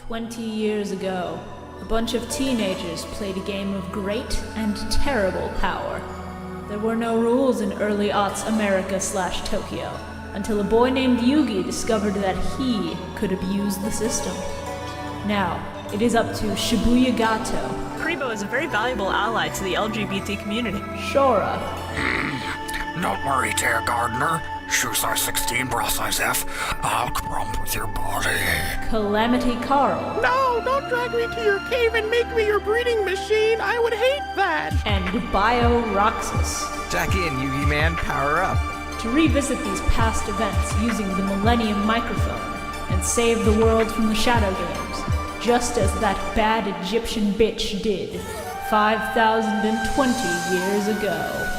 20 years ago, a bunch of teenagers played a game of great and terrible power. There were no rules in early aughts America/Tokyo, until a boy named Yugi discovered that he could abuse the system. Now, it is up to ShibuyaKaiba. Kribo is a very valuable ally to the LGBT community. Shora. Don't worry, Tear Gardener. Shoe size 16, bra size F. I'll crump with your body. Calamity Carl. No, don't drag me to your cave and make me your breeding machine. I would hate that. And Bio-Roxas. Jack in, Yugi man, power up. To revisit these past events using the Millennium Microphone and save the world from the Shadow Games, just as that bad Egyptian bitch did 5,020 years ago.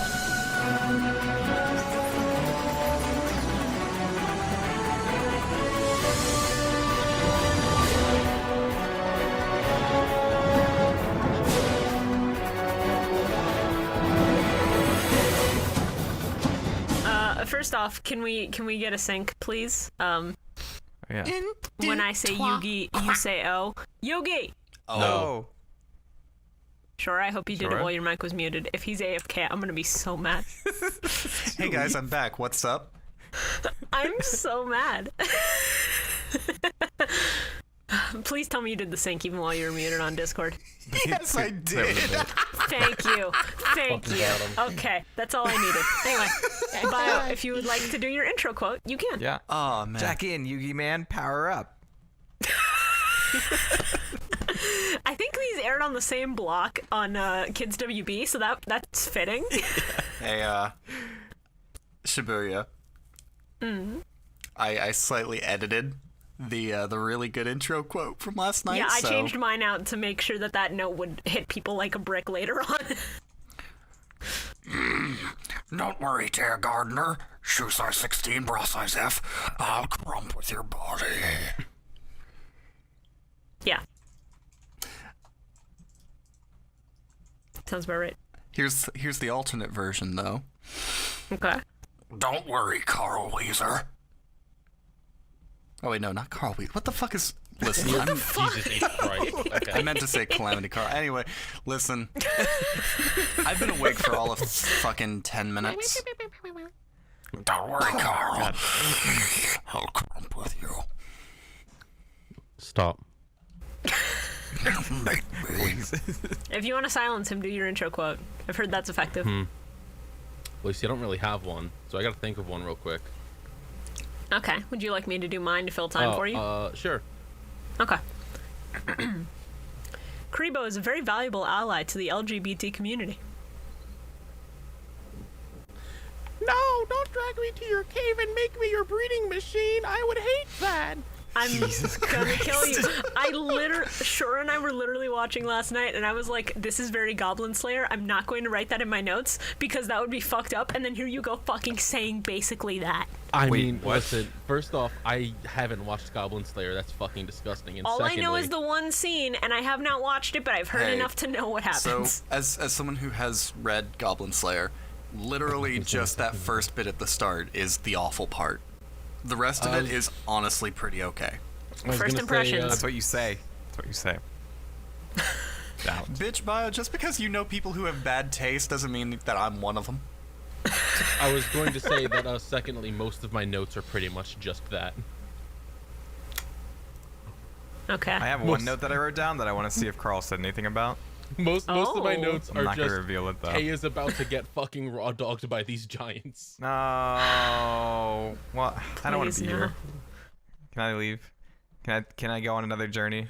First off, can we get a sync, please? Yeah. When I say Yugi, you say oh. Yugi! Oh. No. Sure, I hope you did it while your mic was muted. If he's AFK, I'm gonna be so mad. Hey guys, I'm back. What's up? I'm so mad. Please tell me you did the sync even while you were muted on Discord. Yes, I did. Thank you. Thank you. Okay, that's all I needed. Anyway, Bio, if you would like to do your intro quote, you can. Yeah. Oh, man. Jack in, Yugi man, power up. I think these aired on the same block on Kids WB, so that's fitting. Hey, Shibuya. I slightly edited the really good intro quote from last night. Yeah, I changed mine out to make sure that note would hit people like a brick later on. Don't worry, Tear Gardener. Shoe size 16, bra size F. I'll crump with your body. Yeah. Sounds about right. Here's the alternate version, though. Okay. Don't worry, Carl Weezer. Oh wait, no, not Carl Weed. What the fuck is... Listen, I'm... Jesus H. Christ. Okay. I meant to say Calamity Carl. Anyway, listen. I've been awake for all of fucking 10 minutes. Don't worry, Carl. I'll crump with you. Stop. Make me. If you want to silence him, do your intro quote. I've heard that's effective. Well, you see, I don't really have one, so I gotta think of one real quick. Okay. Would you like me to do mine to fill time for you? Sure. Okay. Kribo is a very valuable ally to the LGBT community. No, don't drag me to your cave and make me your breeding machine. I would hate that. I'm gonna kill you. Shora and I were literally watching last night, and I was like, this is very Goblin Slayer. I'm not going to write that in my notes, because that would be fucked up, and then here you go fucking saying basically that. I mean, listen, first off, I haven't watched Goblin Slayer. That's fucking disgusting. And All secondly, I know is the one scene, and I have not watched it, but I've heard enough to know what happens. So, as someone who has read Goblin Slayer, literally just that first bit at the start is the awful part. The rest of it is honestly pretty okay. First impressions. That's what you say. That's what you say. Bitch, Bio, just because you know people who have bad taste doesn't mean that I'm one of them. I was going to say that, secondly, most of my notes are pretty much just that. Okay. I have one note that I wrote down that I want to see if Carl said anything about. Most of my notes I'm are not just, gonna reveal it, though. Kay is about to get fucking raw dogged by these giants. No. Well, I don't want to Please, be no. here. Can I leave? Can I go on another journey?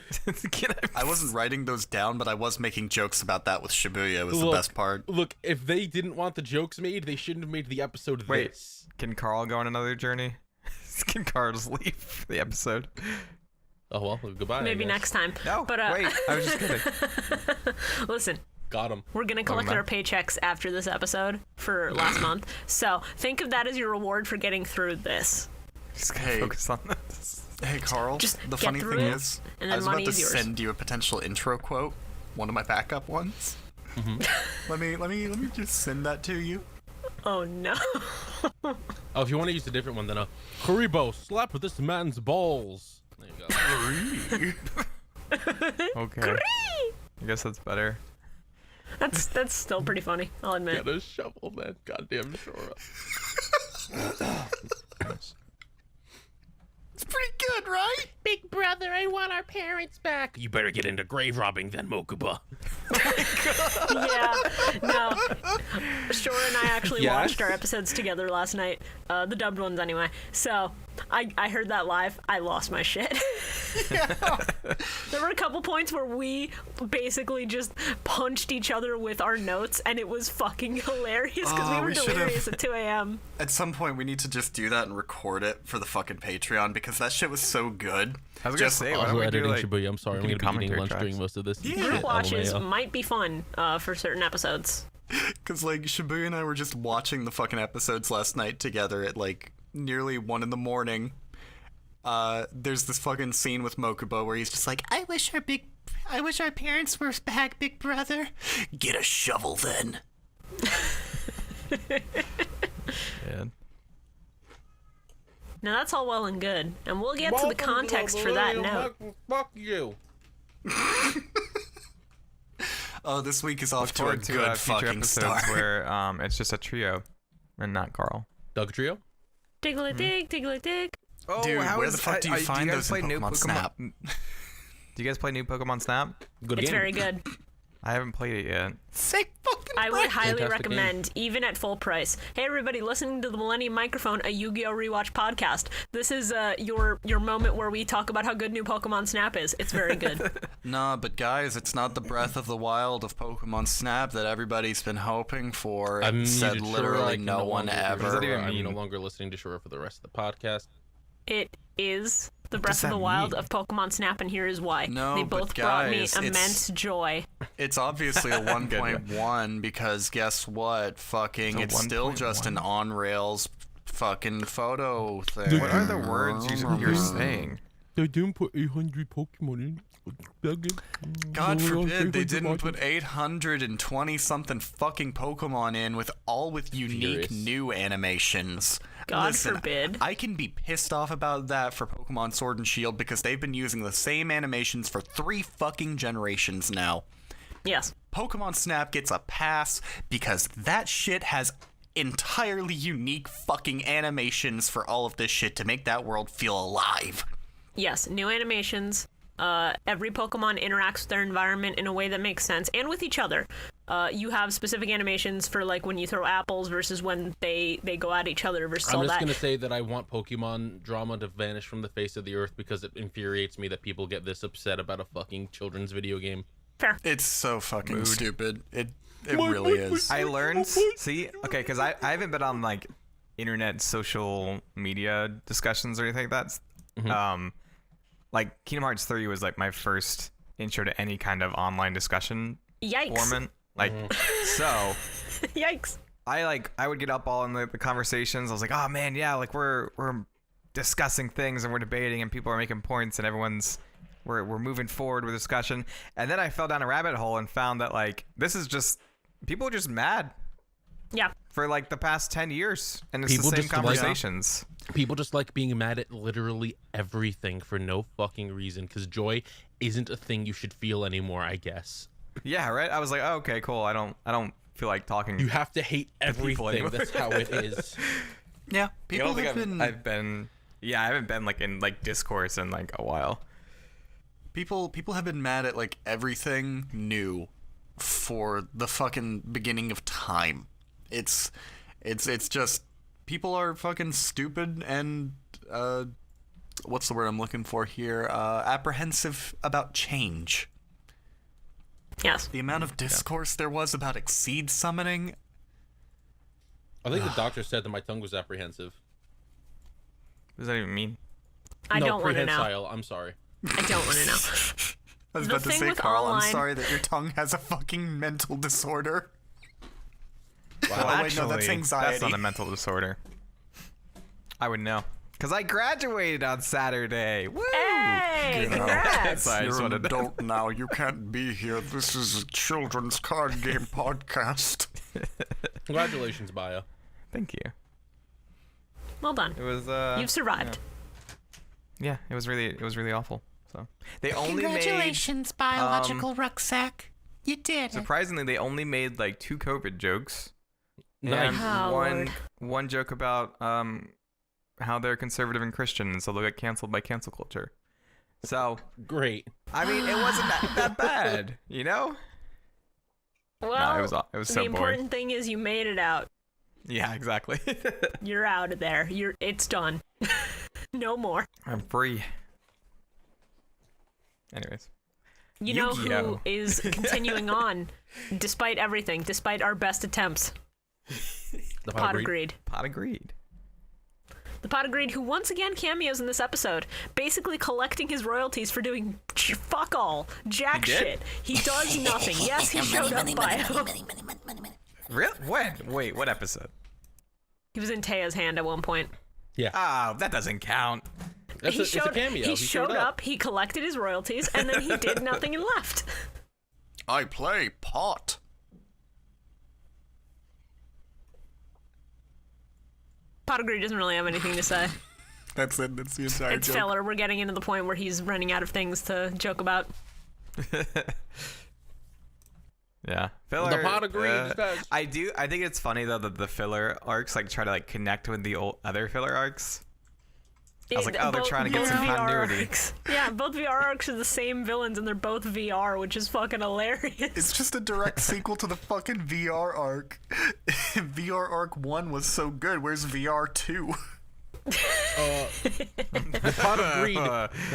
I wasn't writing those down, but I was making jokes about that with Shibuya. It was the best part. Look, if they didn't want the jokes made, they shouldn't have made the episode this. Can Carl go on another journey? Can Carl just leave the episode? Oh, well, goodbye. Maybe next time. No, but, wait, I was just kidding. Listen. Got him. We're going to collect our paychecks after this episode for last month. So think of that as your reward for getting through this. Just gonna focus on this. Hey, Carl. Just the get funny through thing it, is, and I then was about money to is yours. send you a potential intro quote, one of my backup ones. Let me just send that to you. Oh no. Oh, if you want to use a different one, then Kuribo, slap this man's balls. There you go. Okay. I guess that's better. That's still pretty funny, I'll admit. Gotta shovel that goddamn shore up. It's pretty good, right? Big brother, I want our parents back. You better get into grave robbing then, Mokuba. Yeah, no. Shora and I actually Yes? watched our episodes together last night, the dubbed ones anyway. So I heard that live. I lost my shit. There were a couple points where we basically just punched each other with our notes, and it was fucking hilarious because we were delirious at 2 a.m. At some point, we need to just do that and record it for the fucking Patreon because that shit was so good. I was gonna say, why don't Also we do editing like Shibuya, I'm sorry, I'm we gonna can be do eating lunch commentary during most of this. Group watches LMAO. might be fun for certain episodes. Because, like, Shibuya and I were just watching the fucking episodes last night together at, like, nearly 1 in the morning. There's this fucking scene with Mokuba where he's just like, I wish our parents were back, big brother. Get a shovel, then. Yeah. Now that's all well and good, and we'll get to the context for that note. Fuck you. Oh, this week is off to a Forward to good future fucking episodes start. where it's just a trio and not Carl. Doug Trio? Tiggly dig, tiggly dig. Oh, Dude, where the fuck do you find those in Pokemon Snap? Do you guys play new Pokemon Snap? Good It's game. very good. I haven't played it yet. Sick fucking I would highly Fantastic recommend, even at full price. Hey everybody, listening to the Millennium Microphone, a Yu-Gi-Oh! Rewatch podcast. This is your moment where we talk about how good new Pokemon Snap is. It's very good. Nah, but guys, it's not the Breath of the Wild of Pokemon Snap that everybody's been hoping for. I'm Said muted, Shora. literally I can no one longer hear ever. What does that even I'm mean? no longer listening to Shora for the rest of the podcast. It is the does Breath of that the Wild mean? of Pokemon Snap, and here is why. No, they but both brought me guys, immense joy. It's obviously a 1.1 because guess what? Fucking, It's it's a still just 1.1. an on-rails fucking photo thing. What are the words you're saying? They didn't put 800 Pokemon in. God forbid they didn't put 820 something fucking Pokemon in with unique Furious. new animations. God Listen, forbid. I can be pissed off about that for Pokemon Sword and Shield because they've been using the same animations for 3 fucking generations now. Yes. Pokemon Snap gets a pass because that shit has entirely unique fucking animations for all of this shit to make that world feel alive. Yes, new animations. Every Pokemon interacts with their environment in a way that makes sense, and with each other. You have specific animations for like when you throw apples versus when they go at each other versus I'm all just that. gonna say that I want Pokemon drama to vanish from the face of the earth because it infuriates me that people get this upset about a fucking children's video game. Fair. It's so fucking stupid. It really is. I learned. See, okay, because I haven't been on like internet social media discussions or anything like that. Like Kingdom Hearts 3 was like my first intro to any kind of online discussion Yikes. format. Like, so Yikes. I would get up all in the conversations. I was like, oh man, yeah, like we're discussing things and we're debating and people are making points and we're moving forward with discussion. And then I fell down a rabbit hole and found that like this is just people are just mad Yeah. for like the past 10 years and it's People the same just like- conversations. People just like being mad at literally everything for no fucking reason because joy isn't a thing you should feel anymore, I guess. Yeah, right. I was like, oh, okay, cool. I don't feel like talking. You have to hate people everything. anymore. That's how it is. Yeah, I people don't think have been. I haven't been like in like discourse in like a while. People have been mad at like everything new for the fucking beginning of time. It's just people are fucking stupid and what's the word I'm looking for here? Apprehensive about change. Yes. The amount of discourse there was about exceed summoning. I think the doctor said that my tongue was apprehensive. What does that even mean? I no, don't want to know. prehensile. I'm sorry. I don't want to know. I was The about to thing say, with Carl, I'm online- sorry that your tongue has a fucking mental disorder. Well, Oh, wait, actually, no, that's anxiety. not a mental disorder. I would know. Because I graduated on Saturday. Woo! Hey, congrats. Sorry, I just You're an wanted to- adult now. You can't be here. This is a children's card game podcast. Congratulations, Bio. Thank you. Well done. It was You've survived. Yeah, it was really awful. So they only Congratulations, biological rucksack. You did it. surprisingly, they only made like 2 COVID jokes. Nice. And Howard. one joke about how they're conservative and Christian, and so they'll get canceled by cancel culture. So Great. I mean, it wasn't that bad, you know? Well, No, it was so the boring. important thing is you made it out. Yeah, exactly. You're out of there. It's done. No more. I'm free. Anyways, You know Yu-Gi-Oh. who is continuing on, despite everything, despite our best attempts? The Pot of Greed. pot agreed. The Pot of Greed, who once again cameos in this episode, basically collecting his royalties for doing fuck all, jack He did? shit. He does nothing. Yes, he showed up Bio. Really? When? Wait, what episode? He was in Taya's hand at one point. Oh, that doesn't count. It's a cameo. He showed up, he collected his royalties, and then he did nothing and left. I play pot. Pot of Greed doesn't really have anything to say. That's it. That's the entire It's joke. filler. We're getting into the point where he's running out of things to joke about. Yeah, filler. The Pot of Greed is best. I think it's funny though that the filler arcs like try to like connect with the other filler arcs. I was like, oh, they're trying to get both some VR continuity. arcs. Yeah, both VR arcs are the same villains, and they're both VR, which is fucking hilarious. It's just a direct sequel to the fucking VR arc. VR arc 1 was so good. Where's VR 2? The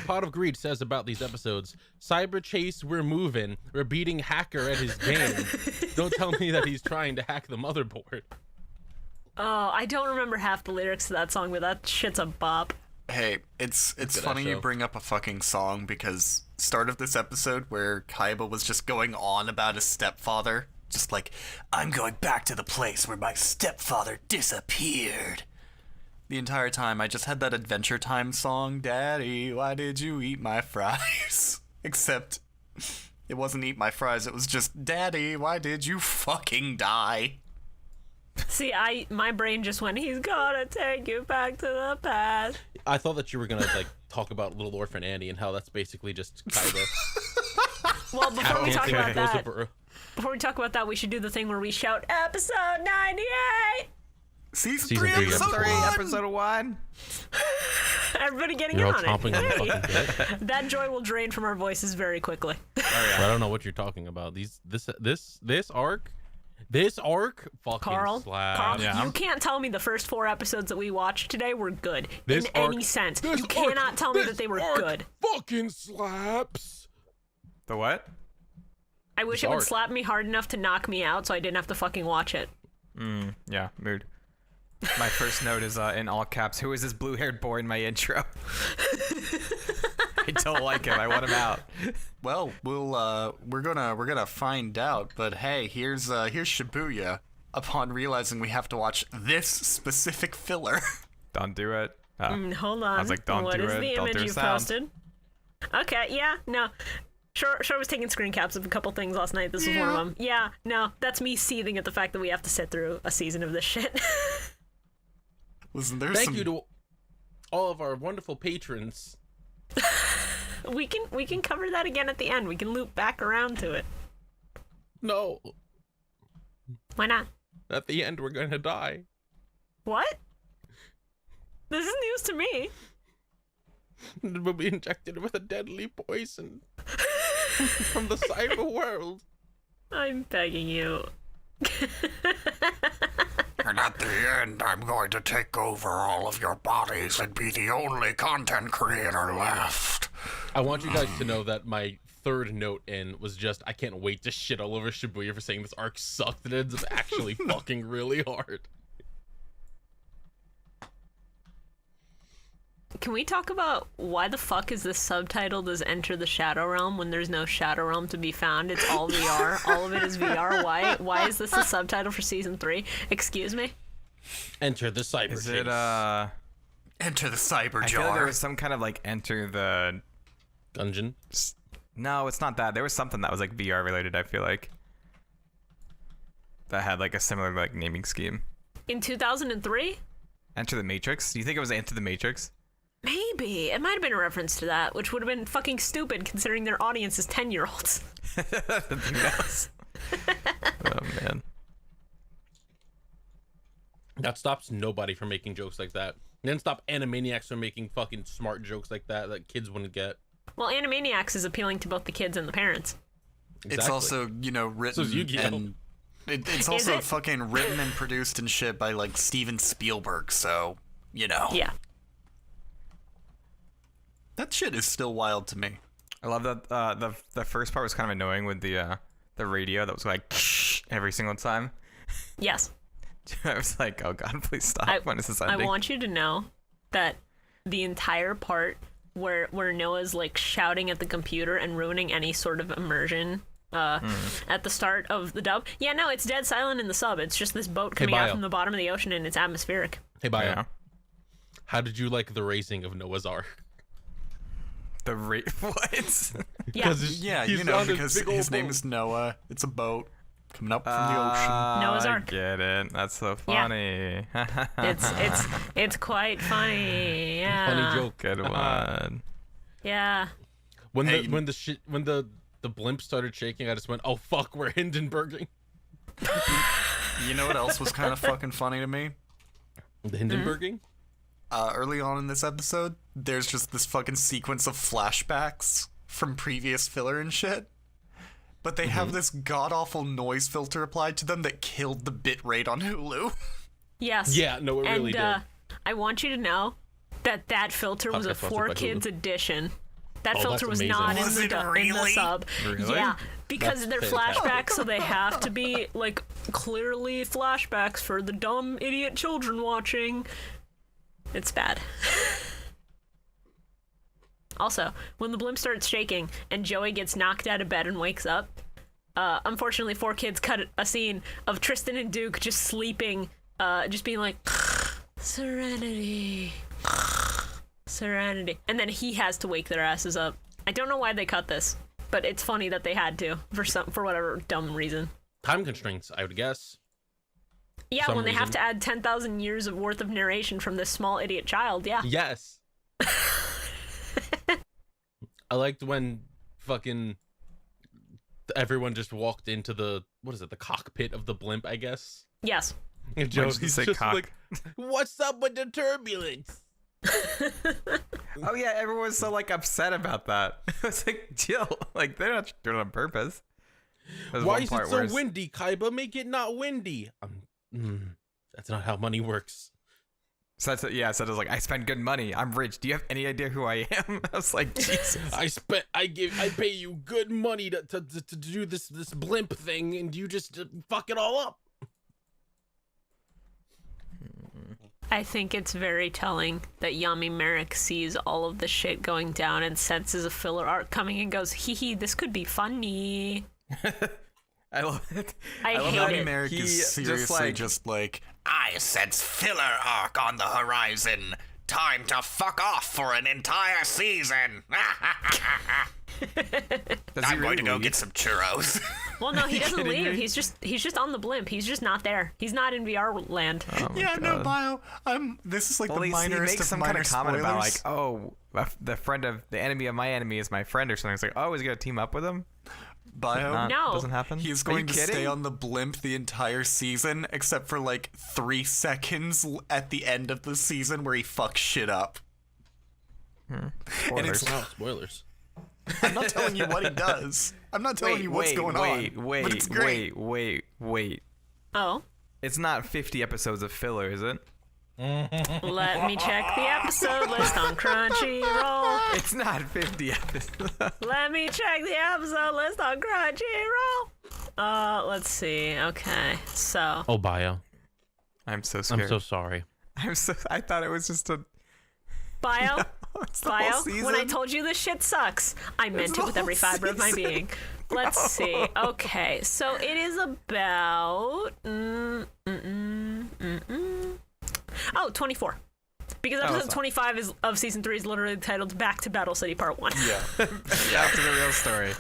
Pot of Greed says about these episodes, Cyber Chase, we're moving. We're beating Hacker at his game. Don't tell me that he's trying to hack the motherboard. Oh, I don't remember half the lyrics to that song, but that shit's a bop. Hey, it's Good funny you show. bring up a fucking song because start of this episode where Kaiba was just going on about his stepfather, just like, I'm going back to the place where my stepfather disappeared. The entire time I just had that Adventure Time song, Daddy, why did you eat my fries? Except it wasn't eat my fries, it was just, Daddy, why did you fucking die? See, my brain just went, he's gonna take you back to the past. I thought that you were gonna like talk about Little Orphan Annie and how that's basically just Kaiba. Well, before we talk Can't about take that, those before we talk about that, we should do the thing where we shout, episode 98! Season Season 3, three, episode 1! Episode 1. Everybody getting You're in all on chomping on the it. fucking bit. That joy will drain from our voices very quickly. I don't know what you're talking about. This arc fucking Carl, slaps. Yeah. you can't tell me the first 4 episodes that we watched today were good This in arc- any sense. this You cannot arc- tell me this that they were arc good. Fucking slaps. The what? I wish this it would arc. slap me hard enough to knock me out so I didn't have to fucking watch it. Yeah, mood. My first note is in all caps. Who is this blue-haired boy in my intro? I don't like him. I want him out. Well, we're gonna find out. But hey, here's Shibuya. Upon realizing we have to watch this specific filler. Don't do it. Hold on. I was like, don't What do is it. the Don't image do a you've sound. posted? Okay, yeah, no. Sure was taking screen caps of a couple things last night. This was one of them. Yeah, no, that's me seething at the fact that we have to sit through a season of this shit. Listen, there's Thank some... you to all of our wonderful patrons. we can cover that again at the end. We can loop back around to it. No, Why not? at the end we're gonna die. What? This is news to me. We'll be injected with a deadly poison from the cyber world. I'm begging you. And at the end, I'm going to take over all of your bodies and be the only content creator left. I want you guys to know that my third note in was just, I can't wait to shit all over Shibuya for saying this arc sucked, and it ends up actually fucking really hard. Can we talk about why the fuck is this subtitled as Enter the Shadow Realm when there's no Shadow Realm to be found? It's all VR. All of it is VR. Why is this the subtitle for season 3? Excuse me? Enter the cyber Is chase. it Enter the cyber I feel like there jar. was some kind of like enter the. Dungeon? No, it's not that. There was something that was like VR related. I feel like that had like a similar like naming scheme. In 2003? Enter the Matrix. Do you think it was Enter the Matrix? Maybe. It might have been a reference to that, which would have been fucking stupid considering their audience is 10-year-olds. Yes. Oh, man. That stops nobody from making jokes like that. It didn't stop Animaniacs from making fucking smart jokes like that kids wouldn't get. Well, Animaniacs is appealing to both the kids and the parents. It's Exactly. also, written So is Yu-Gi-Oh. and it's also fucking written and produced and shit by like Steven Spielberg, so, Yeah. That shit is still wild to me. I love that the first part was kind of annoying with the radio that was like every single time. Yes. I was like, oh god, please stop. When is this ending? I want you to know that the entire part where Noah's like shouting at the computer and ruining any sort of immersion at the start of the dub. Yeah, no, it's dead silent in the sub. It's just this boat coming out Bio. from the bottom of the ocean and it's atmospheric. Hey, Bio. Yeah. How did you like the raising of Noah's Ark? What? Yeah. Yeah, he's on this because big old his name boat. is Noah. It's a boat coming up from the ocean. Noah's I Ark. get it. That's so Yeah. funny. It's quite funny. Yeah. Funny joke. Good one. Yeah. When Hey, the blimp started shaking, I just went, "Oh fuck, we're Hindenburging." You know what else was kind of fucking funny to me? The Hindenburging? Early on in this episode, there's just this fucking sequence of flashbacks from previous filler and shit. But they have this god-awful noise filter applied to them that killed the bitrate on Hulu. Yes. Yeah, no, it really did. I want you to know that filter was a Podcast sponsored by 4Kids Hulu. edition. That Oh, filter that's was amazing. not Was in it the in the really? sub. Really? Yeah, because That's they're fantastic. flashbacks, so they have to be like clearly flashbacks for the dumb idiot children watching. It's bad. Also, when the blimp starts shaking and Joey gets knocked out of bed and wakes up, unfortunately 4Kids cut a scene of Tristan and Duke just sleeping, just being like, serenity, serenity. And then he has to wake their asses up. I don't know why they cut this, but it's funny that they had to, for whatever dumb reason. Time constraints, I would guess. Yeah, Some when they have reason. to add 10,000 years of worth of narration from this small idiot child, yeah. Yes. I liked when fucking everyone just walked into the cockpit of the blimp, I guess. Yes. And did you Joey's say just cock? like, "What's up with the turbulence?" Oh yeah, everyone's so like upset about that. It's like, chill. Like they're not doing it on purpose. There's Why one is part it where so it's- windy, Kaiba? Make it not windy. That's not how money works. So that's it. Yeah, so it was like, I spend good money. I'm rich. Do you have any idea who I am? I was like, Jesus. I pay you good money to do this blimp thing, and you just fuck it all up. I think it's very telling that Yami Merrick sees all of the shit going down and senses a filler arc coming and goes, hee hee, this could be funny. I love it. I love hate how it. Merrick he is seriously just like, I sense filler arc on the horizon. Time to fuck off for an entire season. Does he I'm going really to go leave? get some churros. Well, no, he doesn't kidding leave. me? He's just on the blimp. He's just not there. He's not in VR land. Oh my yeah, no, God. Bio. This is like Well, the he minorest makes of some minor kind of comment spoilers. about like, oh, the enemy of my enemy is my friend or something. It's like, oh, is he gonna team up with him? Bio. No. Doesn't happen. He is Are you going to stay kidding? on the blimp the entire season, except for like 3 seconds at the end of the season where he fucks shit up. And it's, Spoilers. Wow, spoilers. I'm not telling you what he does. I'm not telling you what's going on. But it's great. Wait. Oh, It's not 50 episodes of filler, is it? let me check the episode list on Crunchyroll. It's not 50 episodes. Let me check the episode list on Crunchyroll. Let's see. Okay, so Oh, Bio. I'm so scared. I'm so sorry. I thought it was just a. Bio. It's the whole Bio, season. when I told you this shit sucks, I meant it with every fiber of my being. Let's see. Okay, so it is about... Oh, 24. Because episode so- 25 of season 3 is literally titled Back to Battle City Part 1. Yeah. Back to the real story.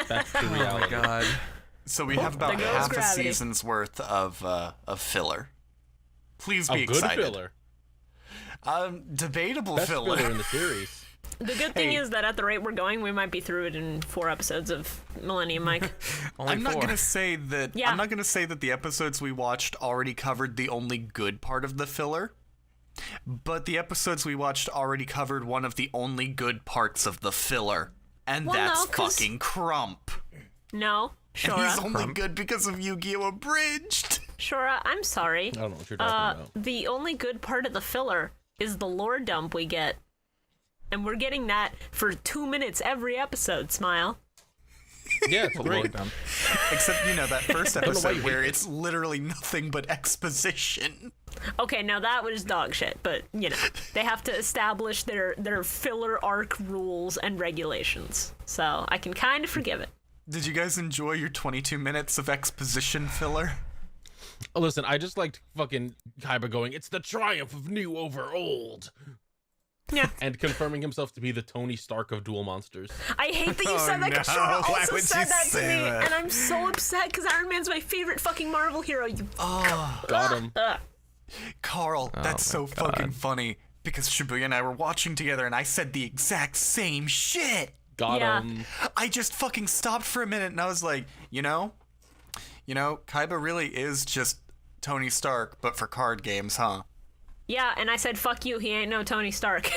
Back to Oh my reality. god. So we have about There goes half gravity. a season's worth of filler. Please be Oh, good excited. filler. Debatable Best filler. filler in the series. The good thing is that at the rate we're going, we might be through it in 4 episodes of Millennium Mike. Only I'm not 4. gonna say that. Yeah. I'm not gonna say that the episodes we watched already covered the only good part of the filler, but the episodes we watched already covered one of the only good parts of the filler, and Well, that's no, 'cause- fucking Crump. No, And he's Shora. only good because of Yu-Gi-Oh! Abridged. Shora, I'm sorry. I don't know what you're talking about. The only good part of the filler is the lore dump we get. And we're getting that for 2 minutes every episode, Smile. Yeah, it's great. Except, that first know why episode you where hate it's literally nothing but exposition. Okay, now that was dog shit, but, they have to establish their filler arc rules and regulations. So I can kind of forgive it. Did you guys enjoy your 22 minutes of exposition filler? Oh, listen, I just liked fucking Kaiba going, "It's the triumph of new over old." Yeah. And confirming himself to be the Tony Stark of Duel Monsters. I hate that you Oh, said that because no. Shora Why also would said you that to say me, that? and I'm so upset because Iron Man's my favorite fucking Marvel hero. You Got him. Carl, that's my so God. fucking funny. Because Shibuya and I were watching together and I said the exact same shit. Got Yeah. him. I just fucking stopped for a minute and I was like, Kaiba really is just Tony Stark, but for card games, huh? Yeah, and I said, fuck you, he ain't no Tony Stark.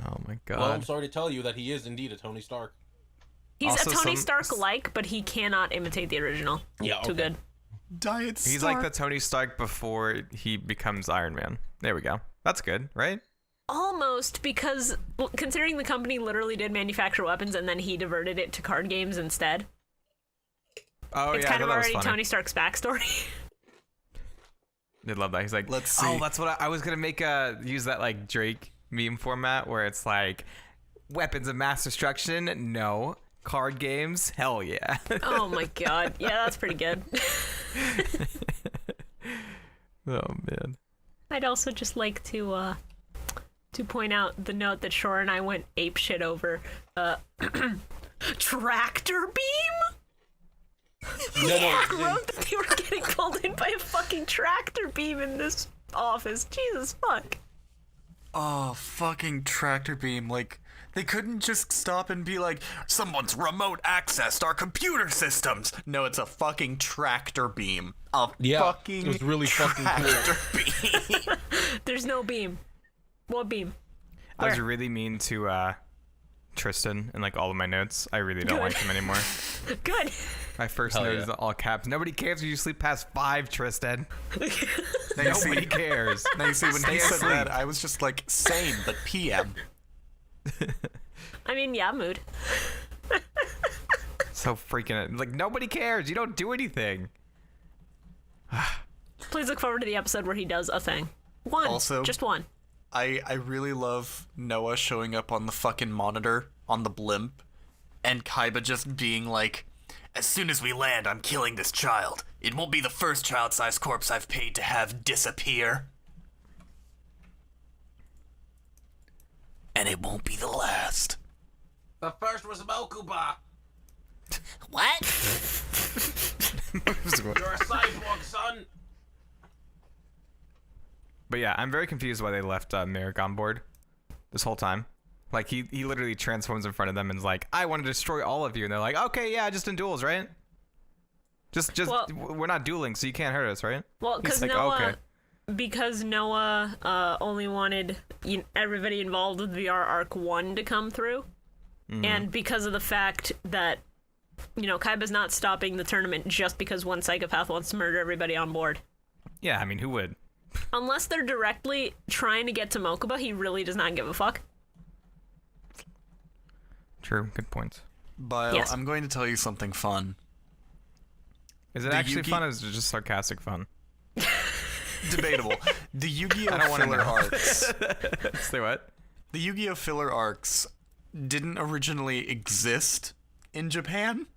Oh my god. Well, I'm sorry to tell you that he is indeed a Tony Stark. He's Also a Tony some- Stark-like, but he cannot imitate the original. Yeah, Too okay. good. Diet He's Stark. like the Tony Stark before he becomes Iron Man. There we go. That's good, right? Almost, because considering the company literally did manufacture weapons and then he diverted it to card games instead, Oh it's yeah, I kind thought of that was already funny. Tony Stark's backstory. Did love that. He's like, Let's see. oh, that's what I was gonna make use that like Drake meme format where it's like weapons of mass destruction. No. Card games. Hell yeah. Oh my god. Yeah, that's pretty good. Oh man. I'd also just like to point out the note that Shore and I went ape shit over. Tractor beam? No, Wrote that they were getting pulled in by a fucking tractor beam in this office. Jesus fuck. Oh, fucking tractor beam. Like, they couldn't just stop and be like, someone's remote accessed our computer systems. No, it's a fucking tractor beam. Yeah, Fucking it was really fucking cool. tractor beam. There's no beam. What beam? I was Where? really mean to Tristan in like all of my notes. I really don't Good. like him anymore. Good. My first Hell note yeah. is all caps. Nobody cares if you sleep past 5, Tristan. Now you see, Nobody cares. now you see when Stay he said asleep. that, I was just like, same, but PM. I mean, yeah, mood. So freaking like nobody cares. You don't do anything. Please look forward to the episode where he does a thing. One. Also- Just one. I really love Noah showing up on the fucking monitor on the blimp and Kaiba just being like, as soon as we land, I'm killing this child. It won't be the first child-sized corpse I've paid to have disappear. And it won't be the last. The first was Mokuba. What? You're a cyborg, son. But yeah, I'm very confused why they left Merrick on board this whole time. Like he literally transforms in front of them and is like, "I want to destroy all of you," and they're like, "Okay, yeah, just in duels, right? Just Well- we're not dueling, so you can't hurt us, right?" Well, He's because like, Noah, "Okay." because Noah only wanted everybody involved with VR Arc 1 to come through, and because of the fact that Kaiba's not stopping the tournament just because one psychopath wants to murder everybody on board. Yeah, I mean, who would? Unless they're directly trying to get to Mokuba, he really does not give a fuck. True, good points. Bio, Yes. I'm going to tell you something fun. Is it The actually Yugi- fun, or is it just sarcastic fun? Debatable. The Yu-Gi-Oh! don't wanna filler know. arcs. Say what? The Yu-Gi-Oh! Filler arcs didn't originally exist in Japan.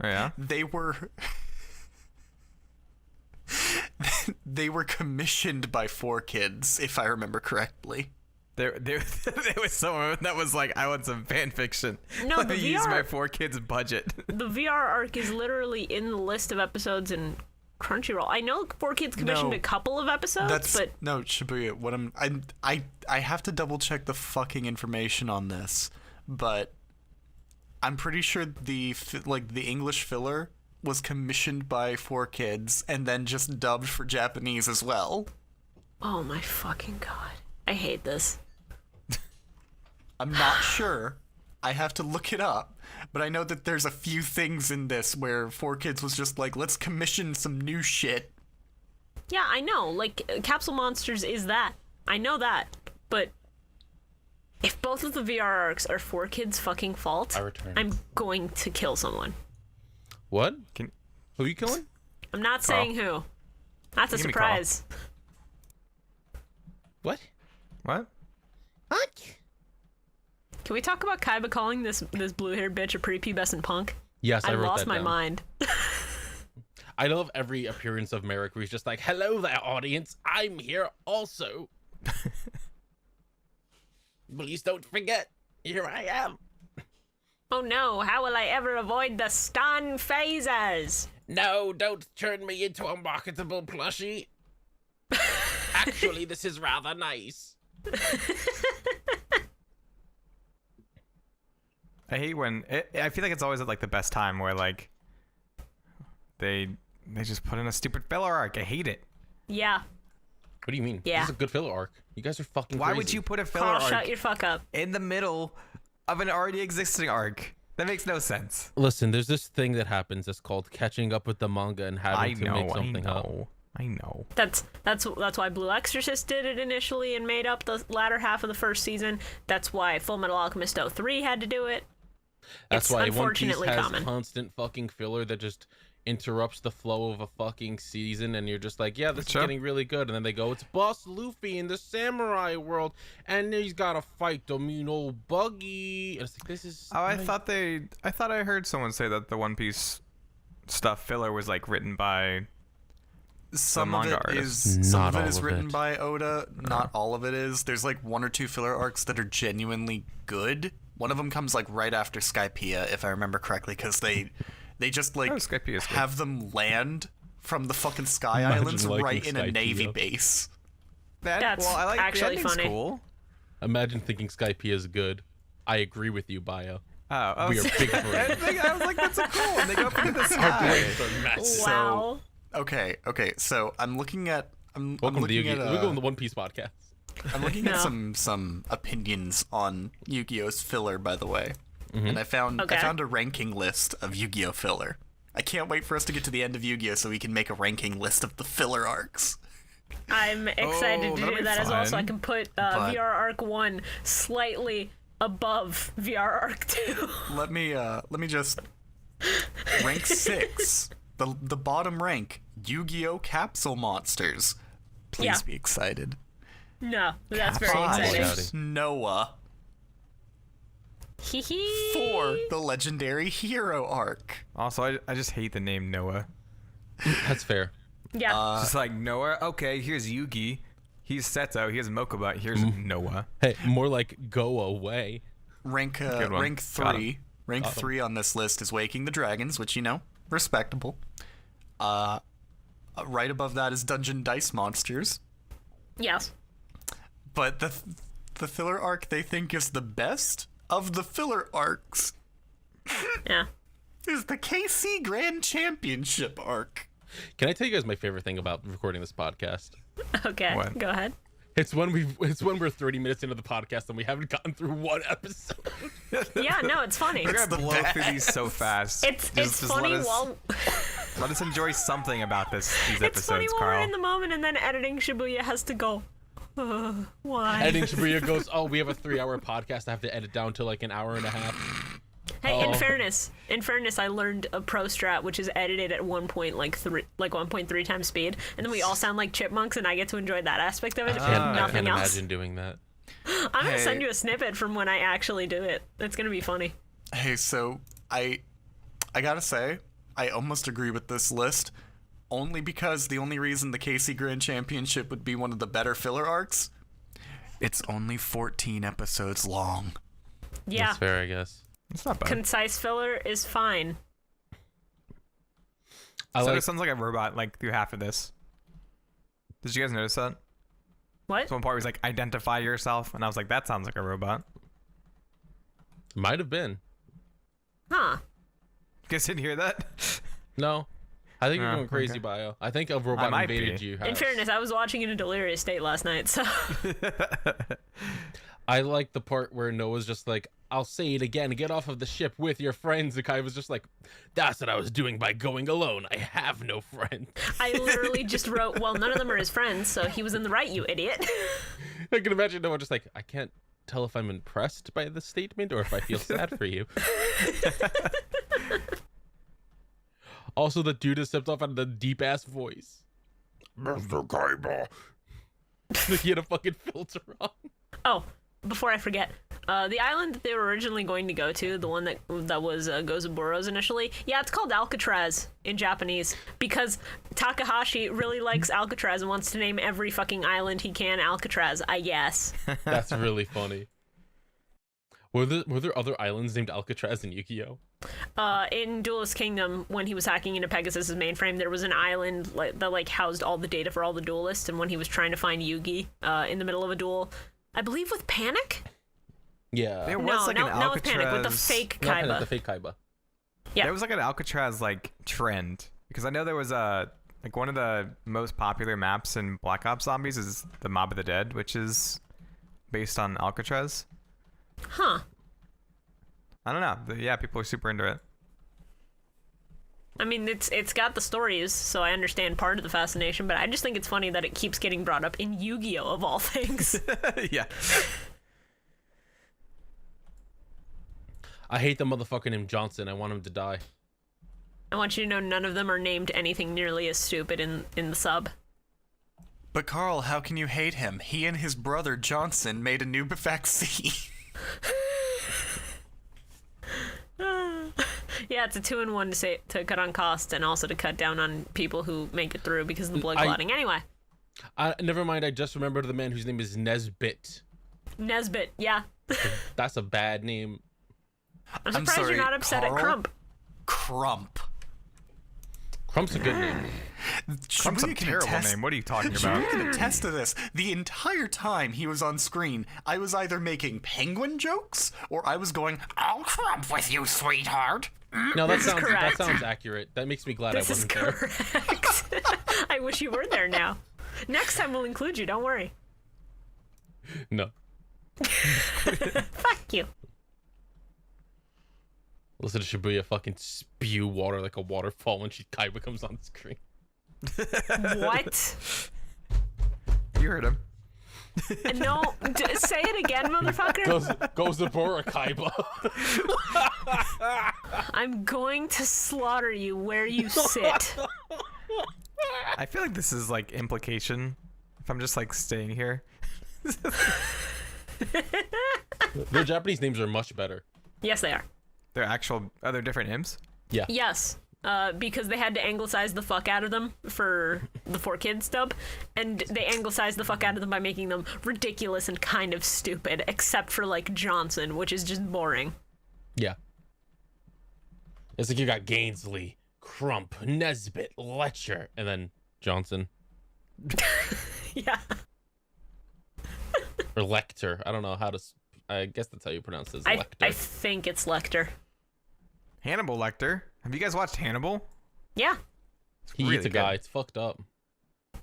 Oh, yeah. They were they were commissioned by 4Kids, if I remember correctly. There was someone that was like, "I want some fan fiction. No, Let the me use VR my 4 kids budget." The VR Arc is literally in the list of episodes in Crunchyroll. I know 4Kids commissioned a couple of episodes, but no, Shibuya. What I have to double check the fucking information on this, but I'm pretty sure the English filler was commissioned by 4Kids and then just dubbed for Japanese as well. oh my fucking god, I hate this. I'm not sure. I have to look it up, but I know that there's a few things in this where 4Kids was just like, let's commission some new shit. Yeah, I know. Like, Capsule Monsters is that. I know that. But if both of the VR arcs are 4Kids' fucking fault, I return. I'm going to kill someone. What? Who are you killing? I'm not saying who. That's a Give me a call. surprise. What? What? What? Can we talk about Kaiba calling this blue-haired bitch a prepubescent punk? Yes, I wrote lost that my down. mind. I love every appearance of Merrick where he's just like, hello there, audience. I'm here also. Please don't forget, here I am. Oh no, how will I ever avoid the stun phases? No, don't turn me into a marketable plushie. Actually, this is rather nice. I hate when I feel like it's always at like the best time where like they just put in a stupid filler arc. I hate it. Yeah. What do you mean? Yeah. This is a good filler arc. You guys are fucking Why crazy. would you put a filler Carl, arc shut your fuck up. in the middle of an already existing arc? That makes no sense. Listen, there's this thing that happens that's called catching up with the manga and having to make something up. I know. That's why Blue Exorcist did it initially and made up the latter half of the first season. That's why Full Metal Alchemist 03 had to do it. That's It's why One Piece unfortunately has common. constant fucking filler that just interrupts the flow of a fucking season, and you're just like, yeah, this is getting really good, and then they go, it's Boss Luffy in the samurai world, and he's gotta fight the mean old Buggy. And it's like, this is. Oh, I thought I heard someone say that the One Piece stuff filler was like written by Some the of manga it artists. is some Not of it all is of written it. by Oda. Not all of it is. There's like one or two filler arcs that are genuinely good. One of them comes like right after Skypiea, if I remember correctly, because they just like Skypiea's good. have them land from the fucking Sky Imagine Islands liking right in a Skypiea. Navy base. That's well, I like actually the ending's funny. cool. Imagine thinking Skypiea is good. I agree with you, Bio. Oh, We are big I friends. was like, that's a cool one. They go up into the sky. Wow. Okay, so I'm looking at I'm Welcome to looking Yu-Gi-Oh! at We're going to the One Piece podcast. I'm looking at No. some opinions on Yu-Gi-Oh's filler, by the way, Mm-hmm. and I found Okay. a ranking list of Yu-Gi-Oh filler. I can't wait for us to get to the end of Yu-Gi-Oh so we can make a ranking list of the filler arcs. I'm excited to that'll do be that as well, so I fun. can put But- VR Arc 1 slightly above VR Arc 2. Let me just rank 6. The bottom rank, Yu-Gi-Oh Capsule Monsters. Please Yeah. be excited. No, that's very Five. exciting. Howdy. Noah. Hee hee. 4. The Legendary Hero arc. Also, I just hate the name Noah. That's fair. Yeah. Just like Noah. Okay, here's Yugi. He's Seto. Here's Mokuba. Here's Noah. Hey, more like go away. Rank Good one. rank Got 3. Rank Got 'em. 3 on this list is Waking the Dragons, which respectable. Right above that is Dungeon Dice Monsters. Yes. But the filler arc they think is the best of the filler arcs Yeah. is the KC Grand Championship arc. Can I tell you guys my favorite thing about recording this podcast? Okay. What? Go ahead. It's when we're 30 minutes into the podcast and we haven't gotten through one episode. Yeah, no, it's funny. We're gonna the blow through these so fast. It's funny let us enjoy something about these it's episodes, funny while Carl. we're in the moment, and then editing Shibuya has to go. Why? Editing Shibuya goes, oh, we have a 3-hour podcast. I have to edit down to like an hour and a half. Hey, Oh. in fairness, I learned a pro strat, which is edited at 1.3 times speed, and then we all sound like chipmunks, and I get to enjoy that aspect of it. If I nothing can't else, imagine doing that. I'm gonna Hey. send you a snippet from when I actually do it. It's gonna be funny. Hey, so I gotta say, I almost agree with this list, only because the only reason the KC Grand Championship would be one of the better filler arcs, it's only 14 episodes long. Yeah, That's fair, I guess. It's not bad. concise filler is fine. So it sounds like a robot, like, through half of this. Did you guys notice that? What? So one part was like, identify yourself, and I was like, that sounds like a robot. Might have been. Huh. You guys didn't hear that? No. I think you're Oh, going crazy, okay. Bio. I think a robot might invaded be. you. In fairness, I was watching in a delirious state last night, so. I like the part where Noah's just like, I'll say it again, get off of the ship with your friends. And Kai was just like, that's what I was doing by going alone. I have no friends. I literally just wrote, well, none of them are his friends, so he was in the right, you idiot. I can imagine Noah just like, I can't tell if I'm impressed by this statement or if I feel sad for you. Also, the dude has stepped off out of the deep ass voice. Mr. Kaiba. He had a fucking filter on. Oh, before I forget, the island that they were originally going to go to, the one that was Gozaburo's initially, yeah, it's called Alcatraz in Japanese because Takahashi really likes Alcatraz and wants to name every fucking island he can Alcatraz, I guess. That's really funny. Were there other islands named Alcatraz in Yu-Gi-Oh? In Duelist Kingdom, when he was hacking into Pegasus's mainframe, there was an island that housed all the data for all the duelists, and when he was trying to find Yugi in the middle of a duel, I believe with Panic? Yeah. There was like an not with Panic, with the Alcatraz. fake Not Kaiba. the fake Kaiba. Yeah. There was like an Alcatraz like trend because I know there was a like one of the most popular maps in Black Ops Zombies is the Mob of the Dead, which is based on Alcatraz. Huh. I don't know. Yeah, people are super into it. I mean, it's got the stories, so I understand part of the fascination, but I just think it's funny that it keeps getting brought up in Yu-Gi-Oh! Of all things. Yeah. I hate the motherfucker named Johnson. I want him to die. I want you to know none of them are named anything nearly as stupid in the sub. But Carl, how can you hate him? He and his brother Johnson made a new vaccine. Yeah, it's a 2-in-1 to cut on cost and also to cut down on people who make it through because of the blood clotting. Anyway. Never mind, I just remembered the man whose name is Nesbit. Nesbit, yeah. That's a bad name. I'm surprised you're not upset Carl? at Crump. Crump. Crump's a good name. Crump's a Shibuya can terrible attest- name. What are you talking Shibuya about? can attest to this. The entire time he was on screen, I was either making Penguin jokes or I was going, I'll crump with you, sweetheart. No, that correct. sounds accurate. That makes me glad This I is wasn't there. correct. I wish you were there now. Next time we'll include you, don't worry. No. Fuck you. Listen to Shibuya fucking spew water like a waterfall when Kaiba comes on screen. What? You heard him. No, say it again, motherfucker. Goes the Bora Kaiba. I'm going to slaughter you where you sit. I feel like this is like implication. If I'm just like staying here. Their Japanese names are much better. Yes, they are. They're actual other different names. Yeah. Yes, because they had to anglicize the fuck out of them for the 4Kids dub, and they anglicized the fuck out of them by making them ridiculous and kind of stupid, except for like Johnson, which is just boring. Yeah. It's like you got Gainsley, Crump, Nesbit, Letcher, and then Johnson. Yeah. Or Lecter. I don't know how to... I guess that's how you pronounce it. I Lecter. think it's Lecter. Hannibal Lecter. Have you guys watched Hannibal? Yeah. He really eats a good. guy. It's fucked up.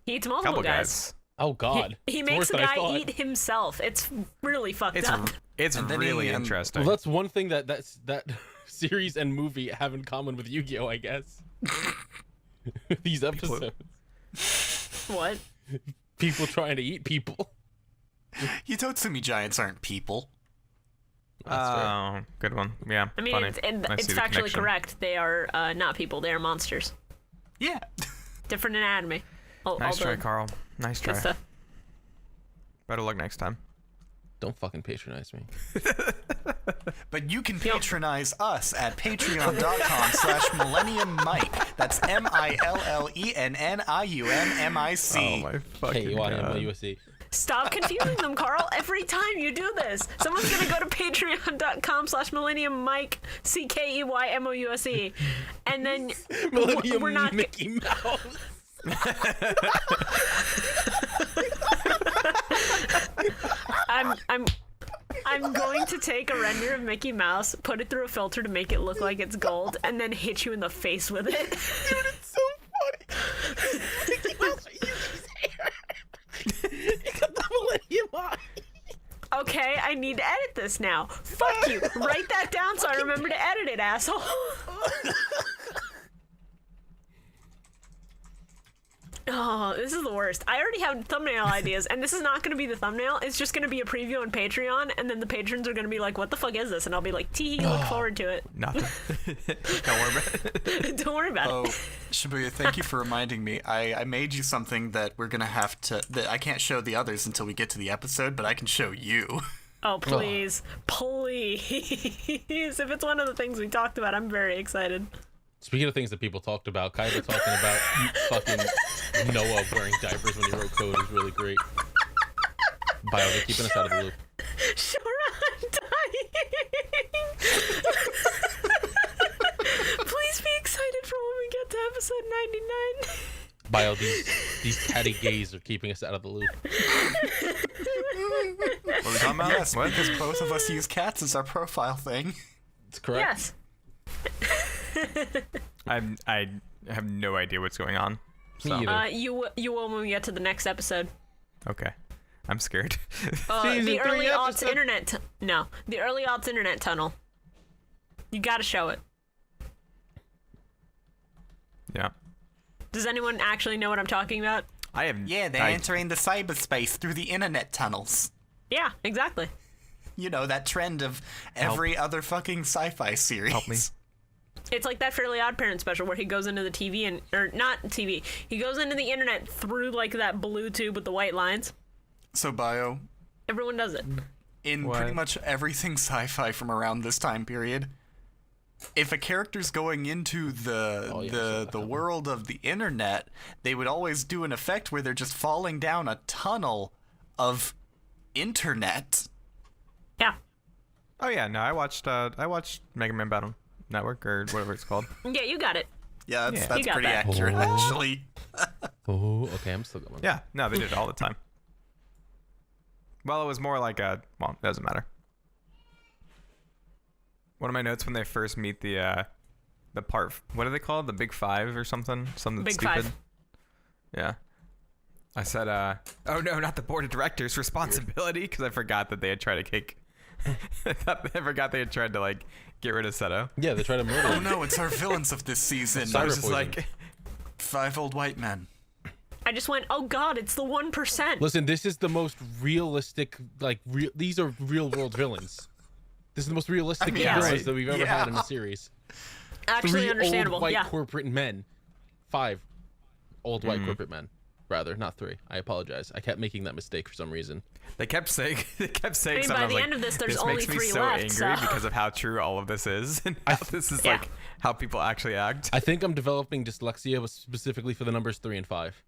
He eats multiple Couple guys. Oh, God. He It's makes worse a than I guy thought. eat himself. It's really fucked up. It's And then really he, interesting. Well, that's one thing that series and movie have in common with Yu-Gi-Oh, I guess. These episodes. What? People trying to eat people. Hitotsumi giants aren't people. Oh, good one. Yeah. I mean, funny. it's I see the factually connection. correct. They are not people. They are monsters. Yeah. Different anatomy. Nice try, Carl. Nice Good try. stuff. Better luck next time. Don't fucking patronize me. But you can patronize us at patreon.com/MillenniumMic. That's MILLENNIUMMIC. Oh my fucking god. KYMLUSC. Stop confusing them, Carl. Every time you do this, someone's gonna go to patreon.com/MillenniumMike, CKEYMOUSE, and then Millennium we're not. Mickey Mouse. I'm going to take a render of Mickey Mouse, put it through a filter to make it look like it's gold, and then hit you in the face with it. Dude, it's so funny. Mickey Mouse uses his hair. He got the Millennium Eye. Okay, I need to edit this now. Fuck you. Write that down so I remember to edit it, asshole. Oh, this is the worst. I already have thumbnail ideas, and this is not going to be the thumbnail. It's just going to be a preview on Patreon, and then the patrons are going to be like, what the fuck is this? And I'll be like, tee, look forward to it. Nothing. Don't worry about it. Don't worry about Oh, it. Shibuya, thank you for reminding me. I made you something that we're gonna have to. That I can't show the others until we get to the episode, but I can show you. Oh, please. Please. If it's one of the things we talked about, I'm very excited. Speaking of things that people talked about, Kaiba talking about fucking Noah wearing diapers when he wrote code is really great. Bio, they're keeping us out of the loop. Sure, I'm dying. Please be excited for when we get to episode 99. Bio, these catty gays are keeping us out of the loop. What are we talking about? Yes, What? because both of us use cats as our profile thing. It's correct. Yes. I have no idea what's going on. Me So. either. You will when we get to the next episode. Okay. I'm scared. Season The early 3 aughts episode. internet. No, the early aughts internet tunnel. You gotta show it. Yeah. Does anyone actually know what I'm talking about? I have. Yeah, they're entering the cyberspace through the internet tunnels. Yeah, exactly. You know, that trend of every other fucking sci-fi series. Help me. It's like that Fairly Odd Parents special where he goes into the TV and or not TV. He goes into the internet through like that blue tube with the white lines. So, Bio, Everyone does it. in What? pretty much everything sci-fi from around this time period, if a character's going into the world of the internet, they would always do an effect where they're just falling down a tunnel of internet. Yeah. Oh yeah, no, I watched Mega Man Battle Network or whatever it's called. Yeah, you got it. Yeah, Yeah. that's You got pretty that. accurate, actually. Oh, okay, I'm still going. Yeah, no, they did it all the time. Well, it was more like a. Well, it doesn't matter. One of my notes when they first meet the part. What are they called? The Big Five or something? Something Big stupid. Five. Yeah. I said, oh no, not the board of directors' responsibility, because I forgot that they had tried to kick. I forgot they had tried to like get rid of Seto. Yeah, they try to murder Oh him. no, it's our villains of this season. So I was Cyber just like, 5 old white men. I just went, oh god, it's the 1%. Listen, this is the most realistic, like, these are real world villains. This is the most realistic yeah, villains right. that we've ever Yeah. had in the series. Actually 3 understandable. old white Yeah. corporate men. 5 old white corporate men. Rather, not 3. I apologize. I kept making that mistake for some reason. they kept saying I mean, something. by I was the like, end of this, there's this only makes me 3 so left. angry So. because of how true all of this is, and how this is Yeah. like how people actually act. I think I'm developing dyslexia specifically for the numbers 3 and 5.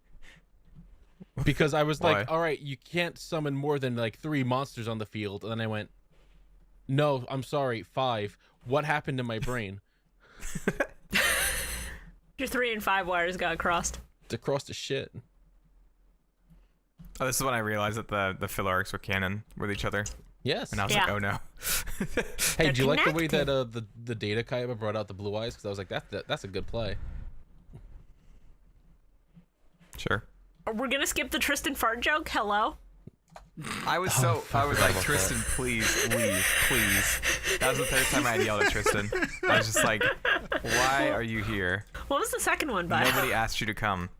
Because I was like, Why? all right, you can't summon more than like 3 monsters on the field. And then I went, no, I'm sorry, 5. What happened to my brain? Your 3 and 5 wires got crossed. It's across the shit. Oh, this is when I realized that the filler arcs were canon with each other, Yes. and I was Yeah. like, oh no. Hey, They're do you like the way connected. that the data Kaiba brought out the blue eyes? Because I was like, that's a good play. Sure. We're gonna skip the Tristan fart joke. Hello. I was like, Tristan, please leave, please. That was the third time I had yelled at Tristan. I was just like, why are you here? What was the second one by? Nobody asked you to come.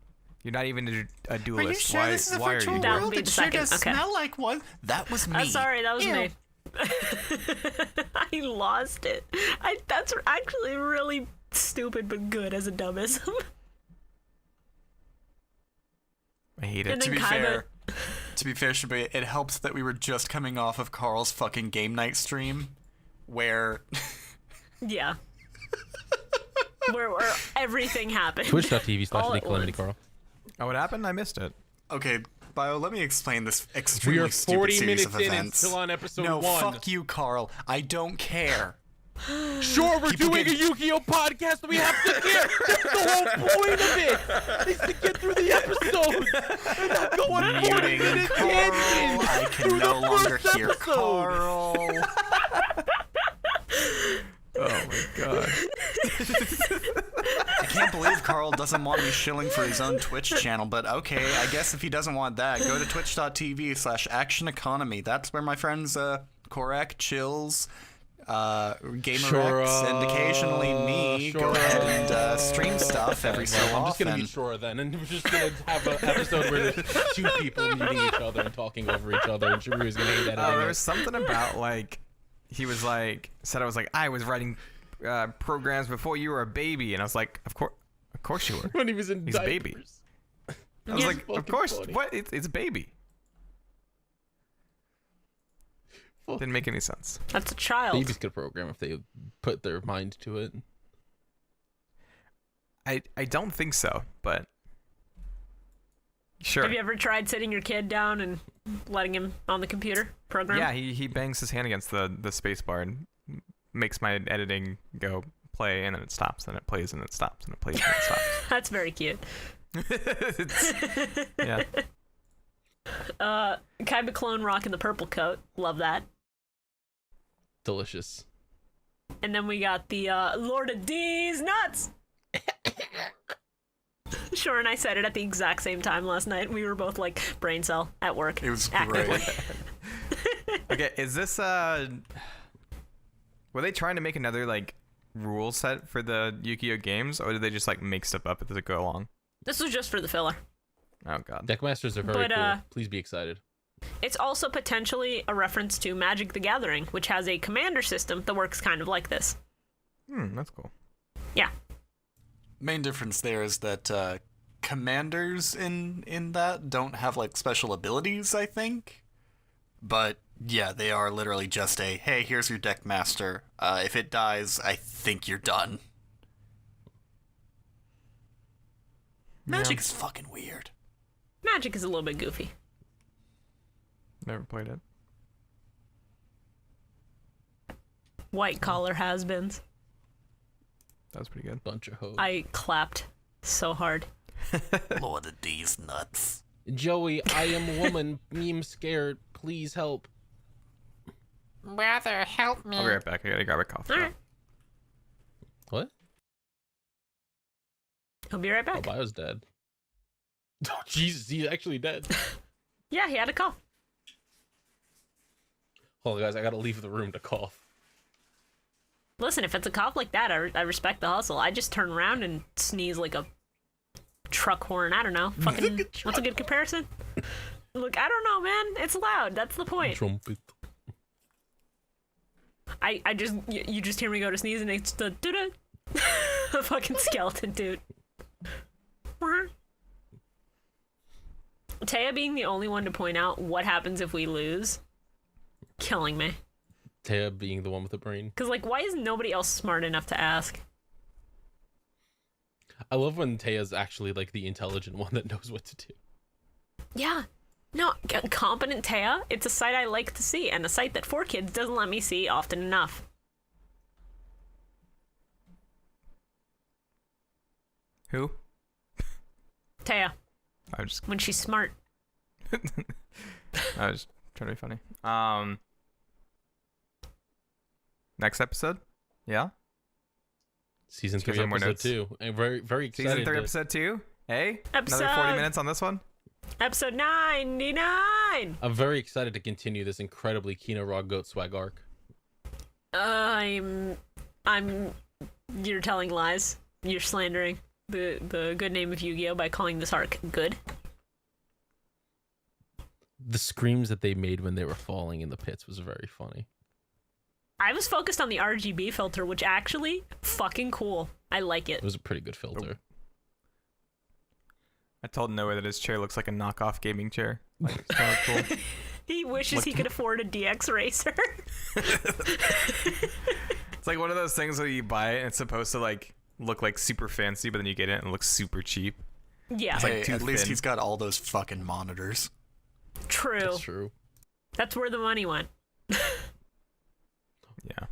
You're not even a duelist. Are you sure why this is a why are virtual you That here? would world? be It the sure second. does Okay. smell like one. That was me. I'm sorry, that was Ew. me. I lost it. That's actually really stupid but good as a dumbass. I hate And it. To then be Kaiba- fair, Shibuya, it helps that we were just coming off of Carl's fucking game night stream, where Yeah. where everything happened. Twitch.tv All / at Calamity once. Carl. Oh, what happened? I missed it. okay, Bio, let me explain this We extremely are stupid 40 series minutes of in and events. still on episode No, 1. fuck you, Carl. I don't care. Sure, we're People doing get- a Yu-Gi-Oh podcast. We have to care. That's the whole point of it. Is to get through the episode. And not go on 40 Muting minute Carl. tangents I can through no the longer first hear episode. Carl. Oh my god. I can't believe Carl doesn't want me shilling for his own Twitch channel, but okay, I guess if he doesn't want that, go to twitch.tv/Action Economy. That's where my friends Korak, Chills, GamerX, and occasionally me go ahead and stream stuff every so I'm just often. gonna mute Shora then, and we're just gonna have an episode where there's 2 people meeting each other and talking over each other, and Shibuya's gonna hate that. There was something about like he was like said I was writing programs before you were a baby, and I was like, of course you were. when he was in He's a baby. diapers. I was like, of fucking course. funny. What? It's a baby. Didn't make any sense. That's a child. Babies could program if they put their mind to it. I don't think so, but sure. Have you ever tried sitting your kid down and letting him on the computer program? Yeah, he bangs his hand against the space bar and makes my editing go play, and then it stops, and it plays, and it stops, and it plays, and it stops. That's very cute. Yeah. Kaiba clone rocking the purple coat. Love that. Delicious. And then we got the Lord of D's nuts. Sure, and I said it at the exact same time last night. We were both like brain cell at work. It was actively. great. Okay, is this were they trying to make another like rule set for the Yu-Gi-Oh games, or did they just like make stuff up as they go along? This was just for the filler. Oh god. Deckmasters are very But, cool. Please be excited. It's also potentially a reference to Magic the Gathering, which has a commander system that works kind of like this. That's cool. Yeah. Main difference there is that commanders in that don't have like special abilities, I think. But yeah, they are literally just a, hey, here's your deck master. If it dies, I think you're done. Magic is fucking weird. Magic is a little bit goofy. Never played it. White collar has-beens. That was pretty good. Bunch of hoes. I clapped so hard. Lord of these nuts. Joey, I am woman. Meme scared. Please help. Brother, help me. I'll be right back. I gotta grab a coffee. All right. What? He'll be right Oh, back. Bio's dead. Oh, Jesus, he's actually dead. Yeah, he had a cough. Hold on, guys. I gotta leave the room to cough. Listen, if it's a cough like that, I respect the hustle. I just turn around and sneeze like a truck horn. I don't know. Fucking, what's a good comparison? Look, I don't know, man. It's loud. That's the point. Trumpet. I just, you just hear me go to sneeze and it's the doo-doo. A fucking skeleton, dude. Taya being the only one to point out what happens if we lose, killing me. Taya being the one with the brain. Cause like, why is nobody else smart enough to ask? I love when Taya's actually like the intelligent one that knows what to do. Yeah. No, competent Taya, it's a sight I like to see, and a sight that 4Kids doesn't let me see often enough. Who? Taya, I was just when she's smart. I was trying to be funny. Next episode? Yeah? Season Give 3, me more episode notes. 2. I'm very, very excited. Season 3, to- episode 2? Hey? Episode- Another 40 minutes on this one? Episode 99! I'm very excited to continue this incredibly Kino Raw Goat swag arc. I'm... You're telling lies. You're slandering the good name of Yu-Gi-Oh! By calling this arc good. The screams that they made when they were falling in the pits was very funny. I was focused on the RGB filter, which actually, fucking cool. I like it. It was a pretty good filter. I told Noah that his chair looks like a knockoff gaming chair. Like, it's kind of cool. He wishes he could afford a DX Racer. It's like one of those things where you buy it and it's supposed to like look like super fancy, but then you get it and it looks super cheap. Yeah. like Hey, too at least thin. he's got all those fucking monitors. True. That's true. That's where the money went. Yeah.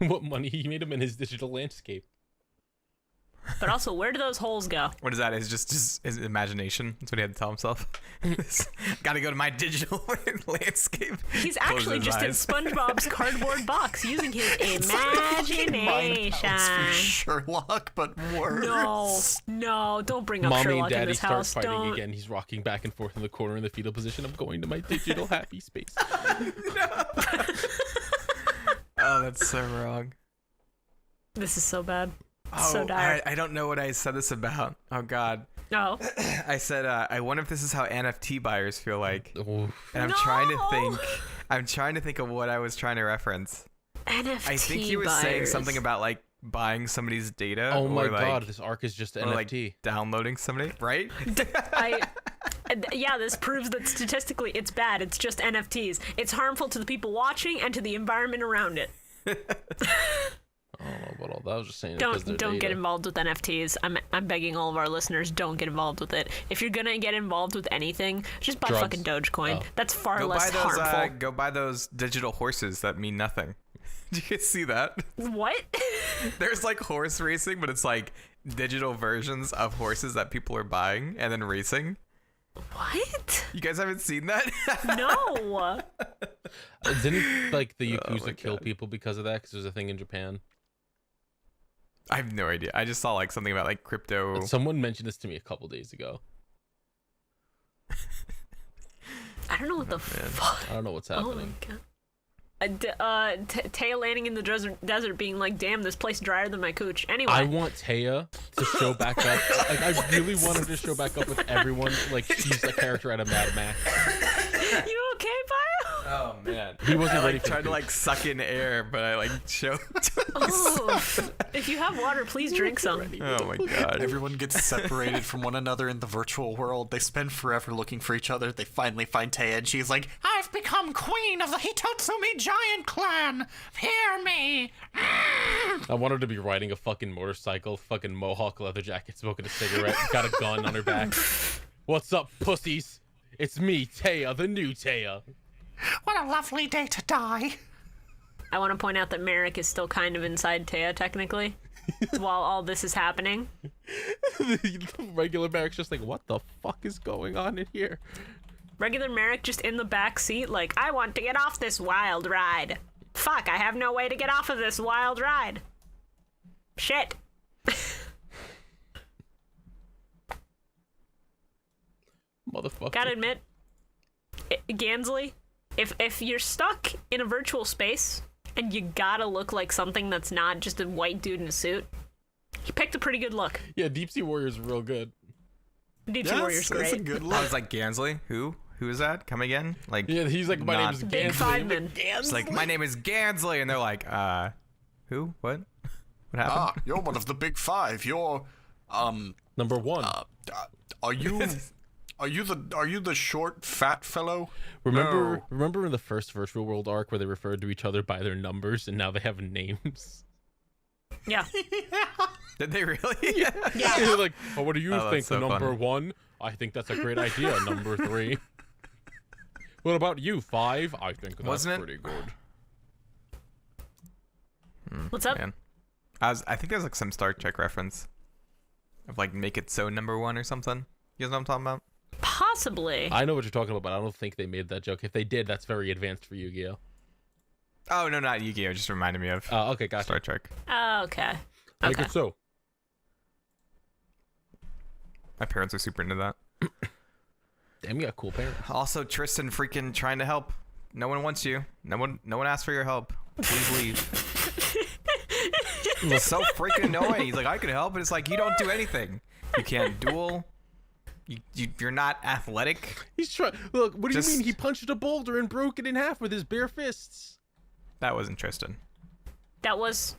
What money? He made him in his digital landscape. But also, where do those holes go? What is that? Is just his imagination? That's what he had to tell himself. Gotta go to my digital landscape. He's Close actually his just in eyes. SpongeBob's cardboard box using his imagination. From Sherlock, but worse. No, don't bring up Mommy Sherlock and in Daddy this start house. fighting Don't. again. He's rocking back and forth in the corner in the fetal position. I'm going to my digital happy space. Oh, that's so wrong. This is so bad. Oh, So dire. I don't know what I said this about. Oh God. No. I said I wonder if this is how NFT buyers feel like. Oof. And I'm trying to think of what I was trying to reference. NFT I think he was saying buyers. something about like buying somebody's data. Oh my or, like, god, this arc is just or, NFT. like downloading somebody, right? Yeah, this proves that statistically it's bad. It's just NFTs. It's harmful to the people watching and to the environment around it. I don't know about all that. I was just saying. Don't get involved with NFTs. I'm begging all of our listeners, don't get involved with it. If you're gonna get involved with anything, just buy Drugs. fucking Dogecoin. Oh. That's far Go less buy those. harmful. Go buy those digital horses that mean nothing. Do you guys see that? What? There's like horse racing, but it's like digital versions of horses that people are buying and then racing. What? You guys haven't seen that? No. Didn't like the Oh my Yakuza kill God. people because of that? Because there's a thing in Japan. I have no idea. I just saw like something about like crypto. Someone mentioned this to me a couple days ago. I don't know what the fuck. I don't know what's Oh my happening. god. Taya landing in the desert being like, damn, this place drier than my cooch. Anyway. I want Taya to show back up. Like, I really want her to show back up with everyone. Like, she's a character out of Mad Max. You okay, Bio? Oh man, He wasn't I ready like for tried to it. like suck in air, but I like choked. Oh, if you have water, please drink some. Oh my god. Everyone gets separated from one another in the virtual world. They spend forever looking for each other. They finally find Taya, and she's like, I've become queen of the Hitotsumi giant clan. Hear me. I want her to be riding a fucking motorcycle, fucking mohawk leather jacket, smoking a cigarette, got a gun on her back. What's up, pussies? It's me, Taya, the new Taya. What a lovely day to die. I want to point out that Merrick is still kind of inside Taya, technically, while all this is happening. The regular Merrick's just like, what the fuck is going on in here? Regular Merrick just in the back seat, like, I want to get off this wild ride. Fuck, I have no way to get off of this wild ride. Shit. Motherfucker. Gotta admit, Gansley, if you're stuck in a virtual space and you gotta look like something that's not just a white dude in a suit, he picked a pretty good look. Yeah, Deep Sea Warrior's real good. Deep Sea Warrior's that's a great. good I look. was like, Gansley? Who is that? Come again? Like, Yeah, he's like, my Not- name's Big Gansley. Five I'm Man. it's like, my name is Gansley, and they're like, who? What? What happened? Ah, you're one of the big five. You're, Number one. are you the short, fat fellow? remember No. remember in the first Virtual World arc where they referred to each other by their numbers and now they have names? Yeah. Did they really? They're like, oh, what do you Oh, think? that's so Number funny. 1? I think that's a great idea. Number 3. What about you? 5? I think that's Wasn't it- pretty good. What's up? Man. I think there's like some Star Trek reference of like make it so number one or something. You guys know what I'm talking about? Possibly. I know what you're talking about, but I don't think they made that joke. If they did, that's very advanced for Yu-Gi-Oh. Oh no, not Yu-Gi-Oh! Just reminded me of Okay, gotcha. Star Trek. Oh, okay. I think Okay. it's so. My parents are super into that. Damn, you got cool parents. Also, Tristan freaking trying to help. No one wants you. No one asked for your help. Please leave. It's so freaking annoying. He's like, I can help, but it's like you don't do anything. You can't duel. You're not athletic. He's trying. Look, what do Just- you mean? He punched a boulder and broke it in half with his bare fists. That wasn't Tristan. That was.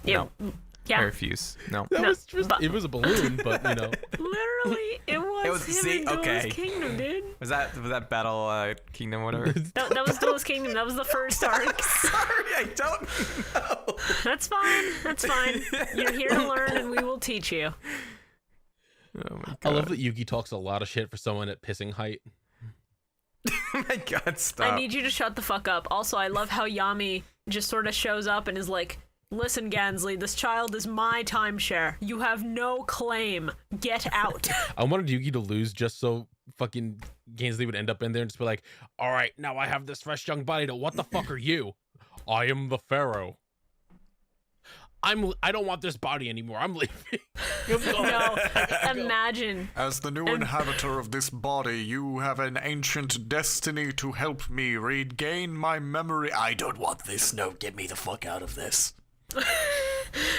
Yeah. I Yeah. refuse. No. That No, was just. but- It was a balloon, but you know. Literally, it was was- him see, in Duelist okay. Kingdom, dude. Was that Battle Kingdom whatever? That was Duelist Kingdom. That was the first arc. Sorry, I don't know. That's fine. That's fine. You're here to learn, and we will teach you. Oh my I love God. that Yugi talks a lot of shit for someone at pissing height. Oh my god, stop. I need you to shut the fuck up. Also, I love how Yami just sort of shows up and is like, listen, Gansley, this child is my timeshare. You have no claim. Get out. I wanted Yugi to lose just so fucking Gansley would end up in there and just be like, all right, now I have this fresh young body. What the fuck are you? I am the Pharaoh. I don't want this body anymore. I'm leaving. No, imagine. As the new inhabitor of this body, you have an ancient destiny to help me regain my memory. I don't want this. No, get me the fuck out of this.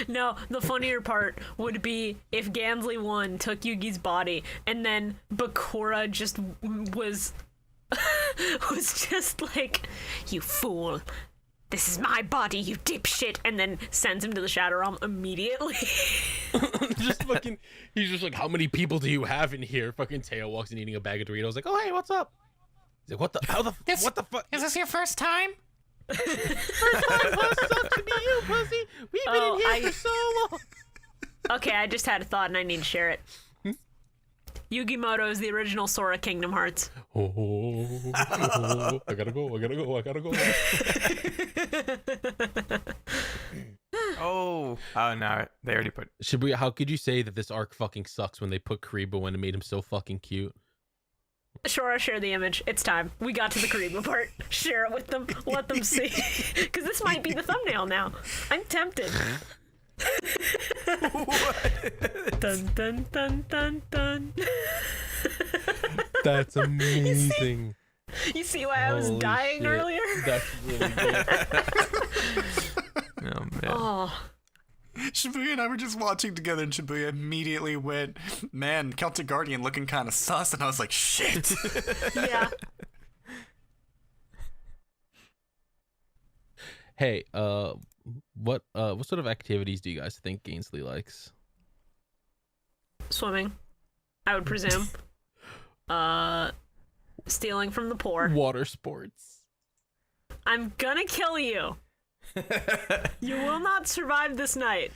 No, the funnier part would be if Gansley 1 took Yugi's body and then Bakura just was just like, you fool. This is my body, you dipshit, and then sends him to the Shadow Realm immediately. Just fucking, he's just like, how many people do you have in here? Fucking Teo walks in eating a bag of Doritos, like, oh hey, what's up? He's like, what the fuck? Is this your first time? First time, sucks to be you, pussy. We've been in here for so long. Okay, I just had a thought and I need to share it. Yugimoto is the original Sora Kingdom Hearts. I gotta go. Oh no, they already put. Shibuya, how could you say that this arc fucking sucks when they put Karibo in and made him so fucking cute? Sure, share the image. It's time. We got to the Karibo part. Share it with them. Let them see. Because this might be the thumbnail now. I'm tempted. Dun dun dun dun dun. That's amazing. You see why I was Holy dying shit. earlier? That's really good. Oh man. Oh. Shibuya and I were just watching together, and Shibuya immediately went, man, Celtic Guardian looking kind of sus, and I was like, shit. Yeah. Hey, what sort of activities do you guys think Gansley likes? Swimming, I would presume. Stealing from the poor. Water sports. I'm gonna kill you. You will not survive this night.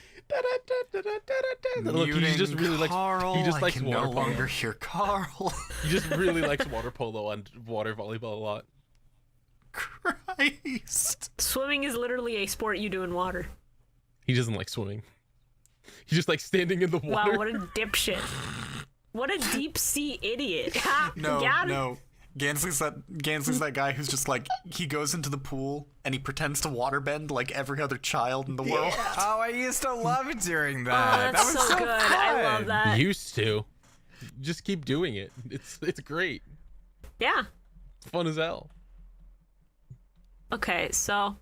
Look, he just really Carl, likes. He just I likes can water no polo. longer hear Carl. He just really likes water polo and water volleyball a lot. Christ. Swimming is literally a sport you do in water. He doesn't like swimming. He just likes standing in the water. Wow, what a dipshit. What a deep sea idiot. No, Got it. no. Gansley's that guy who's just like, he goes into the pool and he pretends to waterbend like every other child in the world. Oh, I used to love doing Oh, that. that's that was so good. I love fun. that. Used to. Just keep doing it. It's great. Yeah. It's fun as hell. Okay, so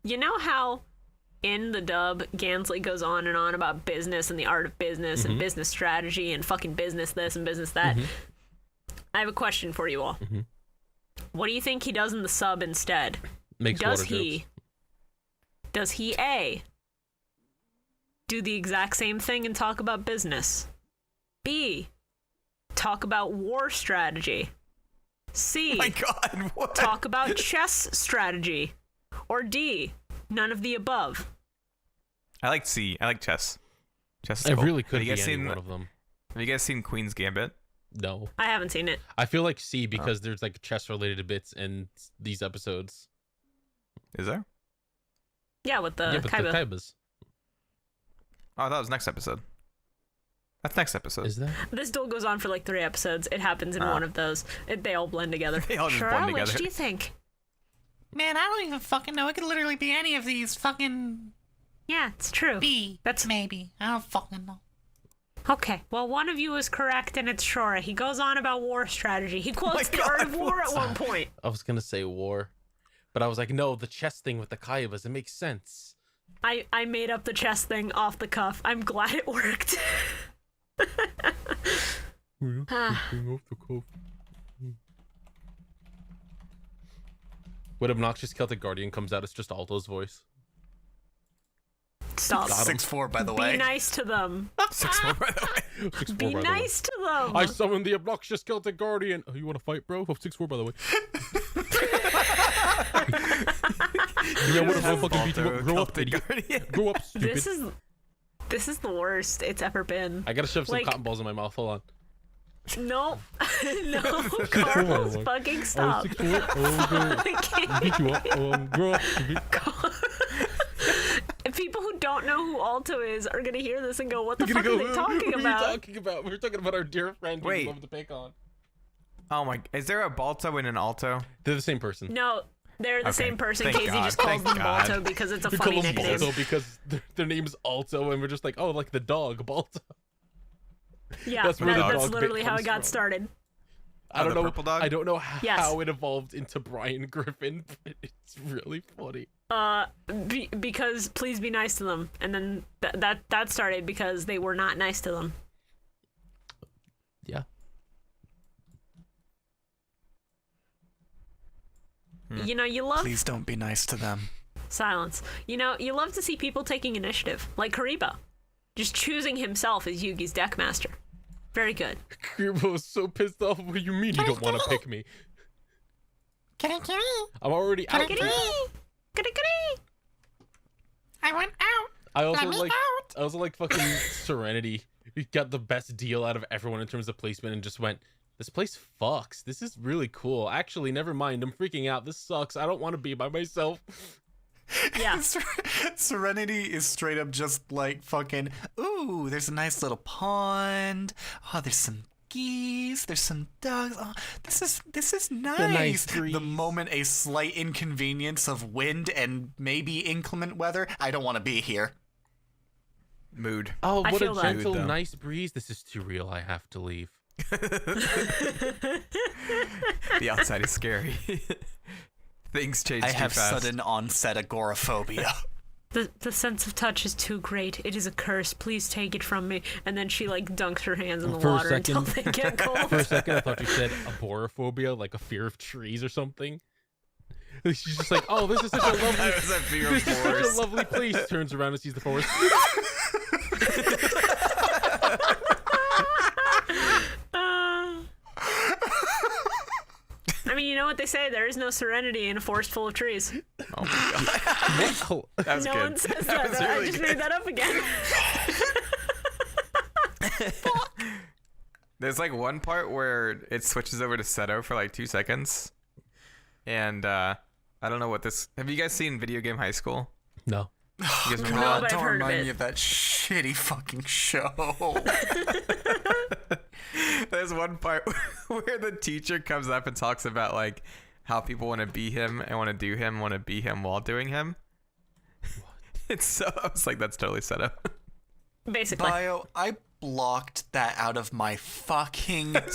you know how in the dub Gansley goes on and on about business and the art of business and business strategy and fucking business this and business that? I have a question for you all. What do you think he does in the sub instead? Makes Does water jokes. Does he A, do the exact same thing and talk about business? B, talk about war strategy? C, My God, what? talk about chess strategy? Or D, none of the above? I like C. I like chess. Chess is It cool. really could Have you be guys any seen? one of them. Have you guys seen Queen's Gambit? No. I haven't seen it. I feel like C because there's like chess related bits in these episodes. Is there? Yeah, with the Yeah, but Kaiba. the Kaibas. Oh, that was next episode. That's next episode. Is that? This duel goes on for like 3 episodes. It happens in one of those. They all blend together. They all just Shura, blend which together. do you think? Man, I don't even fucking know. It could literally be any of these fucking Yeah, it's true. B. That's maybe. I don't fucking know. okay. Well, one of you is correct, and it's Shura. He goes on about war strategy. He quotes the art God, of war at one point. I was gonna say war, but I was like, no, the chess thing with the Kaibas. It makes sense. I made up the chess thing off the cuff. I'm glad it worked. When Obnoxious Celtic Guardian comes out, it's just Alto's voice. Stop. Got him. 6'4", by the Be way. nice to them. 6'4", by the way. 6'4", Be by the way. nice to them. I summoned the Obnoxious Celtic Guardian. Oh, you want to fight, bro? 6'4", by the way. Yeah, what if I fucking beat you up? Grow up, Celtic idiot. Guardian. Grow up, stupid. This is the worst it's ever been. I gotta shove some like- cotton balls in my mouth. Hold on. No, no, Carlos, fucking stop. People who don't know who Alto is are gonna hear this and go, "What the fuck are they talking about?" We're talking about our dear friend who we Wait. love to pick on. Oh my! Is there a Balto and an Alto? They're the same person. No, they're the Okay. same person. Thank Casey God. just calls Thank them God. Balto because it's a We funny call them nickname. Balto because their name is Alto, and we're just like, oh, like the dog Balto. Yeah, That's where the that's dog bit literally how comes it got from. started. I don't the know. purple dog? I don't know Yes. how it evolved into Brian Griffin, but it's really funny. Because please be nice to them, and then that started because they were not nice to them. Yeah. You know, you love Please don't be nice to them. silence. You know, you love to see people taking initiative, like Kariba, just choosing himself as Yugi's deckmaster. Very good. Kirby was so pissed off. What do you mean you don't want to pick me? Kitty, I'm already out. Kitty, kitty, kitty. I want out. I also Let me like. out. I also like fucking Serenity. He got the best deal out of everyone in terms of placement, and just went, "This place fucks. This is really cool. Actually, never mind. I'm freaking out. This sucks. I don't want to be by myself." Yeah. Serenity is straight up just like fucking, ooh, there's a nice little pond. Oh, there's some geese. There's some ducks. Oh, this is nice. nice breeze. The moment a slight inconvenience of wind and maybe inclement weather, I don't want to be here. Mood. Oh, I what a feel that. gentle, Dude, though. nice breeze. This is too real. I have to leave. The outside is scary. Things change I too have fast. sudden onset agoraphobia. The sense of touch is too great. It is a curse. Please take it from me. And then she like dunks her hands in the For a water until second- they get cold. For a second, I thought you said agoraphobia, like a fear of trees or something. She's just like, oh, this is such a lovely, That was a fear of this is such a forest. lovely place. Turns around and sees the forest. I mean, you know what they say? There is no serenity in a forest full of trees. Oh my god. Wow. That was No good. one says That that. was I really just good. made that up again. There's like one part where it switches over to Seto for like 2 seconds. And I don't know what this. Have you guys seen Video Game High School? No. You guys remember No, that? but I've Don't heard of remind it. me of that shitty fucking show. There's one part where the teacher comes up and talks about like how people want to be him and want to do him, want to be him while doing him. It's so. I was like, that's totally set up. Basically. Bio, I blocked that out of my fucking mind.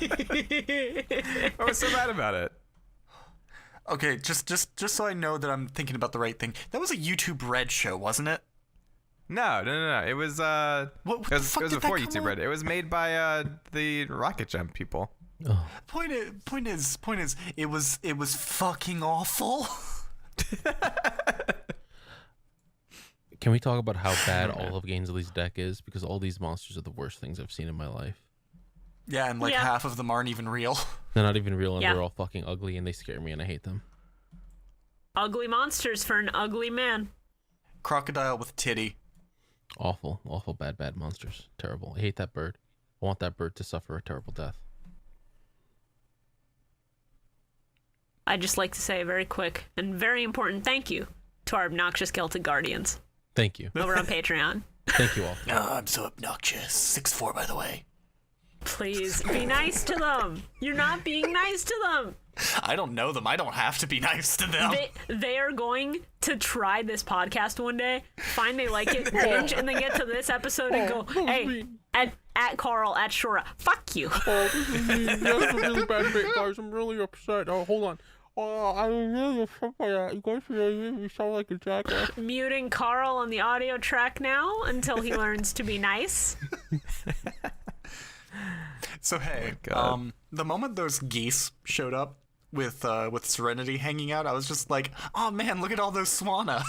I was so mad about it. Okay, just so I know that I'm thinking about the right thing. That was a YouTube Red show, wasn't it? No. It was What it the was, fuck it was did that before come YouTube out? Red. It was made by the Rocket Jump people. Point is, it was fucking awful. Can we talk about how bad all of Gainsley's deck is? Because all these monsters are the worst things I've seen in my life. Yeah, and like Yeah. half of them aren't even real. They're not even real, and Yeah. they're all fucking ugly, and they scare me, and I hate them. Ugly monsters for an ugly man. Crocodile with titty. Awful, awful, bad monsters. Terrible. I hate that bird. I want that bird to suffer a terrible death. I'd just like to say a very quick and very important thank you to our obnoxious Celtic Guardians Thank you. over on Patreon. Thank you all. I'm so obnoxious. 6'4", by the way. Please be nice to them. You're not being nice to them. I don't know them. I don't have to be nice to them. They are going to try this podcast one day, find they like it, binge, and then get to this episode and go, hey, at Carl, at Shora, fuck you. Oh, this is me. That's a really bad bit, guys. I'm really upset. Oh, hold on. Oh, I'm really upset by that. You guys really made me sound like a jackass. Muting Carl on the audio track now until he learns to be nice. So hey, God. the moment those geese showed up with Serenity hanging out, I was just like, oh man, look at all those Swana.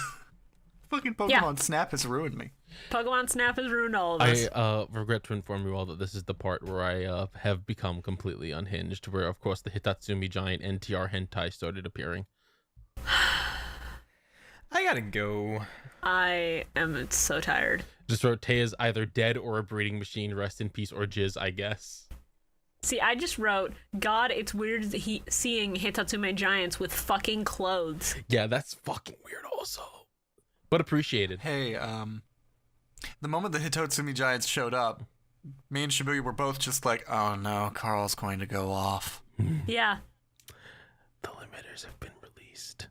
Fucking Pokemon Yeah. Snap has ruined me. Pokemon Snap has ruined all of us. I regret to inform you all that this is the part where I have become completely unhinged, where, of course, the Hitatsumi giant NTR hentai started appearing. I gotta go. I am so tired. Just wrote Taya's either dead or a breeding machine. Rest in peace or jizz, I guess. See, I just wrote, God, it's weird seeing Hitatsume giants with fucking clothes. Yeah, that's fucking weird also. But appreciated. Hey, the moment the Hitotsumi giants showed up, me and Shibuya were both just like, oh no, Carl's going to go off. Yeah. The limiters have been released.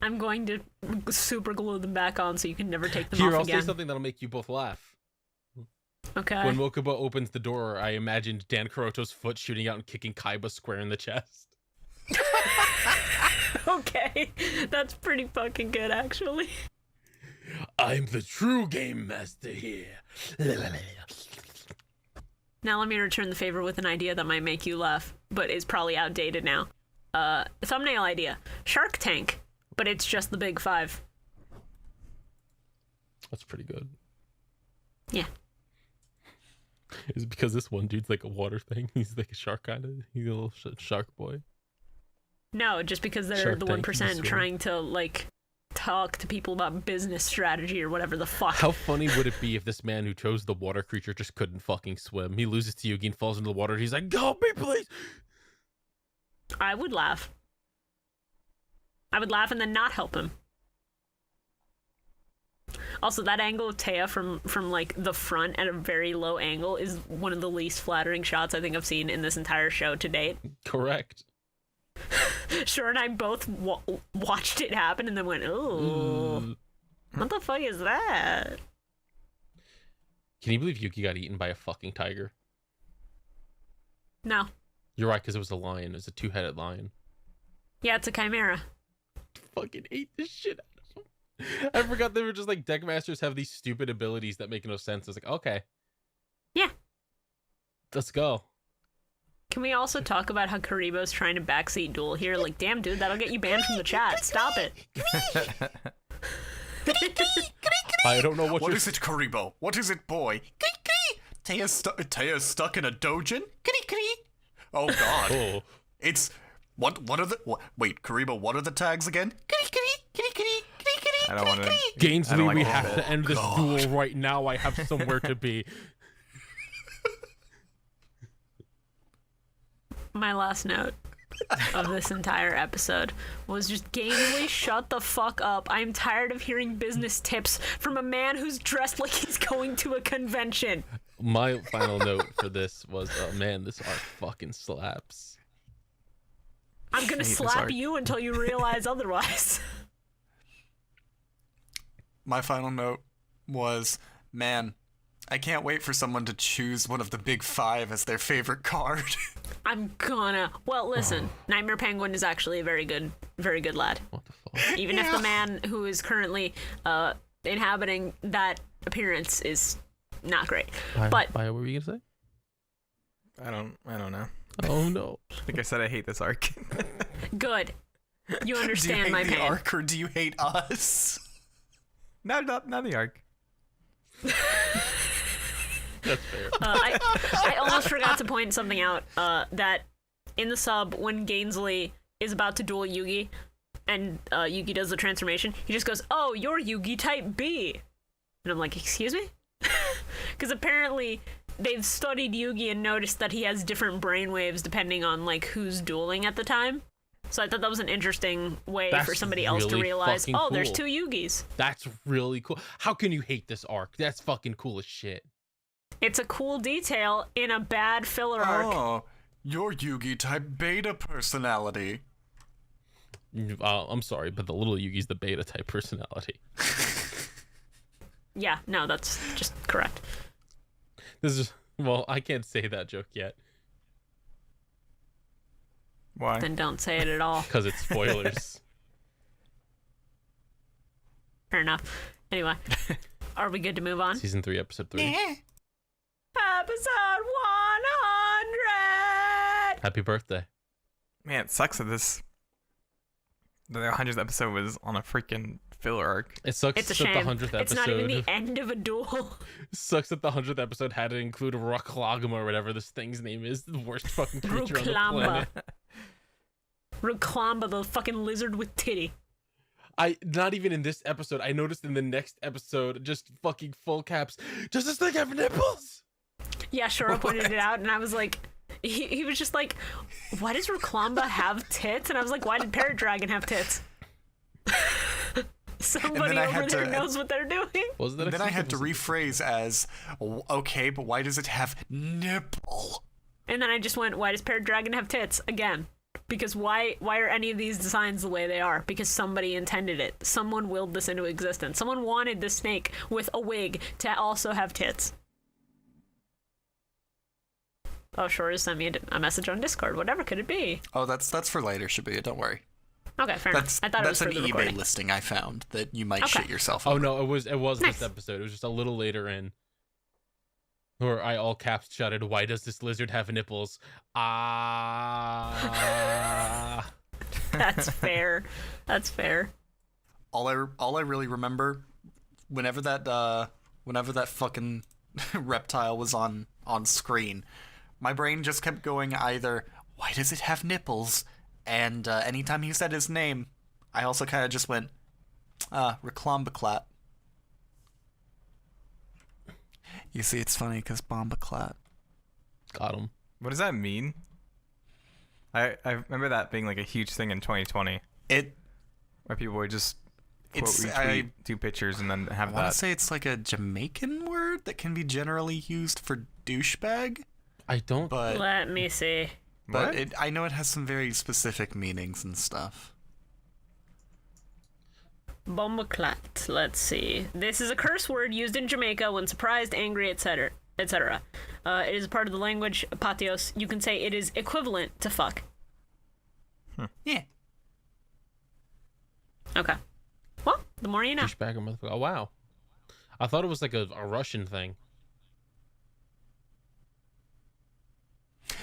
I'm going to super glue them back on so you can never take them Here, off I'll again. say something that'll make you both laugh. Okay. When Mokuba opens the door, I imagined Dan Kuroto's foot shooting out and kicking Kaiba square in the chest. Okay. That's pretty fucking good, actually. I'm the true game master here. Now let me return the favor with an idea that might make you laugh, but is probably outdated now. Thumbnail idea. Shark Tank, but it's just the big five. That's pretty good. Yeah. Is it because this one dude's like a water thing? He's like a shark kind of. He's a little shark boy. No, just because they're Shark the Tank, 1% swim. trying to, like, talk to people about business strategy or whatever the fuck. How funny would it be if this man who chose the water creature just couldn't fucking swim? He loses to Yugi and falls into the water. He's like, help me, please. I would laugh. I would laugh and then not help him. Also, that angle of Taya from like the front at a very low angle is one of the least flattering shots I think I've seen in this entire show to date. Correct. Sure, and I both watched it happen and then went, "Ooh, what the fuck is that?" Can you believe Yuki got eaten by a fucking tiger? No. You're right, because it was a lion. It was a two-headed lion. Yeah, it's a chimera. Fucking ate the shit out of him. I forgot they were just like, Deckmasters have these stupid abilities that make no sense. I was like, okay. Yeah. Let's go. Can we also talk about how Karibo's trying to backseat duel here? Like, damn, dude, that'll get you banned from the chat. Stop it. I don't know What is it, Karibo? What is it, boy? Taya's stuck in a dojin? Oh god. Oh. It's what are the wait, Karibo, what are the tags again? I don't want to. Gainsley, like we all have of to end this duel right now. I have somewhere to be. My last note of this entire episode was just Gainsley, shut the fuck up. I'm tired of hearing business tips from a man who's dressed like he's going to a convention. My final note for this was, man, this arc fucking slaps. I'm gonna slap you until you realize otherwise. My final note was, man, I can't wait for someone to choose one of the big five as their favorite card. I'm gonna. Well, listen, Nightmare Penguin is actually a very good lad. What the fuck? Even if the man who is currently inhabiting that appearance is not great. But what were you gonna say? I don't know. Oh no. I think I said I hate this arc. good. You Do you understand hate my the pain. arc or do you hate us? not the arc. That's fair. I almost forgot to point something out, that in the sub, when Gainsley is about to duel Yugi, and Yugi does the transformation, he just goes, "Oh, you're Yugi type B." And I'm like, excuse me? Because apparently they've studied Yugi and noticed that he has different brainwaves depending on, like, who's dueling at the time. So I thought that was an interesting way That's for somebody else to really realize, fucking oh, there's cool. two Yugis. That's really cool. How can you hate this arc? That's fucking cool as shit. It's a cool detail in a bad filler arc. Oh, your Yugi type beta personality. I'm sorry, but the little Yugi's the beta type personality. Yeah, no, that's just correct. This is, well, I can't say that joke yet Why? Then don't say it at all. because it's spoilers. Fair enough. Anyway, are we good to move on? Season 3, episode 3. Episode 100! Happy birthday. Man, it sucks that the 100th episode was on a freaking filler arc. It sucks It's a that shame. the 100th episode. It's not even the end of a duel. Sucks that the 100th episode had to include Ruklagma or whatever this thing's name is. The worst fucking creature on the Ruklamba. planet. Ruklamba, the fucking lizard with titty. not even in this episode. I noticed in the next episode, just fucking full caps. Does this thing have nipples? Yeah, Shora pointed it out, and I was like, he was just like, why does Reclamba have tits? And I was like, why did Parrot Dragon have tits? Somebody over there knows what they're doing. Then I had to rephrase as, okay, but why does it have nipple? And then I just went, why does Parrot Dragon have tits? Again. Because why are any of these designs the way they are? Because somebody intended it. Someone willed this into existence. Someone wanted the snake with a wig to also have tits. Oh, Shora sent me a message on Discord. Whatever could it be? Oh, that's for later, Shibuya. Don't worry. Okay, fair enough. I thought it was for the recording. That's an eBay listing I found that you might shit yourself Oh over. no, it was Nice. this episode. It was just a little later in. Where I all caps shouted, "Why does this lizard have nipples?" Ah. That's fair. That's fair. All I really remember, whenever that fucking reptile was on screen, my brain just kept going either, why does it have nipples? And anytime he said his name, I also kind of just went, Reclombaclat. You see, it's funny because Bombaclat. Got him. What does that mean? I remember that being like a huge thing in 2020. Where people would just retweet 2 pictures and then have that. I want to say it's like a Jamaican word that can be generally used for douchebag. I don't. But Let me see. I know it has some very specific meanings and stuff. Bombaclat. Let's see. This is a curse word used in Jamaica when surprised, angry, etc., etc. It is a part of the language Patios. You can say it is equivalent to fuck. Yeah. Okay. Well, the more you know. Douchebag or motherfucker. Oh wow. I thought it was like a Russian thing.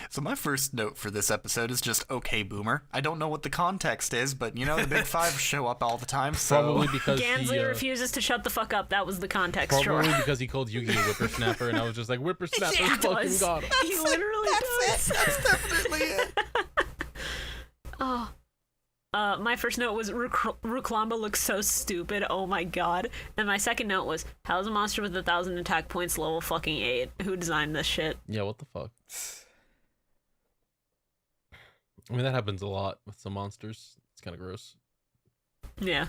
So my first note for this episode is just, okay, boomer. I don't know what the context is, but, you know, the big 5 show up all the time, so... Probably because Gansley refuses to shut the fuck up. That was the context, Probably sure. because he called Yugi a whippersnapper, and I was just like, whippersnapper fucking got him. He literally does. That's definitely it. Oh. My first note was, Ruklamba looks so stupid, oh my god. And my second note was, how's a monster with 1,000 attack points level fucking 8? Who designed this shit? Yeah, what the fuck? I mean, that happens a lot with some monsters. It's kind of gross. Yeah.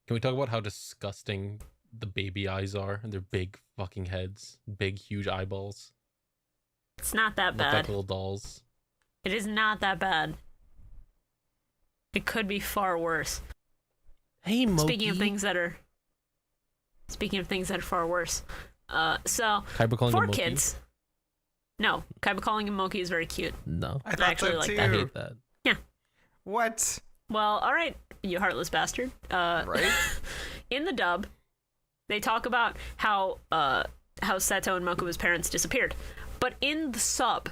Can we talk about how disgusting the baby eyes are and their big fucking heads? Big, huge eyeballs. It's not that Look like bad. little dolls. It is not that bad. It could be far worse. Hey, Moki. Speaking of things that are far worse. So, Kaiba calling for him Moki? kids. No, Kaiba calling him Moki is very cute. No. I thought actually so like too. that. I hate that. Yeah. What? Well, all right, you heartless bastard. Right? In the dub, they talk about how Seto and Mokuba's parents disappeared. But in the sub,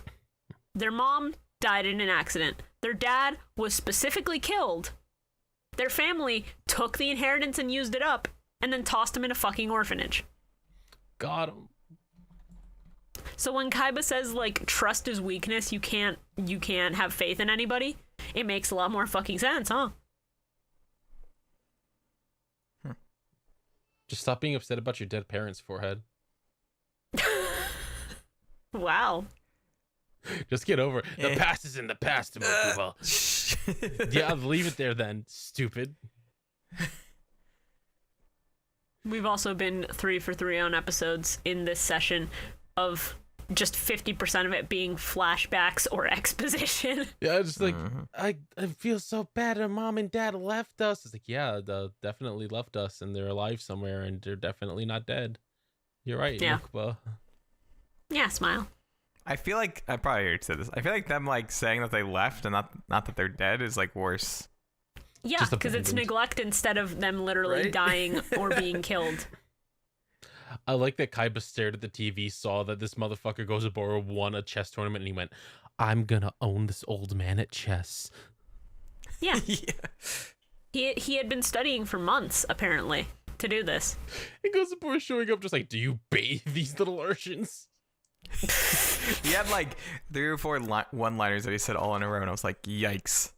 their mom died in an accident. Their dad was specifically killed. Their family took the inheritance and used it up, and then tossed him in a fucking orphanage. Got him. So when Kaiba says, like, trust is weakness, you can't have faith in anybody, it makes a lot more fucking sense, huh? Just stop being upset about your dead parents' forehead. Wow. Just get over it. The past is in the past, Mokuba. Yeah, leave it there then, stupid. We've also been 3 for 3 on episodes in this session of just 50% of it being flashbacks or exposition. Yeah, just like, I feel so bad that mom and dad left us. It's like, yeah, they definitely left us and they're alive somewhere and they're definitely not dead. You're right, Yeah. Mokuba. Yeah, smile. I feel like I probably already said this. I feel like them like saying that they left and not that they're dead is like worse. Yeah, Just because it's abandoned. neglect instead of them literally Right? dying or being killed. I like that Kaiba stared at the TV, saw that this motherfucker Gozaboro won a chess tournament, and he went, I'm gonna own this old man at chess. Yeah. Yeah. He had been studying for months, apparently, to do this. And Gozaboro showing up just like, do you bathe these little urchins? He had like 3 or 4 one-liners that he said all in a row, and I was like, yikes.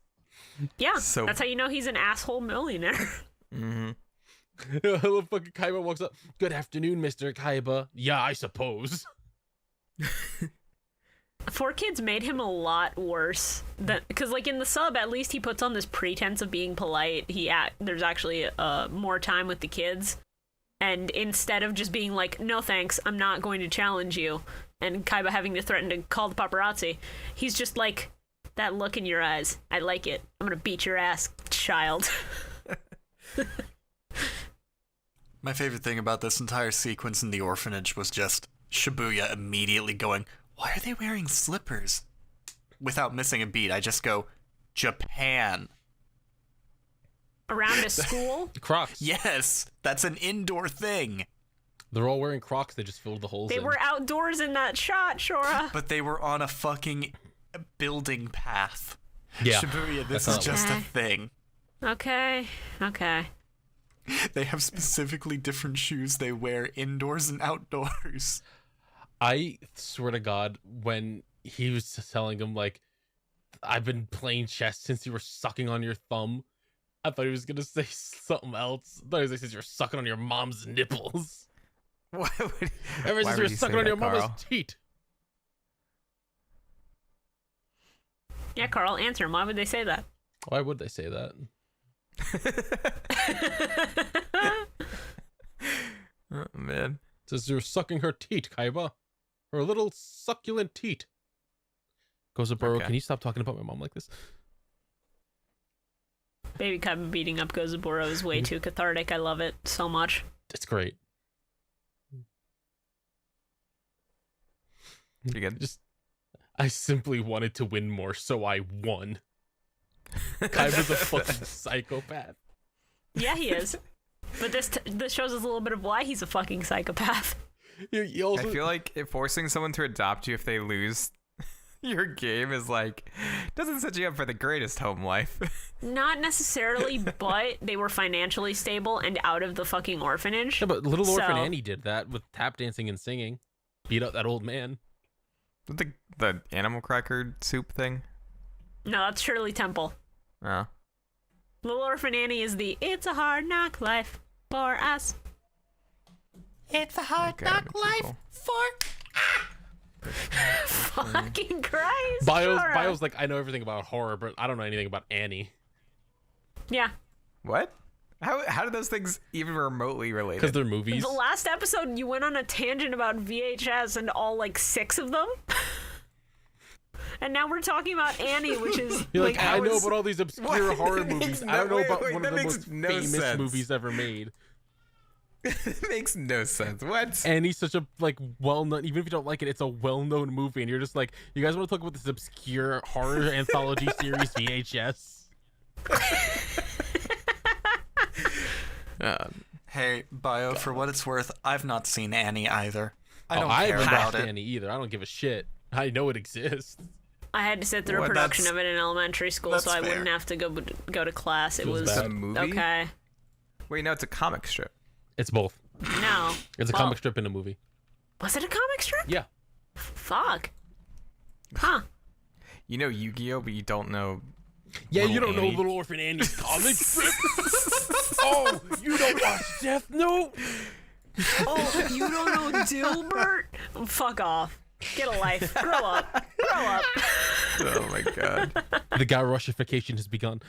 Yeah, So- that's how you know he's an asshole millionaire. Mm-hmm. Little fucking Kaiba walks up. Good afternoon, Mr. Kaiba. Yeah, I suppose. 4Kids made him a lot worse than, because like in the sub, at least he puts on this pretense of being polite. There's actually more time with the kids, and instead of just being like, no thanks, I'm not going to challenge you, and Kaiba having to threaten to call the paparazzi, he's just like, that look in your eyes, I like it, I'm gonna beat your ass, child. My favorite thing about this entire sequence in the orphanage was just Shibuya immediately going, why are they wearing slippers? Without missing a beat, I just go, Japan. Around a school? Crocs. Yes, that's an indoor thing. They're all wearing Crocs. They just filled the holes They in. were outdoors in that shot, Shora. But they were on a fucking building path. Yeah. Shibuya, this That's is not- just a thing. Okay. They have specifically different shoes they wear indoors and outdoors. I swear to God, when he was telling him, like, I've been playing chess since you were sucking on your thumb, I thought he was going to say something else. I thought he was like, since you were sucking on your mom's nipples. Why would Ever since you were sucking on your mama's Carl? teat. Yeah, Carl, answer him. Why would they say that? Why would they say that? Oh, man. Says you're sucking her teat, Kaiba. Her little succulent teat. Gozaburo, Okay. can you stop talking about my mom like this? Baby Kaiba beating up Gozaburo is way too cathartic. I love it so much. It's great. Pretty good. I simply wanted to win more, so I won. Kaiba's a fucking psychopath. Yeah, he is. But this shows us a little bit of why he's a fucking psychopath. You also, I feel like forcing someone to adopt you if they lose your game is like, doesn't set you up for the greatest home life. Not necessarily, but they were financially stable and out of the fucking orphanage. yeah, but Little Orphan So- Annie did that with tap dancing and singing. Beat up that old man. The animal cracker soup thing? No, that's Shirley Temple. Oh. Little Orphan Annie is the "It's a hard knock life for us." It's a hard Okay, knock that makes life sense. for Fucking Christ. Bio's Shora. like, I know everything about horror, but I don't know anything about Annie. Yeah. What? How do those things even remotely related? Because they're movies. The last episode, you went on a tangent about VHS and all like 6 of them. And now we're talking about Annie, which is You're like, I know was- about all these obscure What? horror That makes movies. no- I don't know wait, about wait, one that of the makes most no famous sense. movies ever made. It makes no sense. What? Annie's such a like well-known. Even if you don't like it, it's a well-known movie, and you're just like, you guys want to talk about this obscure horror anthology series VHS? Hey, Bio, for what it's worth, I've not seen Annie either. I don't I care haven't about watched it. Annie either. I don't give a shit. I know it exists. I had to sit through a What, production that's- of it in elementary school, that's so I fair. wouldn't have to go to class. It Feels was bad. A movie? okay. Wait, no, it's a comic strip. It's both. No. It's a Well, comic strip in a movie. Was it a comic strip? Yeah. Fuck. Huh. You know Yu-Gi-Oh, but you don't know. Yeah, you Little don't Annie. know Little Orphan Annie's comic strip? Oh, you don't watch Death Note? Oh, you don't know Dilbert? Fuck off. Get a life. Grow up. Grow up. Oh my god. The Garushification has begun.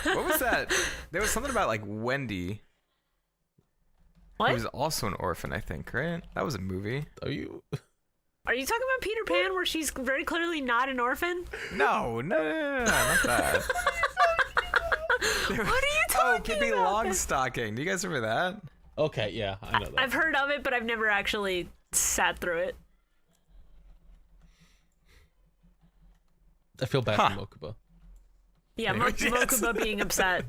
What was that? There was something about like Wendy, who What? was also an orphan, I think, right? That was a movie. Are you? Are you talking about Peter Pan, where she's very clearly not an orphan? No, not that. What are you Oh, talking Pippi about? Longstocking. Do you guys remember that? Okay, yeah, I know that. I've heard of it, but I've never actually sat through it. I feel bad Huh. for Mokuba. Yeah, Yes. Mokuba being upset.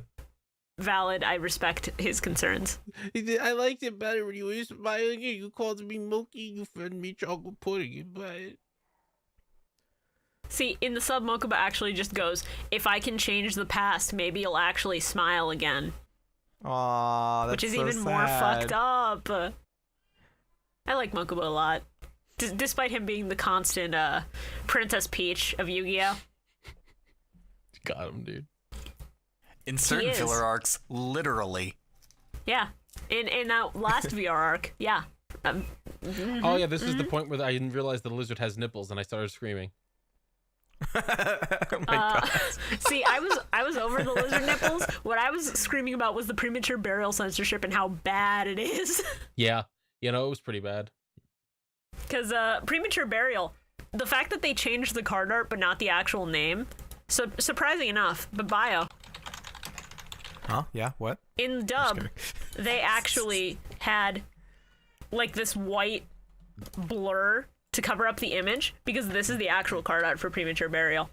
Valid. I respect his concerns. I liked it better when you was smiling. You called me Moki. You fed me chocolate pudding. But See, in the sub, Mokuba actually just goes, "If I can change the past, maybe you'll actually smile again." Aw, that's Which is so even more sad. fucked up. I like Mokuba a lot. Despite him being the constant Princess Peach of Yu-Gi-Oh! got him, dude. In certain is. filler arcs, literally. Yeah. In that last VR arc, yeah. Oh yeah, this is the point where I didn't realize the lizard has nipples, and I started screaming. Oh my god. See, I was over the lizard nipples. What I was screaming about was the premature burial censorship and how bad it is. Yeah, it was pretty bad. Because premature burial, the fact that they changed the card art but not the actual name, so surprising enough, but Bio. Huh? Yeah, what? In the dub, they actually had like this white blur to cover up the image because this is the actual card art for premature burial.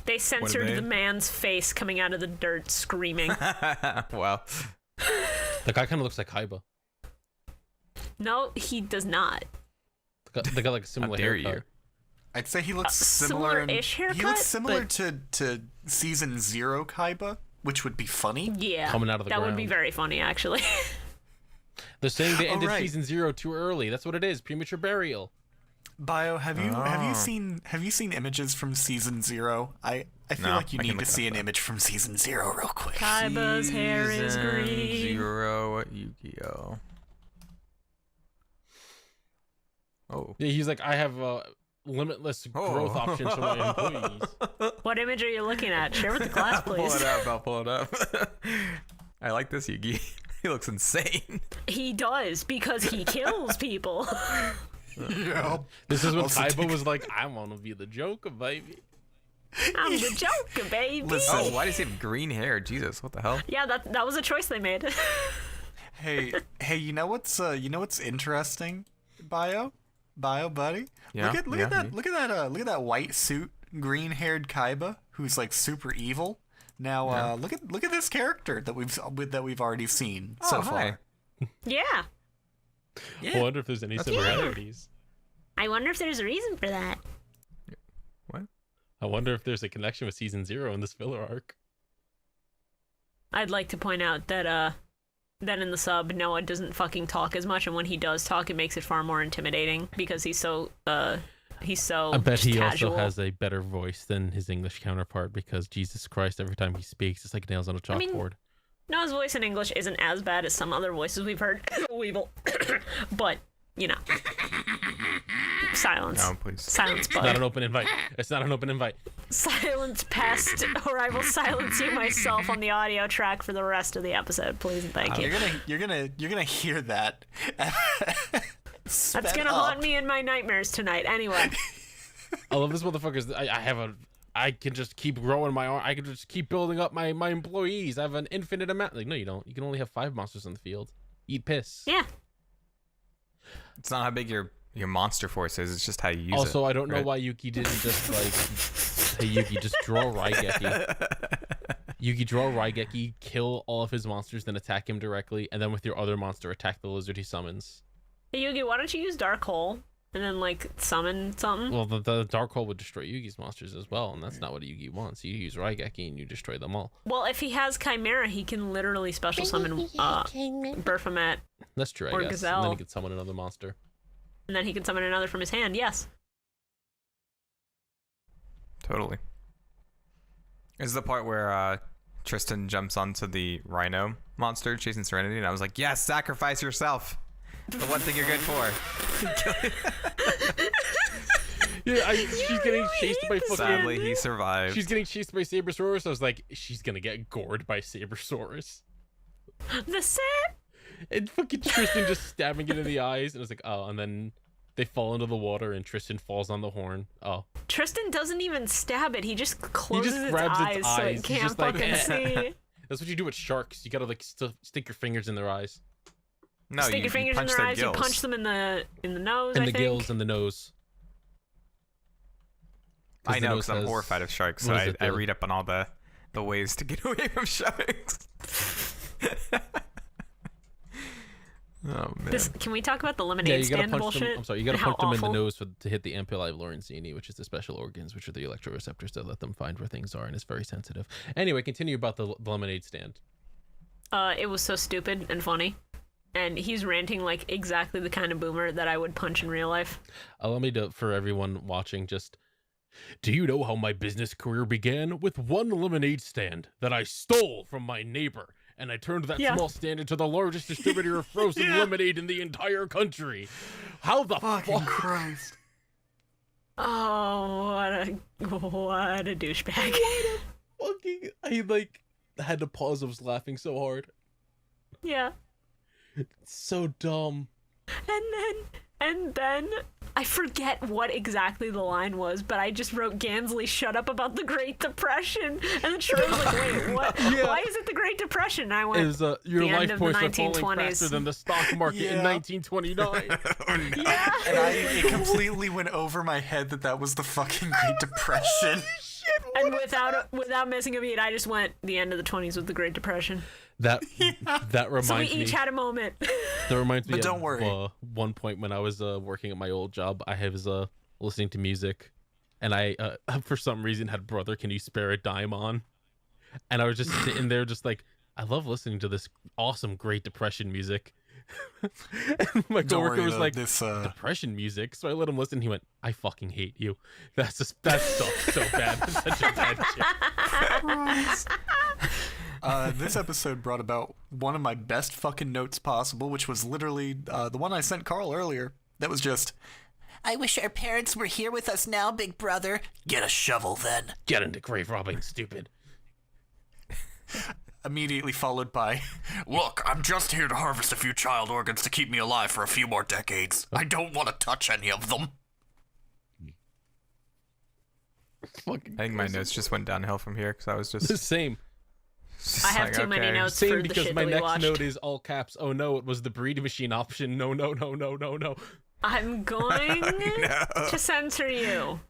They censored the man's face coming out of the dirt screaming. Wow. The guy kind of looks like Kaiba. No, he does not. They got like a similar dare haircut. you. I'd say he looks similar. Similar-ish haircut, he looks similar but- to season 0 Kaiba, which would be funny. Yeah, Coming out of the that would be ground. very funny, actually. They're saying they ended right. season 0 too early. That's what it is. Premature burial. Bio, have you seen images from season 0? I feel No, like you I can need to look see it an up. image from season 0 real quick. Kaiba's hair is Season green. 0 Yu-Gi-Oh. Oh. Yeah, he's like, I have limitless growth options for my employees. What image are you looking at? Share with the class, Pull it please. up. I'll pull it up. I like this Yugi. He looks insane. He does, because he kills people. Yeah. This is when Also Kaiba was like, I want to be the Joker, baby. I'm the Joker, baby. Listen. Oh, why does he have green hair? Jesus, what the hell? Yeah, that was a choice they made. Hey, you know what's interesting, Bio, buddy? Yeah, Look at that white suit, green-haired Kaiba, who's like super evil. Now, look at this character that we've already seen so far. Yeah. I wonder if there's any similarities. I wonder if there's a reason for that. What? I wonder if there's a connection with season 0 in this filler arc. I'd like to point out that in the sub, Noah doesn't fucking talk as much, and when he does talk, it makes it far more intimidating because he's so I bet he casual. also has a better voice than his English counterpart because Jesus Christ, every time he speaks, it's like nails on a chalkboard. Noah's voice in English isn't as bad as some other voices we've heard. Weeble. But, silence. No, please. Silence, It's not bud. an open invite. It's not an open invite. Silence pest, or I will silence you myself on the audio track for the rest of the episode, please and thank you. You're gonna hear that. That's gonna haunt me in my nightmares tonight. Anyway, I love this motherfucker. I can just keep growing my arm. I can just keep building up my employees. I have an infinite amount. Like, no, you don't. You can only have 5 monsters in the field. Eat piss. yeah. It's not how big your monster force is. It's just how you use it. Also, I don't know right? why Yuki didn't just like, hey Yuki, just draw Raigeki. Yuki, draw Raigeki, kill all of his monsters, then attack him directly, and then with your other monster, attack the lizard he summons. Hey, Yugi, why don't you use Dark Hole and then summon something? Well, the Dark Hole would destroy Yugi's monsters as well, and that's not what Yugi wants. You use Raigeki and you destroy them all. Well, if he has Chimera, he can literally special summon Berfomet, That's true, I Or guess. Gazelle. And then he could summon another monster. and then he can summon another from his hand. Yes. Totally. This is the part where Tristan jumps onto the rhino monster chasing Serenity, and I was like, yes, sacrifice yourself. The one thing you're good for. Yeah, she's getting chased by fucking... Sadly, he survived. She's getting chased by Sabersaurus. I was like, she's gonna get gored by Sabersaurus. The set. And fucking Tristan just stabbing it in the eyes, and I was like, oh, and then they fall into the water, and Tristan falls on the horn. Oh. Tristan doesn't even stab it. He just closes its grabs eyes its so eyes. it He's can't just like, fucking see. That's what you do with sharks. You gotta like stick your fingers in their eyes. No, Stick you your fingers in punch their their eyes. gills. You punch them in the nose. And I the think. gills and the nose. I know, the because nose I'm has- horrified of sharks, what so does it I do? read up on all the ways to get away from sharks. Oh, man. Can we talk about the Yeah, lemonade you gotta stand punch bullshit? them. I'm sorry, you gotta and how punch them in awful? the nose to hit the ampullae Lorenzini, which is the special organs, which are the electroreceptors that let them find where things are, and it's very sensitive. Anyway, continue about the lemonade stand. It was so stupid and funny. And he's ranting like exactly the kind of boomer that I would punch in real life. Allow me to, for everyone watching, just Do you know how my business career began? With one lemonade stand that I stole from my neighbor, and I turned that small stand into the largest distributor of frozen lemonade in the entire country. How the Fucking Christ. Oh, what a douchebag. I had to pause. I was laughing so hard. Yeah. It's so dumb. And then I forget what exactly the line was, but I just wrote Gansley shut up about the Great Depression. And then Shura was like, wait, what? Yeah. Why is it the Great Depression? And I went, your the life end of the points are falling 1920s. faster than the stock market in 1929. Yeah. And it completely went over my head that was the fucking Great Depression. And without missing a beat, I just went, the end of the 20s with the Great Depression. That reminds So we me. each had a moment. That reminds me But don't of worry. One point when I was working at my old job. I was listening to music, and I for some reason had "Brother, Can You Spare a Dime" on, and I was just sitting there, just like, I love listening to this awesome Great Depression music. And my coworker was like, "Depression music," so I let him listen. He went, "I fucking hate you. That sucks so bad. That's such a bad shit." This episode brought about one of my best fucking notes possible, which was literally the one I sent Carl earlier. That was just, I wish our parents were here with us now, big brother. Get a shovel then. Get into grave robbing, stupid. Immediately followed by, Look, I'm just here to harvest a few child organs to keep me alive for a few more decades. I don't want to touch any of them. I think my notes just went downhill from here because I was just Same. I have too many notes Same, for the because shit my that we next watched. note is all caps. Oh no, it was the breed machine option. No. I'm going to censor you.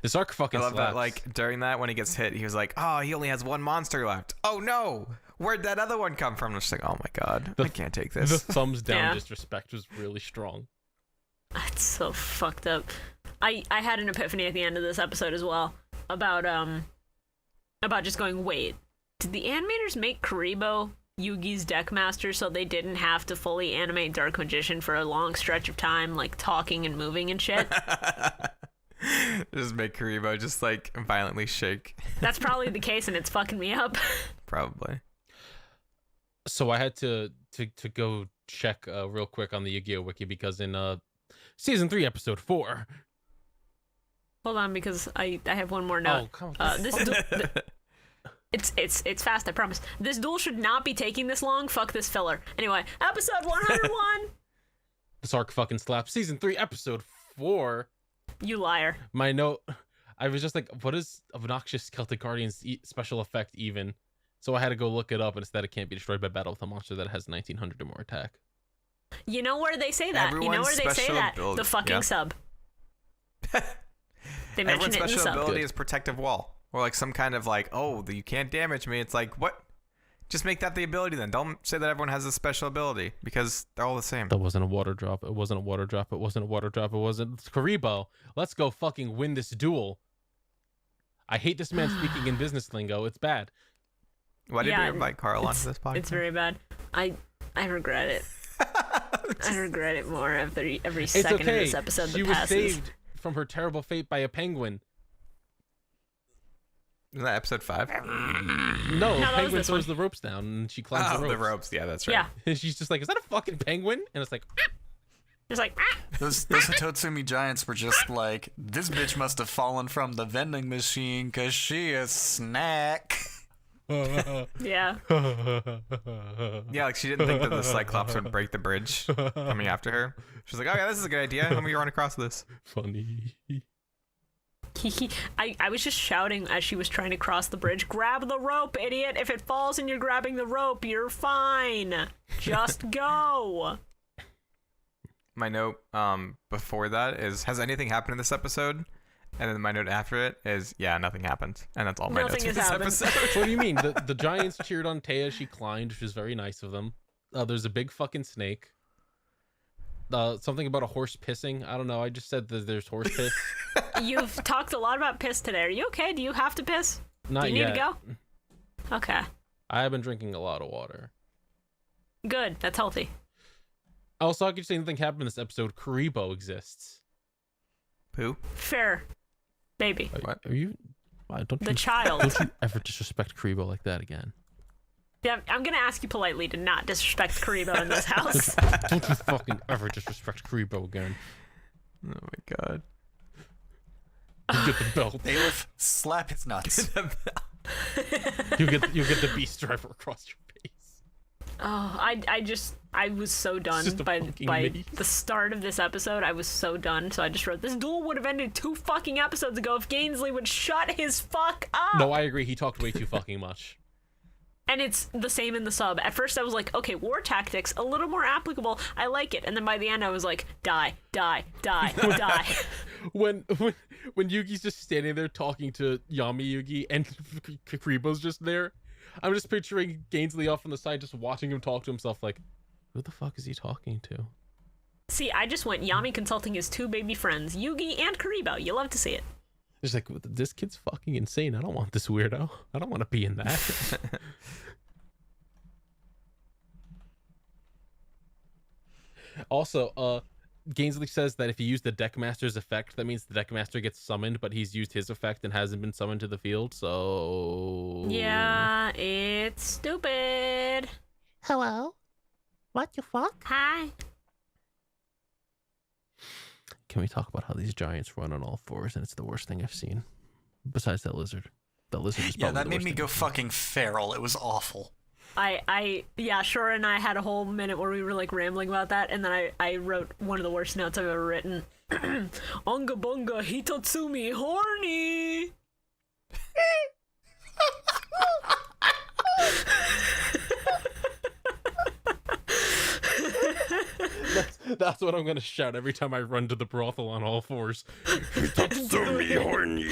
This arc fucking I love slaps. that, like, during that, when he gets hit, he was like, oh, he only has one monster left. Oh, no! Where'd that other one come from? I'm just like, oh, my God. I can't take this. The thumbs down Yeah. disrespect was really strong. That's so fucked up. I had an epiphany at the end of this episode as well about just going, wait, did the animators make Karibo Yugi's Deckmaster so they didn't have to fully animate Dark Magician for a long stretch of time, like talking and moving and shit? Just make Karibo just, like, violently shake. That's probably the case, and it's fucking me up. Probably. So I had to go check real quick on the Yu-Gi-Oh wiki, because in season 3 episode 4. Hold on, because I have one more note. Oh, come on. It's fast, I promise. This duel should not be taking this long. Fuck this filler. Anyway, episode 101. This arc fucking slaps. Season 3 episode 4. You liar. My note, I was just like, what is obnoxious Celtic Guardian's special effect even? So I had to go look it up, and instead it can't be destroyed by battle with a monster that has 1900 or more attack. You know where they say that? Everyone's you know where they say special that? ability- The fucking yeah. sub. They mention Everyone's it in the special sub. ability Good. is protective wall. Or, like, some kind of, like, oh, you can't damage me. It's like, what? Just make that the ability then. Don't say that everyone has a special ability, because they're all the same. That wasn't a water drop. It wasn't a water drop. It wasn't a water drop. It wasn't. Karibo, let's go fucking win this duel. I hate this man speaking in business lingo. It's bad. Why did Yeah, we invite Carl onto this podcast? It's very bad. I regret it. I regret it more every It's second okay. of this episode She that was passes. saved from her terrible fate by a penguin. Isn't that episode 5? No, that was penguin this throws one. the ropes down, and she climbs Oh, the ropes. Yeah, that's right. Yeah. And she's just like, is that a fucking penguin? And it's like, Just like, those Hitotsumi giants were just like, this bitch must have fallen from the vending machine because she is snack. yeah. Yeah, like she didn't think that the Cyclops would break the bridge coming after her. She's like, oh yeah, this is a good idea. Let me run across this. funny. I was just shouting as she was trying to cross the bridge. Grab the rope, idiot! If it falls and you're grabbing the rope, you're fine. Just go. My note before that is, has anything happened in this episode? And then my note after it is, yeah, nothing happened. And that's all my Nothing notes for has this happened. episode. What do you mean? The Giants cheered on Taya. She climbed, which was very nice of them. There's a big fucking snake. Something about a horse pissing. I don't know. I just said that there's horse piss. You've talked a lot about piss today. Are you okay? Do you have to piss? Not Do you need yet. to go? Okay. I have been drinking a lot of water. Good. That's healthy. Also, I could say anything happened in this episode. Karibo exists. Who? Fair. Baby. What? Are you? Don't The you, child. Don't you ever disrespect Karibo like that again? Yeah, I'm gonna ask you politely to not disrespect Karibo in this house. Don't you fucking ever disrespect Karibo again. Oh my god. You get the belt. Bailiff, slap his nuts. You get the beast driver across your face. Oh, I was so done just a by fucking maze. the start of this episode. I was so done, so I just wrote, this duel would have ended 2 fucking episodes ago if Gainsley would shut his fuck up. No, I agree. He talked way too fucking much. And it's the same in the sub. At first I was like, okay, war tactics, a little more applicable. I like it. And then by the end I was like, die, die, die, die. When Yugi's just standing there talking to Yami Yugi and Karibo's just there, I'm just picturing Gainsley off on the side just watching him talk to himself like, who the fuck is he talking to? See, I just went Yami consulting his 2 baby friends, Yugi and Karibo. You love to see it. It's like, this kid's fucking insane. I don't want this weirdo. I don't want to be in that. Also, Gainsley says that if you use the Deckmaster's effect, that means the Deckmaster gets summoned, but he's used his effect and hasn't been summoned to the field, so... Yeah, it's stupid. Hello? What the fuck? Hi. Can we talk about how these giants run on all 4s and it's the worst thing I've seen? Besides that lizard. That lizard is Yeah, probably that the made worst me thing go I've seen. fucking feral. It was awful. Yeah, Shora and I had a whole minute where we were like rambling about that, and then I wrote one of the worst notes I've ever written. Onga bunga hitotsumi horny. That's what I'm gonna shout every time I run to the brothel on all 4s. Hitotsumi horny.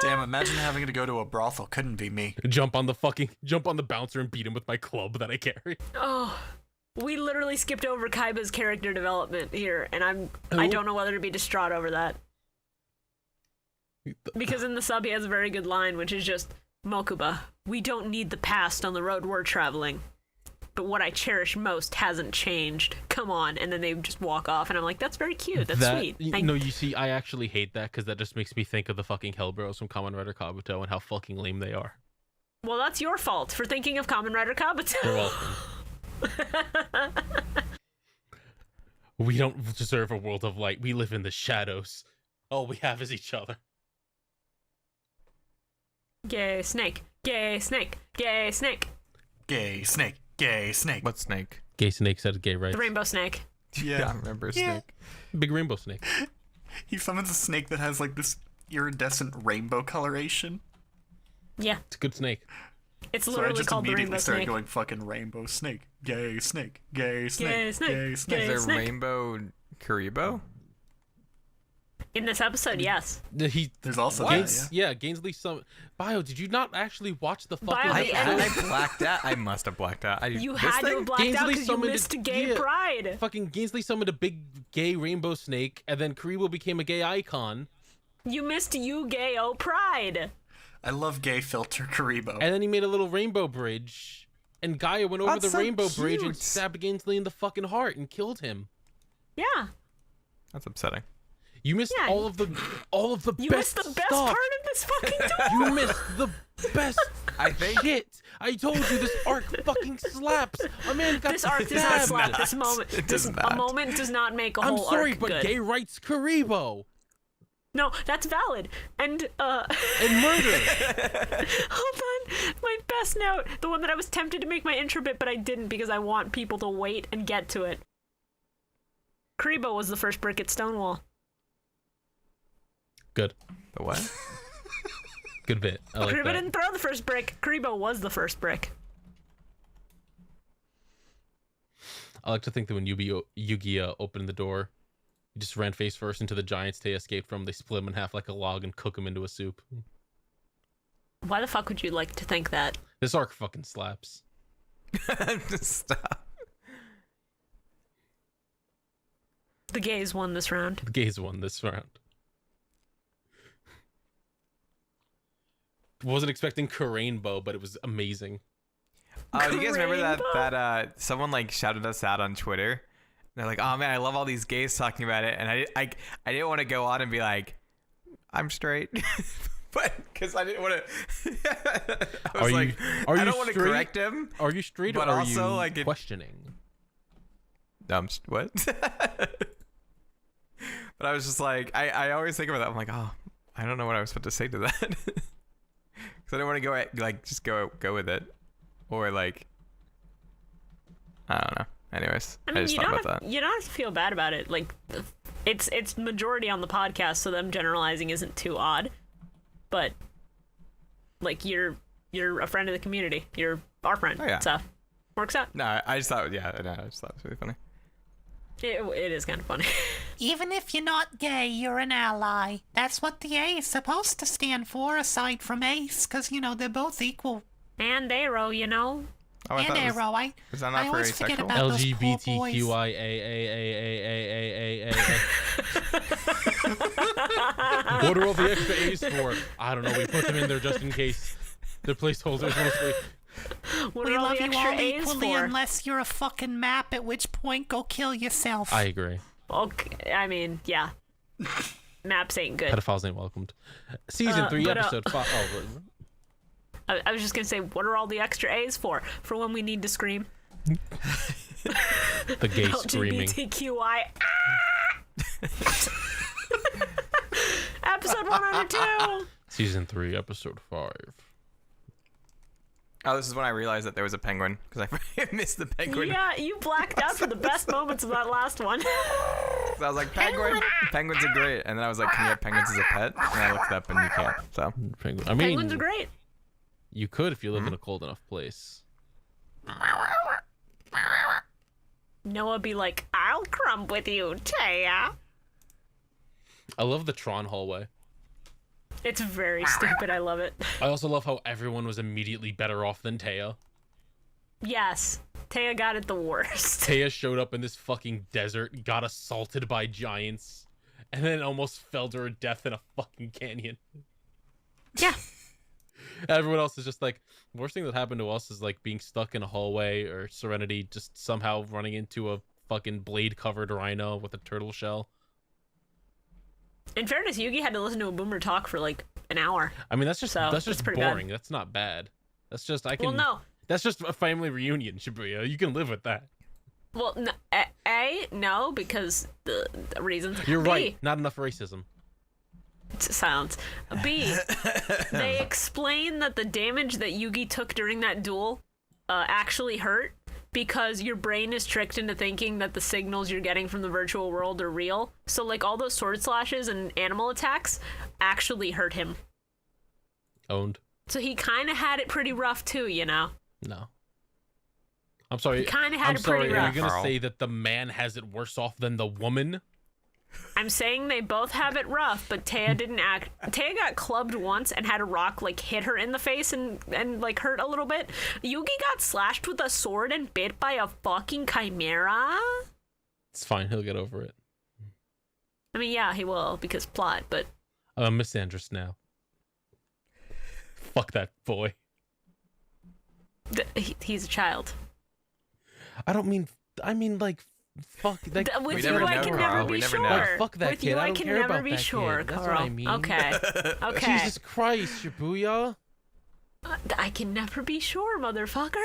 Damn, imagine having to go to a brothel. Couldn't be me. Jump on the bouncer and beat him with my club that I carry. Oh, we literally skipped over Kaiba's character development here, and I don't know whether to be distraught over that. Because in the sub he has a very good line, which is just, Mokuba, we don't need the past on the road we're traveling. But what I cherish most hasn't changed. Come on. And then they just walk off, and I'm like, that's very cute. That's sweet. No, you see, I actually hate that because that just makes me think of the fucking Hellbros from Kamen Rider Kabuto and how fucking lame they are. Well, that's your fault for thinking of Kamen Rider Kabuto. You're welcome. We don't deserve a world of light. We live in the shadows. All we have is each other. Gay snake. Gay snake. Gay snake. Gay snake. Gay snake. What snake? Gay Snake said gay rights. The rainbow snake. Yeah, I remember snake. Big rainbow snake. He summons a snake that has like this iridescent rainbow coloration. Yeah. It's a good snake. It's So I literally just called the immediately rainbow started snake. going fucking rainbow snake. Gay snake. Gay snake. Gay snake. Gay snake. Gay Is there snake. rainbow Karibo? In this episode, yes. There's also that, yeah. Gainsley Bio, did you not actually watch the fucking Bio, I, the episode? I blacked out. I must have blacked out. You this had to thing? have blacked out Gainsley because you summoned missed gay yeah. pride. Fucking Gainsley summoned a big gay rainbow snake, and then Karibo became a gay icon, You missed you gay oh pride. I love gay filter Karibo. and then he made a little rainbow bridge, and Gaia went over That's the so rainbow bridge and cute. stabbed Gainsley in the fucking heart and killed him. Yeah. That's upsetting. You missed Yeah. all of the You best missed the best stuff. part of this fucking duel. You missed the best I think shit. I told you this arc fucking slaps. A man got This arc does not stabbed. slap. This moment, It does a not. moment does not make a I'm whole sorry, arc but good. gay rights Karibo No, that's valid. And and murder. hold on, my best note, the one that I was tempted to make my intro bit, but I didn't because I want people to wait and get to it. Karibo was the first brick at Stonewall. Good. the what? Good bit. I like Karibo that. didn't throw the first brick. Karibo was the first brick. I like to think that when Yugi opened the door, he just ran face first into the giants they escaped from. They split him in half like a log and cook him into a soup. Why the fuck would you like to think that? This arc fucking slaps. Just stop. The gays won this round. The gays won this round. Wasn't expecting Rainbow, but it was amazing. Do you guys remember that someone like shouted us out on Twitter? They're like, "Oh man, I love all these gays talking about it," and I didn't want to go on and be like, "I'm straight," but because I didn't want to. I don't want to correct him. Are you straight, but or are also you like questioning? What? But I was just like, I always think about that. I'm like, oh, I don't know what I was supposed to say to that, because I didn't want to go with it, or like, I don't know. Anyways, I mean, just thought about that. You don't have to feel bad about it. Like, it's majority on the podcast, so them generalizing isn't too odd. But like, you're a friend of the community. You're our friend. Oh, yeah. So works out. No, I just thought, I just thought it was really funny. It is kind of funny. Even if you're not gay, you're an ally. That's what the A is supposed to stand for, aside from ace, because, you know, they're both equal. And arrow, you know. Oh, And arrow, is that not I for always forget asexual? about those poor boys. LGBTQIA. What are all the extra A's for? I don't know. We put them in there just in case. They're placeholders mostly. What We are all love the you extra all A's equally for? unless you're a fucking map, at which point go kill yourself. I agree. Okay, I mean, yeah. Maps ain't good. Pedophiles ain't welcomed. Season 3, but, episode 5. I was just gonna say, what are all the extra A's for? For when we need to scream. The gay screaming. LGBTQI. Episode 102. Season 3, episode 5. Oh, this is when I realized that there was a penguin, because I missed the penguin. Yeah, you blacked out for the best moments of that last one. So I was like, penguin. Penguins are great. And then I was like, can you have penguins as a pet? And I looked it up and you can't. So Penguin. I mean, Penguins are great. You could if you live in a cold enough place. Noah be like, I'll crumb with you, Taya. I love the Tron hallway. It's very stupid. I love it. I also love how everyone was immediately better off than Taya. Yes, Taya got it the worst. Taya showed up in this fucking desert, got assaulted by giants, and then almost fell to her death in a fucking canyon. Yeah. Everyone else is just like, the worst thing that happened to us is like being stuck in a hallway, or Serenity just somehow running into a fucking blade-covered rhino with a turtle shell. In fairness, Yugi had to listen to a boomer talk for like an hour. I mean, that's just pretty boring. bad. That's not bad. That's just Well, no. That's just a family reunion, Shibuya. You can live with that. Well, no, because the reasons. You're B, right. Not enough racism. Silence. B, they explain that the damage that Yugi took during that duel actually hurt because your brain is tricked into thinking that the signals you're getting from the virtual world are real. So, like, all those sword slashes and animal attacks actually hurt him. Owned. So he kind of had it pretty rough, too, you know? No. I'm sorry. He kind of had it pretty Are rough. you gonna say that the man has it worse off than the woman? I'm saying they both have it rough, but Taya didn't act. Taya got clubbed once and had a rock like hit her in the face and like hurt a little bit. Yugi got slashed with a sword and bit by a fucking chimera. It's fine. He'll get over it. I mean, yeah, he will because plot, but I'm misandrous now. Fuck that boy. He's a child. I mean like fuck. Like, With never you, I know, can Carl. never We be never sure. know. Like, fuck that With kid. you, I I don't can care never about be that sure, kid. That's Carl. what I mean. Okay. Okay. Jesus Christ, Shibuya. I can never be sure, motherfucker.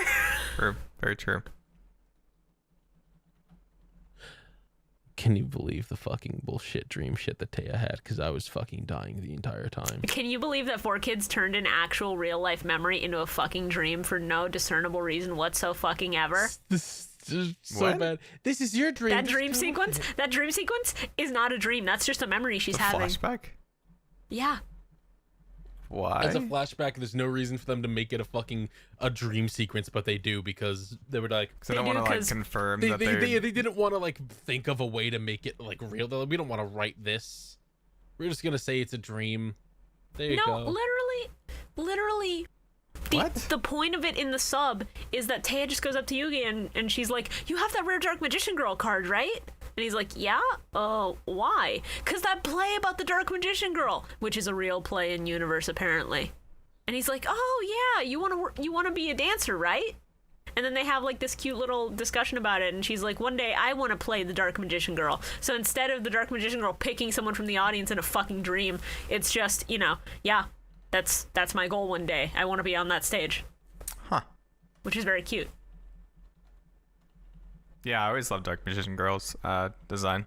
True. Very true. Can you believe the fucking bullshit dream shit that Taya had? Because I was fucking dying the entire time. Can you believe that 4Kids turned an actual real life memory into a fucking dream for no discernible reason whatsoever? This is so What? bad. This is your dream. That dream sequence is not a dream. That's just a memory she's A having. flashback? Yeah. Why? It's a flashback. There's no reason for them to make it a dream sequence, but they do because they were like, Because I don't They want do, to like 'cause confirm they that they're. didn't want to like think of a way to make it like real. They're like, we don't want to write this. We're just gonna say it's a dream. There you No, go. literally. The point of it in the sub is that Taya just goes up to Yugi and she's like, you have that rare Dark Magician Girl card, right? And he's like, yeah? Why? Because that play about the Dark Magician Girl, which is a real play in universe, apparently. And he's like, oh yeah, you want to be a dancer, right? And then they have like this cute little discussion about it, and she's like, one day I want to play the Dark Magician Girl. So instead of the Dark Magician Girl picking someone from the audience in a fucking dream, it's just, yeah, that's my goal one day. I want to be on that stage. Huh. Which is very cute. Yeah, I always love Dark Magician Girl's design.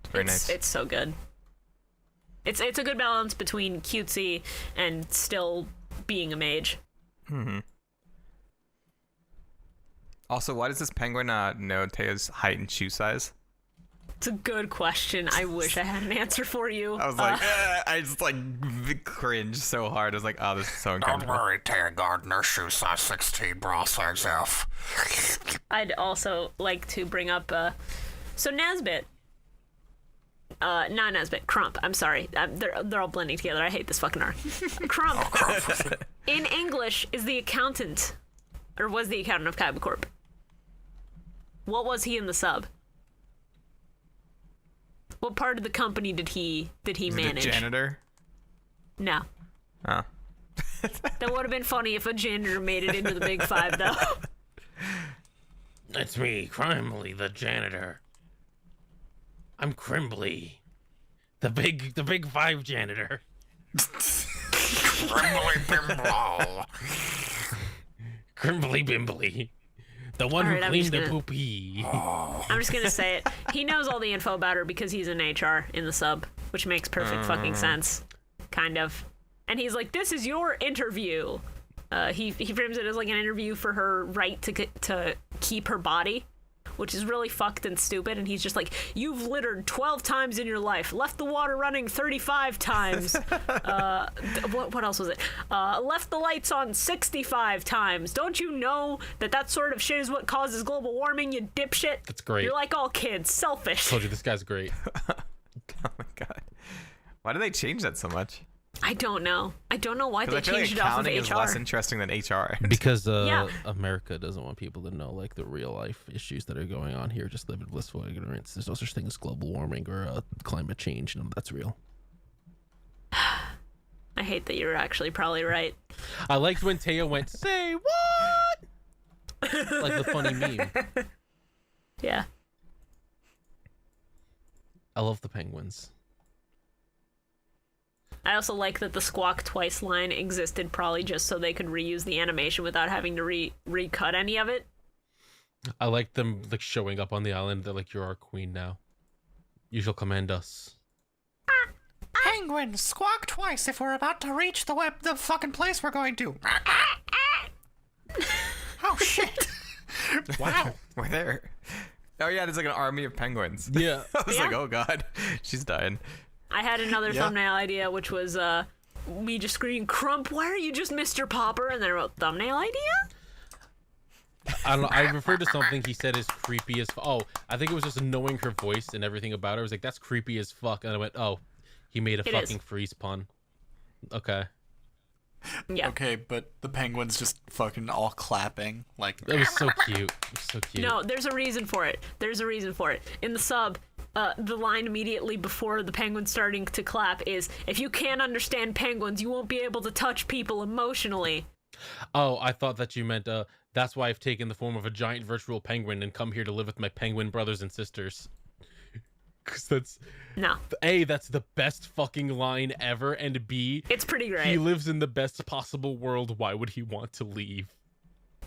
It's very nice. It's so good. It's a good balance between cutesy and still being a mage. Mm-hmm. Also, why does this penguin know Teo's height and shoe size? It's a good question. I wish I had an answer for you. I was like, I just like cringed so hard. I was like, oh, this is so Don't uncomfortable. worry, Taya Gardner, shoe size 16, bra size F. I'd also like to bring up, so Nesbit. Not Nesbit, Crump. I'm sorry. They're all blending together. I hate this fucking R. Crump. In English, is the accountant, or was the accountant of Kaiba Corp. What was he in the sub? What part of the company did he manage? The janitor? No. Oh. That would have been funny if a janitor made it into the Big Five, though. It's me, Crimely, the janitor. I'm Crimbly, the big five janitor. Crimbly Bimblo. Crimbly Bimbly, the one All right, who cleaned the poopy. I'm just gonna say it. He knows all the info about her because he's in HR in the sub, which makes perfect fucking sense. Kind of. And he's like, this is your interview. He frames it as like an interview for her right to keep her body, which is really fucked and stupid. And he's just like, you've littered 12 times in your life, left the water running 35 times. What else was it? Left the lights on 65 times. Don't you know that sort of shit is what causes global warming, you dipshit? That's great. You're like all kids, selfish. Told you this guy's great. Oh my god. Why do they change that so much? I don't know. I don't know why they I feel changed like it off of accounting is HR. less interesting than HR. Because Yeah. America doesn't want people to know like the real life issues that are going on here. Just live in blissful ignorance. There's no such thing as global warming or climate change. None of that's real. I hate that you're actually probably right. I liked when Teo went, say what? Like the funny meme. Yeah. I love the penguins. I also like that the squawk twice line existed probably just so they could reuse the animation without having to recut any of it. I like them like showing up on the island. They're like, you're our queen now. You shall command us. Penguin, squawk twice if we're about to reach the fucking place we're going to. Oh shit. Wow. We're there. Oh yeah, there's like an army of penguins. Yeah. I was like, Yeah. oh god, she's dying. I had another thumbnail idea, which was me just screaming, Crump, why are you just Mr. Popper? And then I wrote, thumbnail idea? I don't know. I referred to something he said is creepy as I think it was just knowing her voice and everything about her. I was like, that's creepy as fuck. And I went, oh, he made a fucking freeze pun. Okay. Yeah. Okay, but the penguins just fucking all clapping. Like, It was so cute. It was so cute. No, there's a reason for it. In the sub, the line immediately before the penguin starting to clap is, if you can't understand penguins, you won't be able to touch people emotionally. Oh, I thought that you meant, that's why I've taken the form of a giant virtual penguin and come here to live with my penguin brothers and sisters. Because that's... No. A, that's the best fucking line ever, and B... It's pretty great. He lives in the best possible world, why would he want to leave?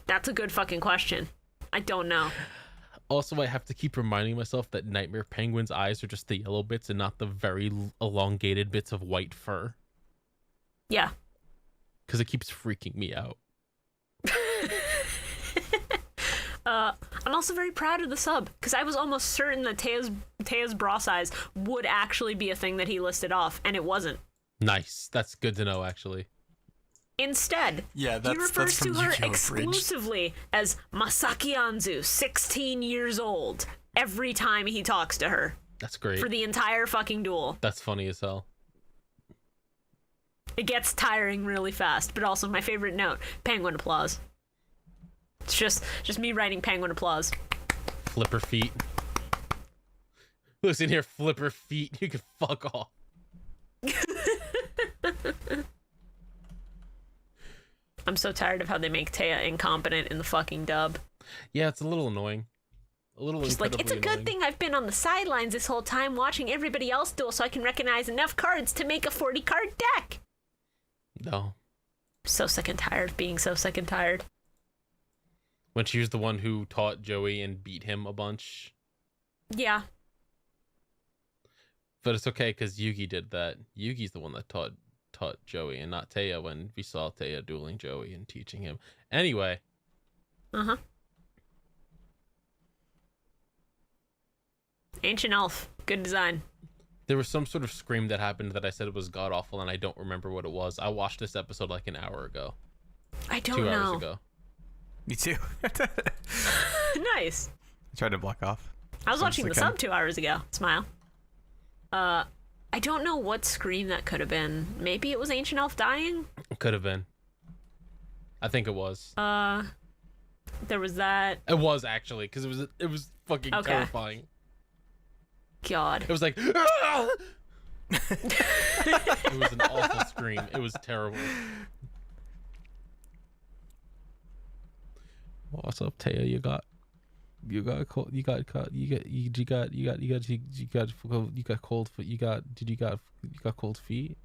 That's a good fucking question. I don't know. Also, I have to keep reminding myself that Nightmare Penguin's eyes are just the yellow bits and not the very elongated bits of white fur. Yeah. Because it keeps freaking me out. I'm also very proud of the sub, because I was almost certain that Tea's bra size would actually be a thing that he listed off, and it wasn't. Nice. That's good to know, actually. Instead, yeah, he refers from to her Yu-Gi-Oh! Abridged. exclusively as Masaki Anzu, 16 years old, every time he talks to her. That's great. For the entire fucking duel. That's funny as hell. It gets tiring really fast, but also my favorite note, penguin applause. It's just me writing penguin applause. Flipper feet. Listen here, flipper feet. You can fuck off. I'm so tired of how they make Taya incompetent in the fucking dub. Yeah, it's a little annoying. A little Just like, it's a annoying. good thing I've been on the sidelines this whole time watching everybody else duel so I can recognize enough cards to make a 40-card deck. No. So sick and tired of being so sick and tired. When she was the one who taught Joey and beat him a bunch. Yeah. But it's okay because Yugi did that. Yugi's the one that taught Joey and not Taya when we saw Taya dueling Joey and teaching him. Anyway. Uh-huh. Ancient Elf. Good design. There was some sort of scream that happened that I said it was god-awful, and I don't remember what it was. I watched this episode like an hour ago. I don't 2 know. hours ago. Me too. Nice. I tried to block off. I was watching the Second. sub 2 hours ago. Smile. I don't know what scream that could have been. Maybe it was Ancient Elf dying? Could have been. I think it was. There was that. It was actually, because it was fucking Okay. terrifying. God. It was like, "Ah!" It was an awful scream. It was terrible. What's up, Taya? You got cold feet. You got cold feet.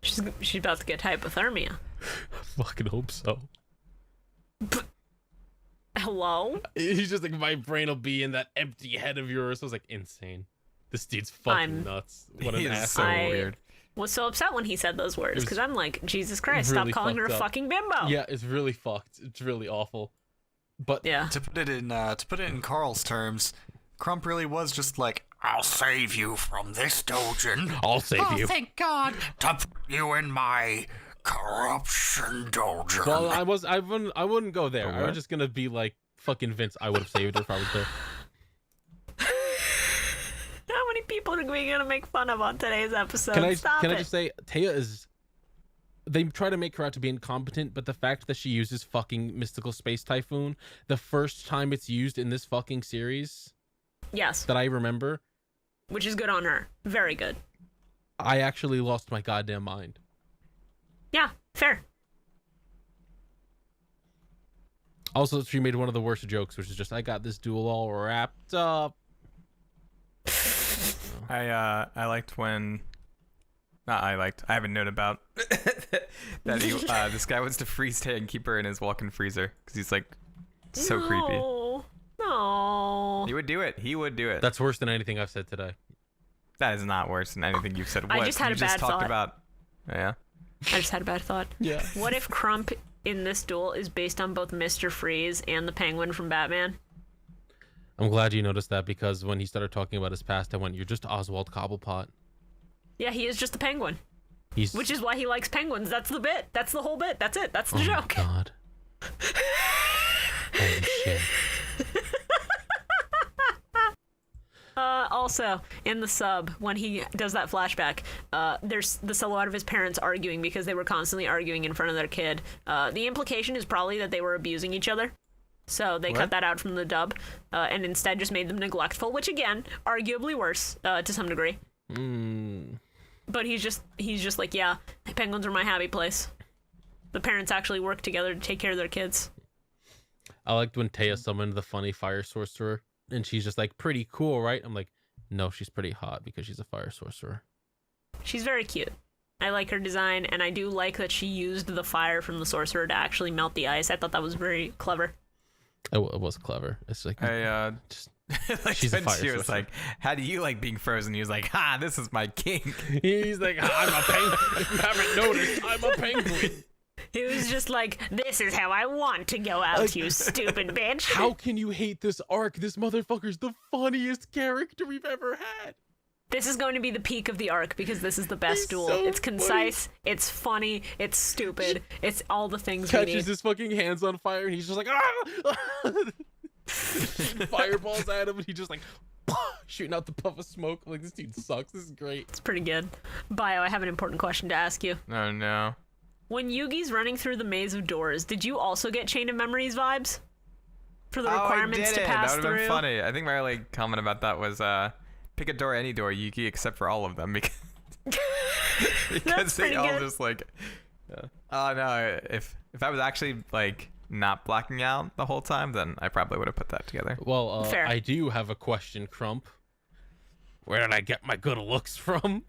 She's about to get hypothermia. I fucking hope so. Hello? He's just like, my brain will be in that empty head of yours. I was like, insane. This dude's fucking I'm- nuts. What an He is asshole. so I- weird. Was so upset when he said those words was because I'm like, Jesus Christ, really stop calling her a fucked up. fucking bimbo. Yeah, it's really fucked. It's really awful. But Yeah. To put it in Carl's terms, Crump really was just like, I'll save you from this dojin I'll save Oh, you. thank God. to put you in my corruption dojin. Well, I wouldn't go there. I what? was just gonna be like fucking Vince. I would have saved her if I was there. How many people are we gonna make fun of on today's episode? Can I Stop it. just say Taya is? They try to make her out to be incompetent, but the fact that she uses fucking mystical space typhoon the first time it's used in this fucking series Yes, that I remember, which is good on her. Very good. I actually lost my goddamn mind. Yeah, fair. Also, she made one of the worst jokes, which is just, I got this duel all wrapped up. I liked when. I have a note about that this guy wants to freeze Tay and keep her in his walk-in freezer because he's like so creepy. No. He would do it. He would do it. That's worse than anything I've said today. That is not worse than anything you've said. I What? just had you a just bad talked thought. about. Yeah. I just had a bad thought. Yeah. What if Crump in this duel is based on both Mr. Freeze and the Penguin from Batman? I'm glad you noticed that because when he started talking about his past, I went, "You're just Oswald Cobblepot." Yeah, he is just a penguin, He's which is why he likes penguins. That's the bit. That's the whole bit. That's it. That's the oh joke. my god. Holy shit. Also, in the sub, when he does that flashback, there's the silhouette of his parents arguing because they were constantly arguing in front of their kid. The implication is probably that they were abusing each other. So they cut that out from the dub and instead just made them neglectful, which again, arguably worse to some degree. But he's just like, yeah, penguins are my happy place. The parents actually work together to take care of their kids. I liked when Taya summoned the funny fire sorcerer, and she's just like, "Pretty cool, right?" I'm like, no, she's pretty hot because she's a fire sorcerer. She's very cute. I like her design, and I do like that she used the fire from the sorcerer to actually melt the ice. I thought that was very clever. It was clever. It's like, just, Like she's a when fire she was sorcerer. like, "How do you like being frozen?" He was like, "Ha, this is my king." He's like, "I'm a penguin. If you haven't noticed, I'm a penguin." He was just like, this is how I want to go out, you stupid bitch. How can you hate this arc? This motherfucker's the funniest character we've ever had. This is going to be the peak of the arc because this is the best He's duel. so It's concise, it's funny, it's stupid, it's all the things we Catches need. his fucking hands on fire, and he's just like, ah! Fireballs at him, and he just like shooting out the puff of smoke. I'm like, this dude sucks. This is great. It's pretty good. Bio, I have an important question to ask you. Oh no. When Yugi's running through the maze of doors, did you also get Chain of Memories vibes? For the requirements I to did. pass That would have through? been funny. I think my only comment about that was pick a door, any door, Yuki, except for all of them. Because because they pretty all good. just like. Oh no! If I was actually like not blacking out the whole time, then I probably would have put that together. Well, Fair. I do have a question, Crump. Where did I get my good looks from?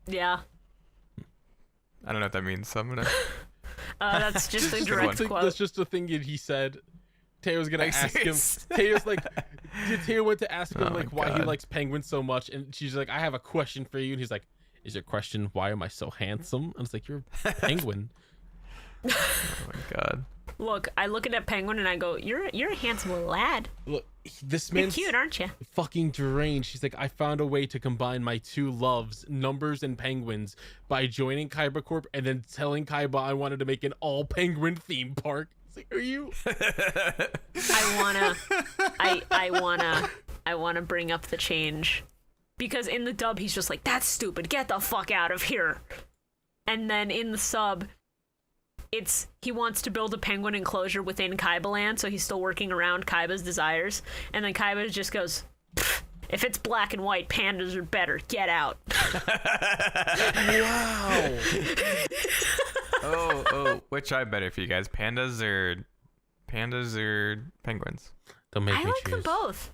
Yeah. I don't know what that means, so I'm gonna. That's just a Just direct one. quote. That's just a thing that he said. Taylor was gonna Like, ask him. serious? Taylor's like, Taylor went to ask him Oh my like why he God. likes penguins so much, and she's like, I have a question for you, and he's like, is your question why am I so handsome? And it's like, you're a penguin. Oh my god. Look, I look at that penguin and I go, "You're a handsome lad. Look, this You're man's cute, aren't you?" fucking deranged. She's like, I found a way to combine my two loves, numbers and penguins, by joining Kaiba Corp and then telling Kaiba I wanted to make an all penguin theme park. It's like, are you? I wanna bring up the change, because in the dub he's just like, "That's stupid. Get the fuck out of here." And then in the sub, he wants to build a penguin enclosure within Kaiba land, so he's still working around Kaiba's desires. And then Kaiba just goes, "If it's black and white, pandas are better. Get out." Wow. Oh, which I better for you guys? Pandas or penguins? Don't make I me like them choose. both.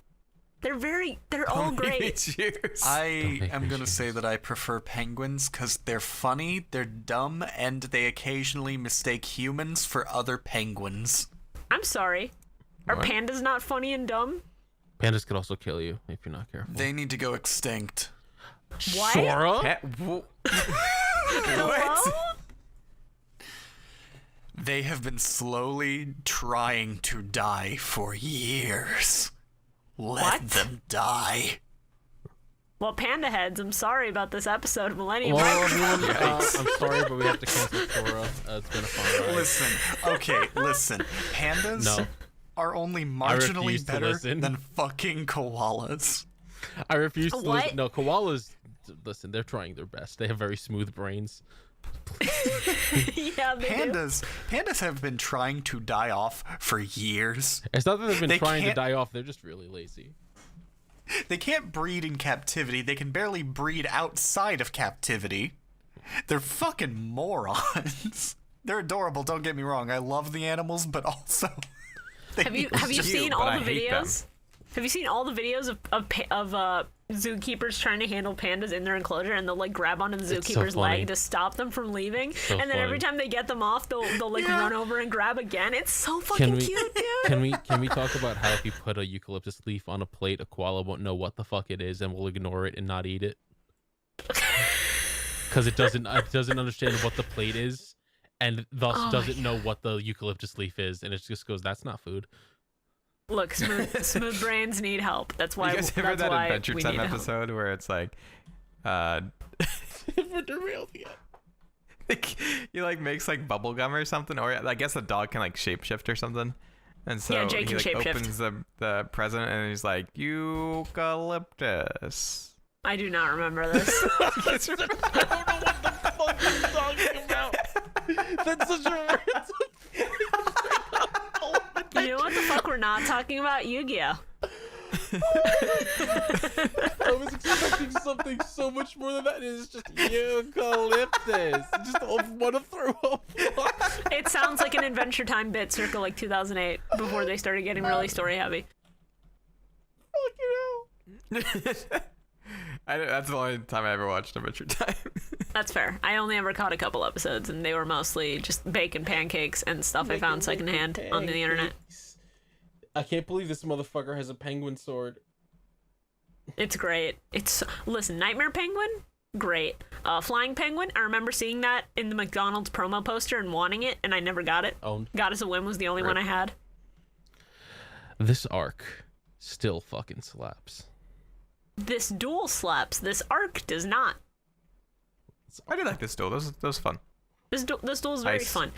They're all great. Cheers. I make am me gonna choose. say that I prefer penguins because they're funny, they're dumb, and they occasionally mistake humans for other penguins. I'm sorry. Are What? pandas not funny and dumb? Pandas could also kill you if you're not careful. They need to go extinct. What? Sora? Hello? They have been slowly trying to die for years. Let What? them die. Well, panda heads, I'm sorry about this episode of Millennium Well, Microphone. everyone, I'm sorry, but we have to cancel Sora. It's been a fun ride. Listen. Pandas No. are only refuse marginally to better listen. than fuking koalas. I refuse to What? listen. No, koalas, listen, they're trying their best. They have very smooth brains. Yeah, they do. Pandas have been trying to die off for years. It's not that they've been They trying to can't- die off, they're just really lazy. They can't breed in captivity. They can barely breed outside of captivity. They're fucking morons. They're adorable, don't get me wrong. I love the animals, but also Have you seen but all I the hate them. videos? Have you seen all the videos of zookeepers trying to handle pandas in their enclosure, and they'll like grab onto the It's so zookeeper's funny. leg to stop them from leaving, So and then every funny. time they get them off, they'll like run over and grab again. It's so fucking cute, dude. Can we talk about how if you put a eucalyptus leaf on a plate, a koala won't know what the fuck it is and will ignore it and not eat it? Because it doesn't understand what the plate is, and thus Oh, doesn't know what the eucalyptus leaf is, and it just goes, "That's not food." Look, smooth brains need help. That's why. You guys ever that's that why Adventure we Time need help. episode where it's like, he like makes like bubble gum or something, or I guess the dog can like shapeshift or something, and so Yeah, Jake he can like shapeshift. opens the present and he's like eucalyptus. I do not remember this. Fuck you're talking about. That's such a You know what the fuck we're not talking about? Yu-Gi-Oh! I was expecting something so much more than that. It's just eucalyptus. Just want to throw up. It sounds like an Adventure Time bit circa like 2008, before they started getting really story heavy. That's the only time I ever watched Adventure Time. That's fair. I only ever caught a couple episodes, and they were mostly just bacon pancakes and stuff I found secondhand on the internet. I can't believe this motherfucker has a penguin sword. It's great. Listen, Nightmare Penguin, great. Flying Penguin, I remember seeing that in the McDonald's promo poster and wanting it, and I never got it. Owned. God as a Whim was the only one I had. This arc still fucking slaps. This duel slaps. This arc does not. I did like this duel. That was fun. This duel is very Nice. fun.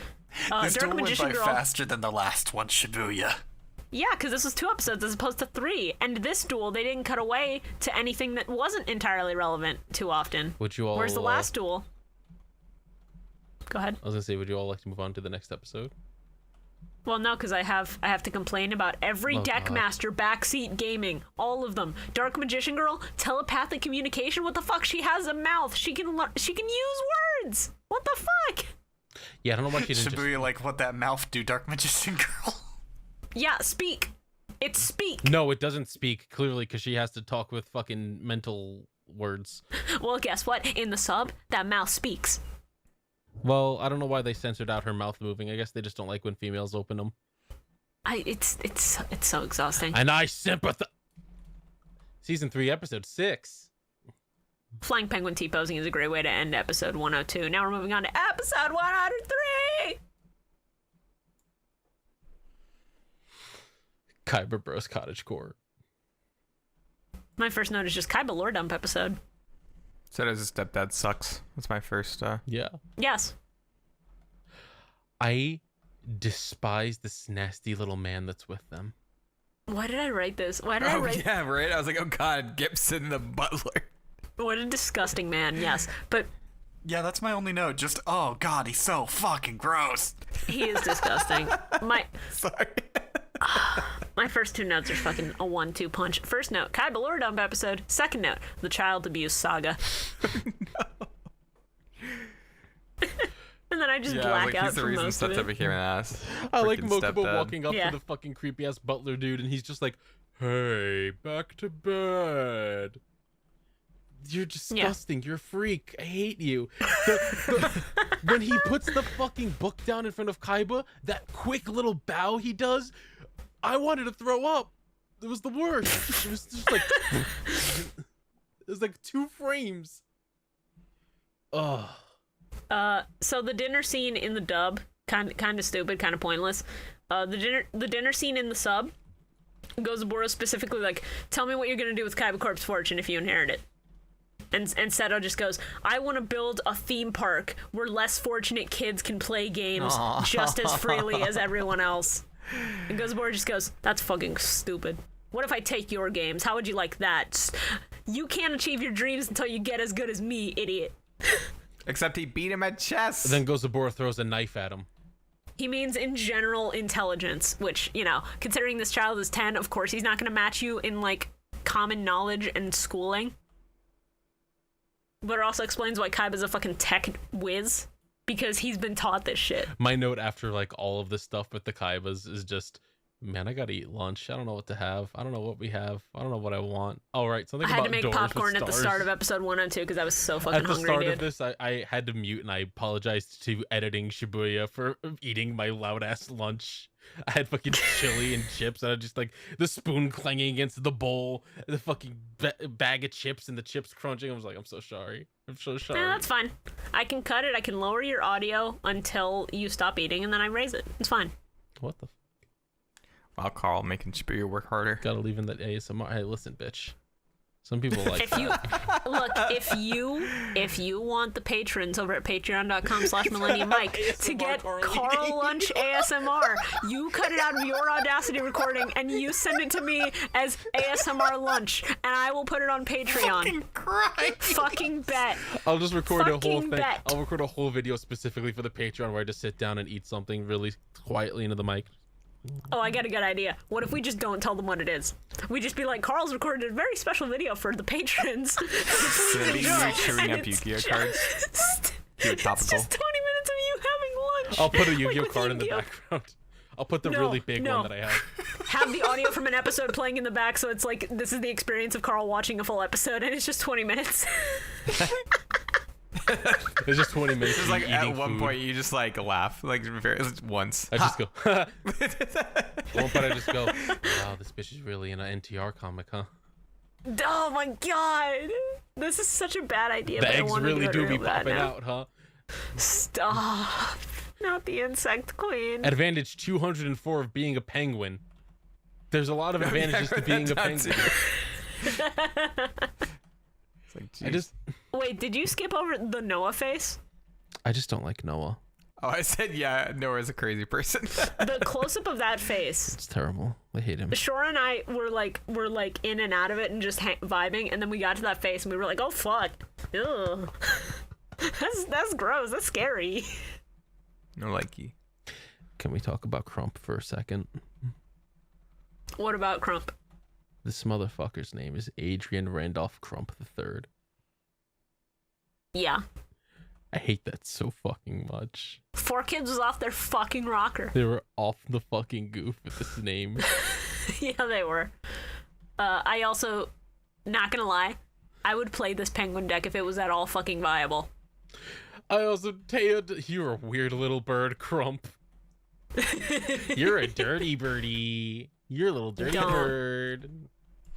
This Dark duel went Magician by Girl. faster than the last one, Shibuya. Yeah, because this was 2 episodes as opposed to 3. And this duel, they didn't cut away to anything that wasn't entirely relevant too often. Would you all? Whereas the last duel. Go ahead. I was gonna say, would you all like to move on to the next episode? Well, no, because I have to complain about every Deckmaster backseat gaming, all of them. Dark Magician Girl, telepathic communication. What the fuck? She has a mouth. She can use words. What the fuck? Yeah, I don't know why she didn't Shibuya, like, what that mouth do, Dark Magician Girl? Yeah, speak. It's speak. No, it doesn't speak, clearly, because she has to talk with fucking mental words. Well, guess what? In the sub, that mouth speaks. Well, I don't know why they censored out her mouth moving. I guess they just don't like when females open them. It's so exhausting. And I sympathize. Season 3, episode 6. Flying Penguin T-posing is a great way to end episode 102. Now we're moving on to episode 103! Kaiba Bros Cottage Core. My first note is just Kaiba lore dump episode. Said as his stepdad sucks. That's my first. Yeah. Yes. I despise this nasty little man that's with them. Why did I write this? Why did I write... yeah, right? I was like, oh god, Gibson the butler. What a disgusting man, yes. But... Yeah, that's my only note. Just, oh god, he's so fucking gross. He is disgusting. Sorry. My first two notes are fucking a 1-2 punch. First note, Kaiba lore dump episode. Second note, the child abuse saga. And then I just black out for most of it. Became an ass. I like Freaking Mokuba stepdad. walking up Yeah. to the fucking creepy ass butler dude, and he's just like, "Hey, back to bed. You're disgusting. You're a freak. I hate you." When he puts the fucking book down in front of Kaiba, that quick little bow he does, I wanted to throw up. It was the worst. It was just like, it was like 2 frames. Ugh. So the dinner scene in the dub, kind of stupid, kind of pointless. The dinner scene in the sub, Gozaburo specifically like, tell me what you're gonna do with Kaiba Corp's fortune if you inherit it. And Seto just goes, I want to build a theme park where less fortunate kids can play games just as freely as everyone else. And Gozaburo just goes, that's fucking stupid. What if I take your games? How would you like that? You can't achieve your dreams until you get as good as me, idiot. Except he beat him at chess. Then Gozaburo throws a knife at him. He means in general intelligence, which, you know, considering this child is 10, of course he's not going to match you in, like, common knowledge and schooling. But it also explains why Kaiba's a fucking tech whiz, because he's been taught this shit. My note after, like, all of this stuff with the Kaibas is just, man, I gotta eat lunch. I don't know what to have. I don't know what we have. I don't know what I want. Oh, right, something I about had to make doors popcorn with at the stars. start of episode 102 because I was so fucking At the hungry, start dude. of this, I had to mute, and I apologized to editing Shibuya for eating my loud-ass lunch. I had fucking chili and chips, and I just, like, the spoon clanging against the bowl, the fucking bag of chips, and the chips crunching. I was like, I'm so sorry. I'm so sorry. Yeah, that's fine. I can cut it. I can lower your audio until you stop eating, and then I raise it. It's fine. What the Wow, Carl making Shibuya work harder. Gotta leave in that ASMR. Hey, listen, bitch. Some people like If you look, if you want the patrons over at patreon.com/millenniummic to get Carl Lunch ASMR, you cut it out of your Audacity recording and you send it to me as ASMR Lunch, and I will put it on Patreon. Fucking Christ. Fucking bet. I'll just record a whole Fucking thing. bet. I'll record a whole video specifically for the Patreon where I just sit down and eat something really quietly into the mic. Oh, I got a good idea. What if we just don't tell them what it is? We just be like, Carl's recorded a very special video for the patrons. Cindy, you're chewing up Yu-Gi-Oh cards. Do it topical. It's just 20 minutes of you having lunch. I'll put a Like Yu-Gi-Oh with card in the Yu-Gi-Oh. background. I'll put the No, really big no. one that I have. Have the audio from an episode playing in the back, so it's like, this is the experience of Carl watching a full episode, and it's just 20 minutes. It's just 20 minutes. It's of like me at eating one food. point you just like laugh like once. I just go. One point I just go. Wow, this bitch is really in an NTR comic, huh? Oh my god. This is such a bad idea, The but I eggs wanted to really go do real be bad popping now. out, huh? Stop. Not the insect queen. Advantage 204 of being a penguin. There's a lot of advantages to being a penguin. It's like, I just Wait, did you skip over the Noah face? don't like Noah. Oh, I said yeah. Nora's a crazy person. The close-up of that face. It's terrible. I hate him. Shora and I were like in and out of it and just vibing, and then we got to that face and we were like, oh fuck, ugh. That's gross. That's scary. No likey. Can we talk about Crump for a second? What about Crump? This motherfucker's name is Adrian Randolph Crump III. Yeah. I hate that so fucking much. 4Kids was off their fucking rocker. They were off the fucking goof with this name. Yeah, they were. I also, not gonna lie, I would play this Peng-WIN deck if it was at all fucking viable. I also, Taya, you're a weird little bird, Crump. You're a dirty birdie. You're a little dirty bird.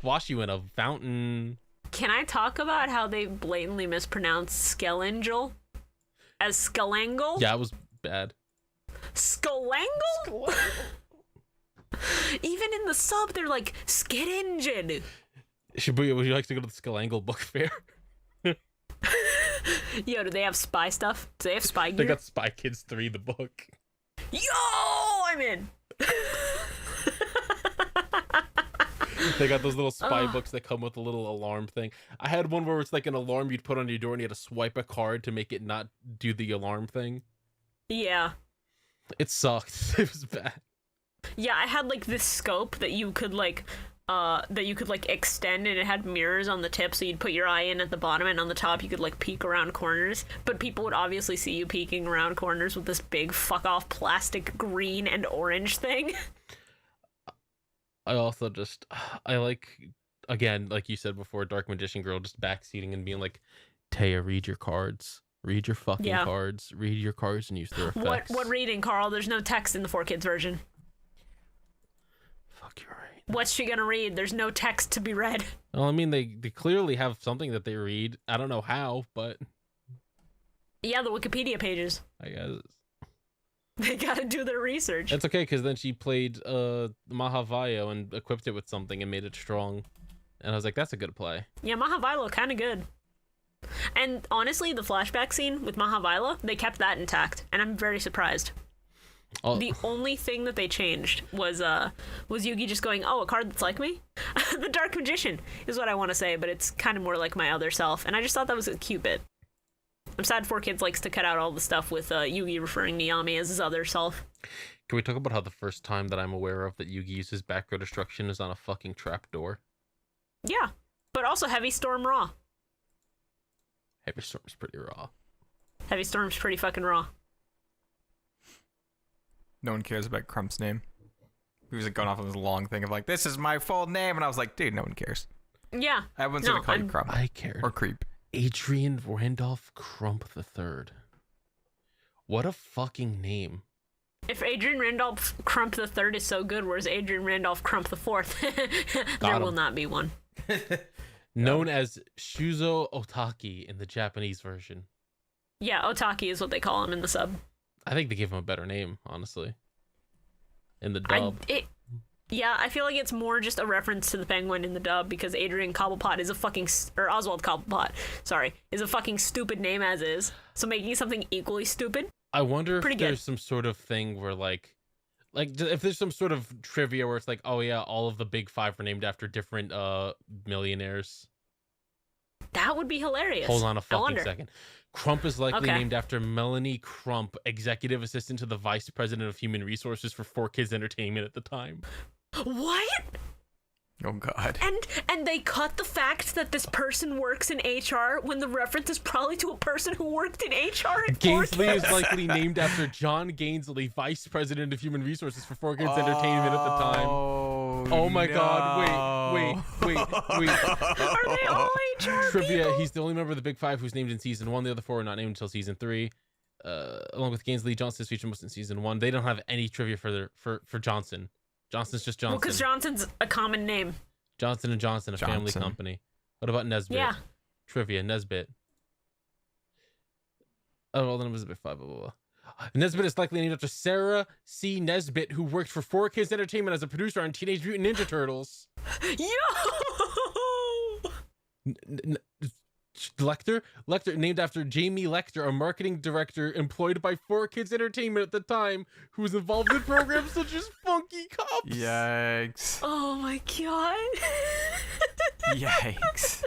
Wash you in a fountain. Can I talk about how they blatantly mispronounced Skelangel as Skelangle? Yeah, it was bad. Skelangle? Even in the sub, they're like, Skidingen. Shibuya, would you like to go to the Skelangle book fair? Yo, do they have spy stuff? Do they have spy gear? They got Spy Kids 3, the book. Yo, I'm in. They got those little spy books that come with a little alarm thing. I had one where it's like an alarm you'd put on your door and you had to swipe a card to make it not do the alarm thing. Yeah. It sucked. It was bad. Yeah, I had like this scope that you could like extend, and it had mirrors on the tip, so you'd put your eye in at the bottom, and on the top you could like peek around corners, but people would obviously see you peeking around corners with this big fuck off plastic green and orange thing. I also just, I like, again, like you said before, Dark Magician Girl just backseating and being like, Taya, read your cards. Read your fucking cards. Read your cards and use their effects. What reading, Carl? There's no text in the 4Kids version. Fuck, you're right. What's she gonna read? There's no text to be read. Well, I mean, they clearly have something that they read. I don't know how, but... Yeah, the Wikipedia pages. I guess. They gotta do their research. That's okay, because then she played Mahavayo and equipped it with something and made it strong. And I was like, that's a good play. Yeah, Mahavailo, kind of good. And honestly, the flashback scene with Mahavailo, they kept that intact, and I'm very surprised. Oh. The only thing that they changed was Yugi just going, oh, a card that's like me? The Dark Magician is what I want to say, but it's kind of more like my other self, and I just thought that was a cute bit. I'm sad 4Kids likes to cut out all the stuff with Yugi referring to Yami as his other self. Can we talk about how the first time that I'm aware of that Yugi uses back row destruction is on a fucking trapdoor? Yeah, but also Heavy Storm Raw. Heavy Storm's pretty raw. Heavy Storm's pretty fucking raw. No one cares about Crump's name. He was like going off on this long thing of like, this is my full name, and I was like, dude, no one cares. Yeah. Everyone's gonna call you Crump. I cared. Or Creep. Adrian Randolph Crump III. What a fucking name. If Adrian Randolph Crump III is so good, where's Adrian Randolph Crump IV? There will not be one. Known as Shuzo Otaki in the Japanese version. Yeah, Otaki is what they call him in the sub. I think they gave him a better name, honestly. In the dub. Yeah, I feel like it's more just a reference to the Peng-WIN in the dub, because Adrian Cobblepot is a fucking... Or Oswald Cobblepot, sorry, is a fucking stupid name as is. So making something equally stupid... I wonder if there's some sort of thing where, like, if there's some sort of trivia where it's like, oh yeah, all of the big five are named after different millionaires. That would be hilarious. Hold on a fucking second. Crump is likely named after Melanie Crump, executive assistant to the vice president of human resources for 4Kids Entertainment at the time. What? Oh god. And they cut the fact that this person works in HR when the reference is probably to a person who worked in HR at Gainsley is likely named after John Gainsley, vice president of human resources for 4Kids Entertainment at the time. Oh my god, wait. Are they all HR Trivia, people? he's the only member of the Big Five who's named in season 1. The other 4 are not named until season 3. Along with Gainsley, Johnson's featured most in season 1. They don't have any trivia for Johnson. Johnson's just Johnson. Well, because Johnson's a common name. Johnson & Johnson, a family company. What about Nesbitt? Yeah. Trivia, Nesbitt. Oh, well, then it was a bit 5, blah, blah, blah. Nesbitt is likely named after Sarah C. Nesbitt, who worked for 4Kids Entertainment as a producer on Teenage Mutant Ninja Turtles. Yo! Lecter, named after Jamie Lecter, a marketing director employed by 4Kids Entertainment at the time, who was involved in programs such as Funky Cops. Yikes. Oh my god. Yikes.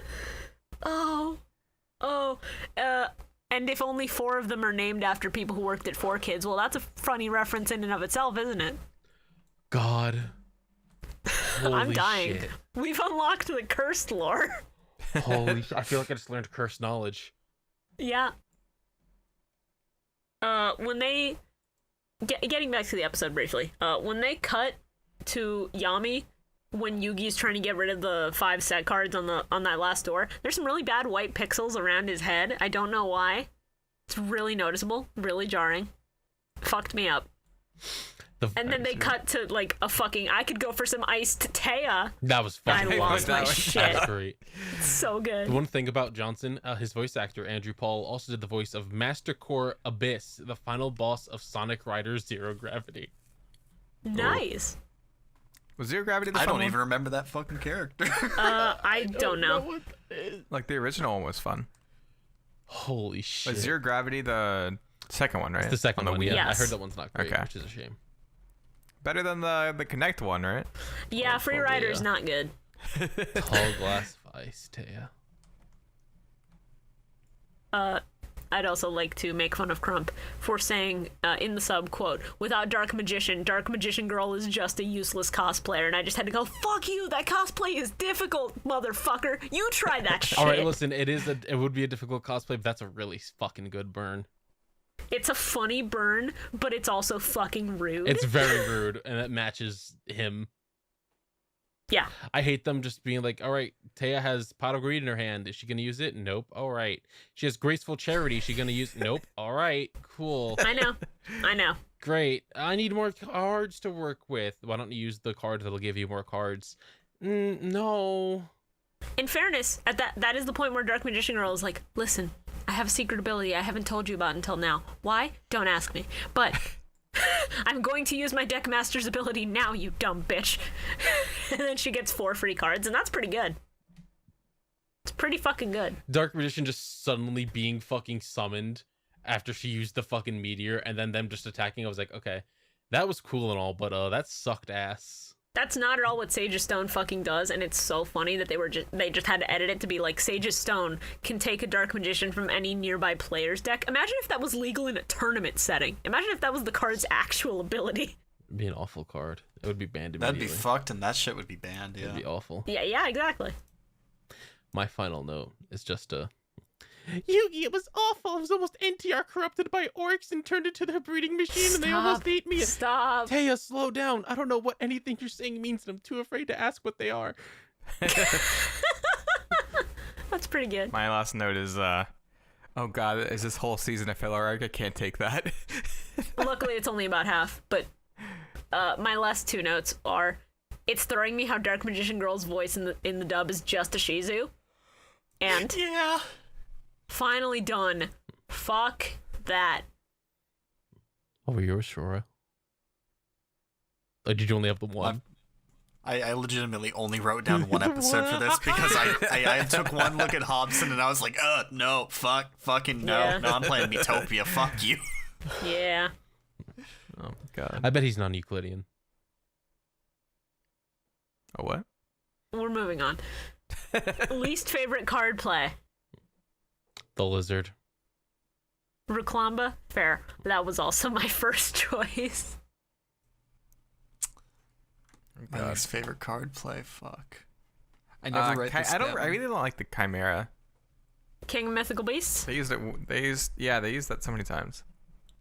And if only 4 of them are named after people who worked at 4Kids, well, that's a funny reference in and of itself, isn't it? God. Holy I'm dying. shit. We've unlocked the cursed lore. Holy shit. I feel like I just learned cursed knowledge. Yeah. When they... Getting back to the episode briefly. When they cut to Yami, when Yugi's trying to get rid of the 5 set cards on that last door, there's some really bad white pixels around his head. I don't know why. It's really noticeable. Really jarring. Fucked me up. And then they cut to, like, a fucking, I could go for some iced Taya. That was fucking I lost my shit. That's great. It's so good. The one thing about Johnson, his voice actor, Andrew Paul, also did the voice of Master Core Abyss, the final boss of Sonic Riders Zero Gravity. Nice. Was Zero Gravity the I fun don't one? even remember that fucking character. I don't know. Like, the original one was fun. Holy shit. Was Zero Gravity the second one, right? It's the second one, yeah. Yes. I heard that one's not great, Okay. which is a shame. Better than the Connect one, right? Yeah, Free probably, Rider's yeah. not good. Tall glass of ice, Taya. I'd also like to make fun of Crump for saying in the sub, quote, without Dark Magician Girl is just a useless cosplayer. And I just had to go, fuck you, that cosplay is difficult, motherfucker. You try that shit. All right, listen, it would be a difficult cosplay, but that's a really fucking good burn. It's a funny burn, but it's also fucking rude. It's very rude, and it matches him. Yeah. I hate them just being like, all right, Taya has Pot of Greed in her hand. Is she going to use it? Nope. All right. She has Graceful Charity. Is she going to use Nope. All right. Cool. I know. Great. I need more cards to work with. Why don't you use the card that'll give you more cards? No. In fairness, at that is the point where Dark Magician Girl is like, listen, I have a secret ability I haven't told you about until now. Why? Don't ask me. But I'm going to use my Deckmaster's ability now, you dumb bitch. And then she gets 4 free cards, and that's pretty good. It's pretty fucking good. Dark Magician just suddenly being fucking summoned after she used the fucking meteor, and then them just attacking. I was like, okay, that was cool and all, but that sucked ass. That's not at all what Sage's Stone fucking does, and it's so funny that they just had to edit it to be like, Sage's Stone can take a Dark Magician from any nearby player's deck. Imagine if that was legal in a tournament setting. Imagine if that was the card's actual ability. It'd be an awful card. It would be banned immediately. That'd be fucked, and that shit would be banned, yeah. It'd be awful. Yeah, exactly. My final note is just Yugi, it was awful. I was almost NTR corrupted by orcs and turned into their breeding machine, and they almost ate me. Stop. Taya, slow down. I don't know what anything you're saying means, and I'm too afraid to ask what they are. That's pretty good. My last note is, oh god, is this whole season a filler arc? I can't take that. Luckily, it's only about half, but my last 2 notes are, it's throwing me how Dark Magician Girl's voice in the dub is just a Shizu. And Yeah. finally done. Fuck that. What were yours, Shora? Did you only have the one? I legitimately only wrote down one episode for this because I took one look at Hobson and I was like, no, fucking no. Yeah. No, I'm playing Metopia, fuck you. Yeah. Oh god. I bet he's non-Euclidean. Oh what? We're moving on. Least favorite card play. The lizard. Ruklamba? Fair. That was also my first choice. My least favorite card play, fuck. I never read this I down. really don't like the Chimera. King of Mythical Beasts? They used that so many times.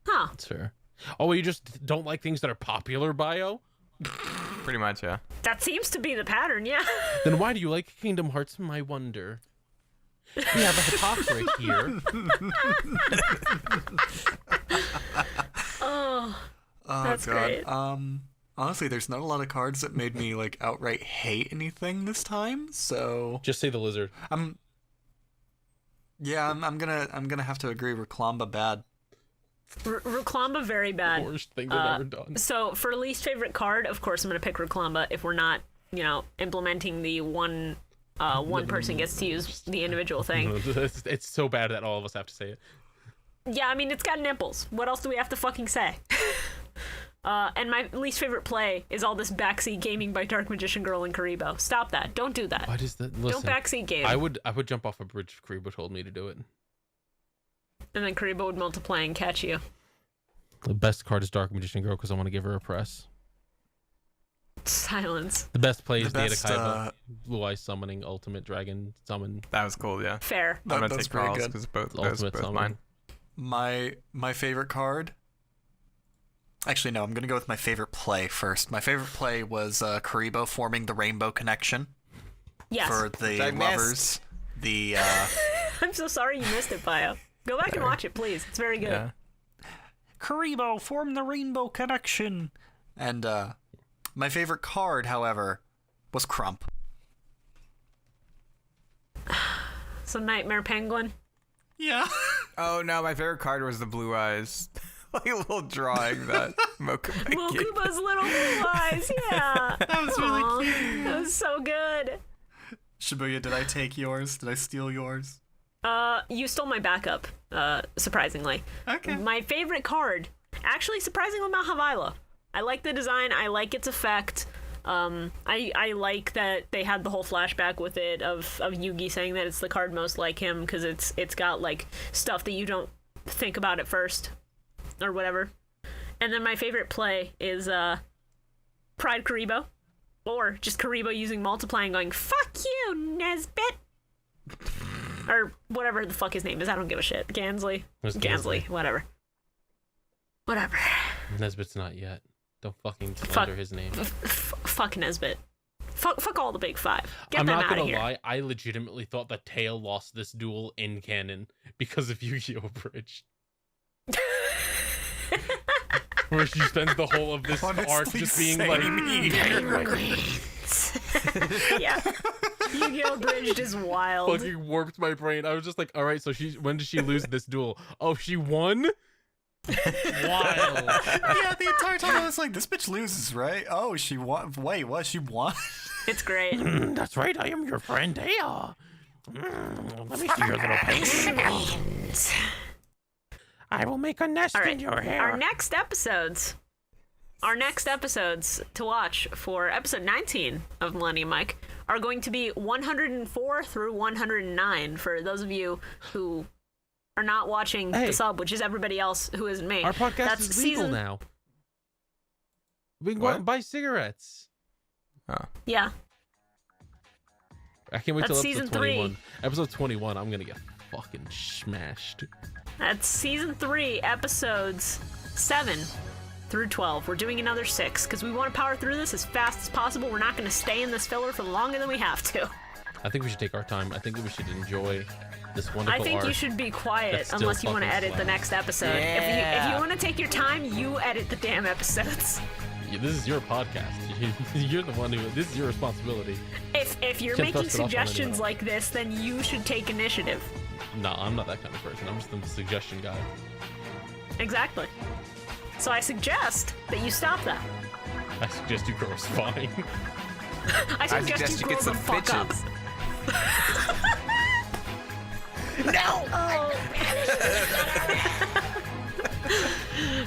Huh. That's fair. Oh, you just don't like things that are popular, Bio? Pretty much, yeah. That seems to be the pattern, yeah. Then why do you like Kingdom Hearts? I wonder. We have a Hitox right here. Oh, that's great. Honestly, there's not a lot of cards that made me like outright hate anything this time. So Just say the lizard. I'm gonna have to agree. Ruklamba bad. Ruklamba very bad. Worst thing they've ever done. So for least favorite card, of course I'm gonna pick Ruklamba if we're not, implementing the one person gets to use the individual thing. It's so bad that all of us have to say it. Yeah, I mean, it's got nipples. What else do we have to fucking say? And my least favorite play is all this backseat gaming by Dark Magician Girl and Karibo. Stop that. Don't do that. Why does that? Listen, Don't backseat game. I would jump off a bridge if Karibo told me to do it. And then Karibo would multiply and catch you. The best card is Dark Magician Girl because I want to give her a press. Silence. The best play is best, EmperorZero, Blue Eye Summoning, Ultimate Dragon Summon. That was cool, yeah. Fair. I'm gonna That's take pretty Carl's good. because both Ultimate both Summon. mine. My favorite card. Actually, no. I'm gonna go with my favorite play first. My favorite play was Karibo forming the Rainbow Connection Yes. for the I lovers. missed. The I'm so sorry you missed it, Bio. Go back and watch it, please. It's very good. Yeah. Karibo form the Rainbow Connection. And my favorite card, however, was Crump. So Nightmare Penguin. Yeah. Oh no, my favorite card was the blue eyes. Like a little drawing that Mokuba gave. Mokuba's little blue eyes, yeah. That was really cute. That was so good. Shibuya, did I take yours? Did I steal yours? You stole my backup, surprisingly. Okay. My favorite card, actually surprisingly Mahavila. I like the design, I like its effect. I like that they had the whole flashback with it of Yugi saying that it's the card most like him because it's got like stuff that you don't think about at first or whatever. And then my favorite play is Pride Karibo, or just Karibo using multiply and going "fuck you, Nesbit," or whatever the fuck his name is. I don't give a shit. Gansley, Who's Gansley, Gansley? whatever. Nesbit's not yet. Don't fucking Fuck. slander his name. Fuck Nesbit. Fuck all the big five. Get I'm them not out of gonna here. lie, I legitimately thought that Tail lost this duel in canon because of Yu-Gi-Oh! Bridge. Where she spends the whole of this arc just being like, Yeah. Yu-Gi-Oh! Bridged is wild. fucking warped my brain. I was just like, all right, so when did she lose this duel? Oh, she won? Wild. Yeah, the entire time I was like, this bitch loses, right? Oh, she won. Wait, what? She won? It's great. That's right, I am your friend Tail. Let me see your little face. I will make a nest All right. in your hair. Our next episodes to watch for episode 19 of Millennium Mike are going to be 104 through 109 for those of you who are not watching Hey. the sub, which is everybody else who isn't me. Our podcast That's is legal season... now. We can go out and buy cigarettes. Yeah. I can't wait till That's episode season 21. 3. Episode 21, I'm gonna get fucking smashed. That's season 3, episodes 7 through 12. We're doing another 6 because we want to power through this as fast as possible. We're not going to stay in this filler for longer than we have to. I think we should take our time. I think that we should enjoy this wonderful I think arc. you should be quiet That's still unless you want to fucking edit the slaps. next episode. If you want to take your time, you edit the damn episodes. Yeah, this is your podcast. You're the one who. This is your responsibility. If you're Can't making thrust it off on anyone suggestions else. like this, then you should take initiative. No, I'm not that kind of person. I'm just the suggestion guy. Exactly. So I suggest that you stop that. I suggest you grow spine. I suggest you get grow the some fuck up. bitches.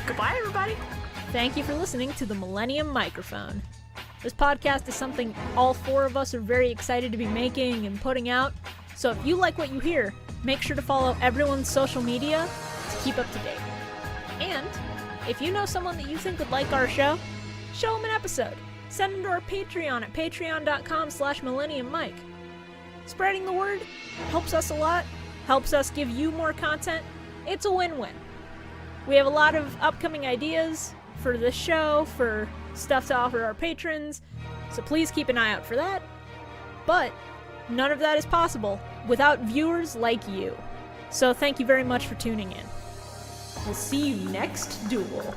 Goodbye, everybody. Thank you for listening to the Millennium Microphone. This podcast is something all 4 of us are very excited to be making and putting out. So if you like what you hear, make sure to follow everyone's social media to keep up to date. And if you know someone that you think would like our show, show them an episode. Send them to our Patreon at patreon.com/millenniummike. Spreading the word helps us a lot, helps us give you more content. It's a win-win. We have a lot of upcoming ideas for this show, for stuff to offer our patrons, so please keep an eye out for that. But none of that is possible without viewers like you. So thank you very much for tuning in. We'll see you next duel.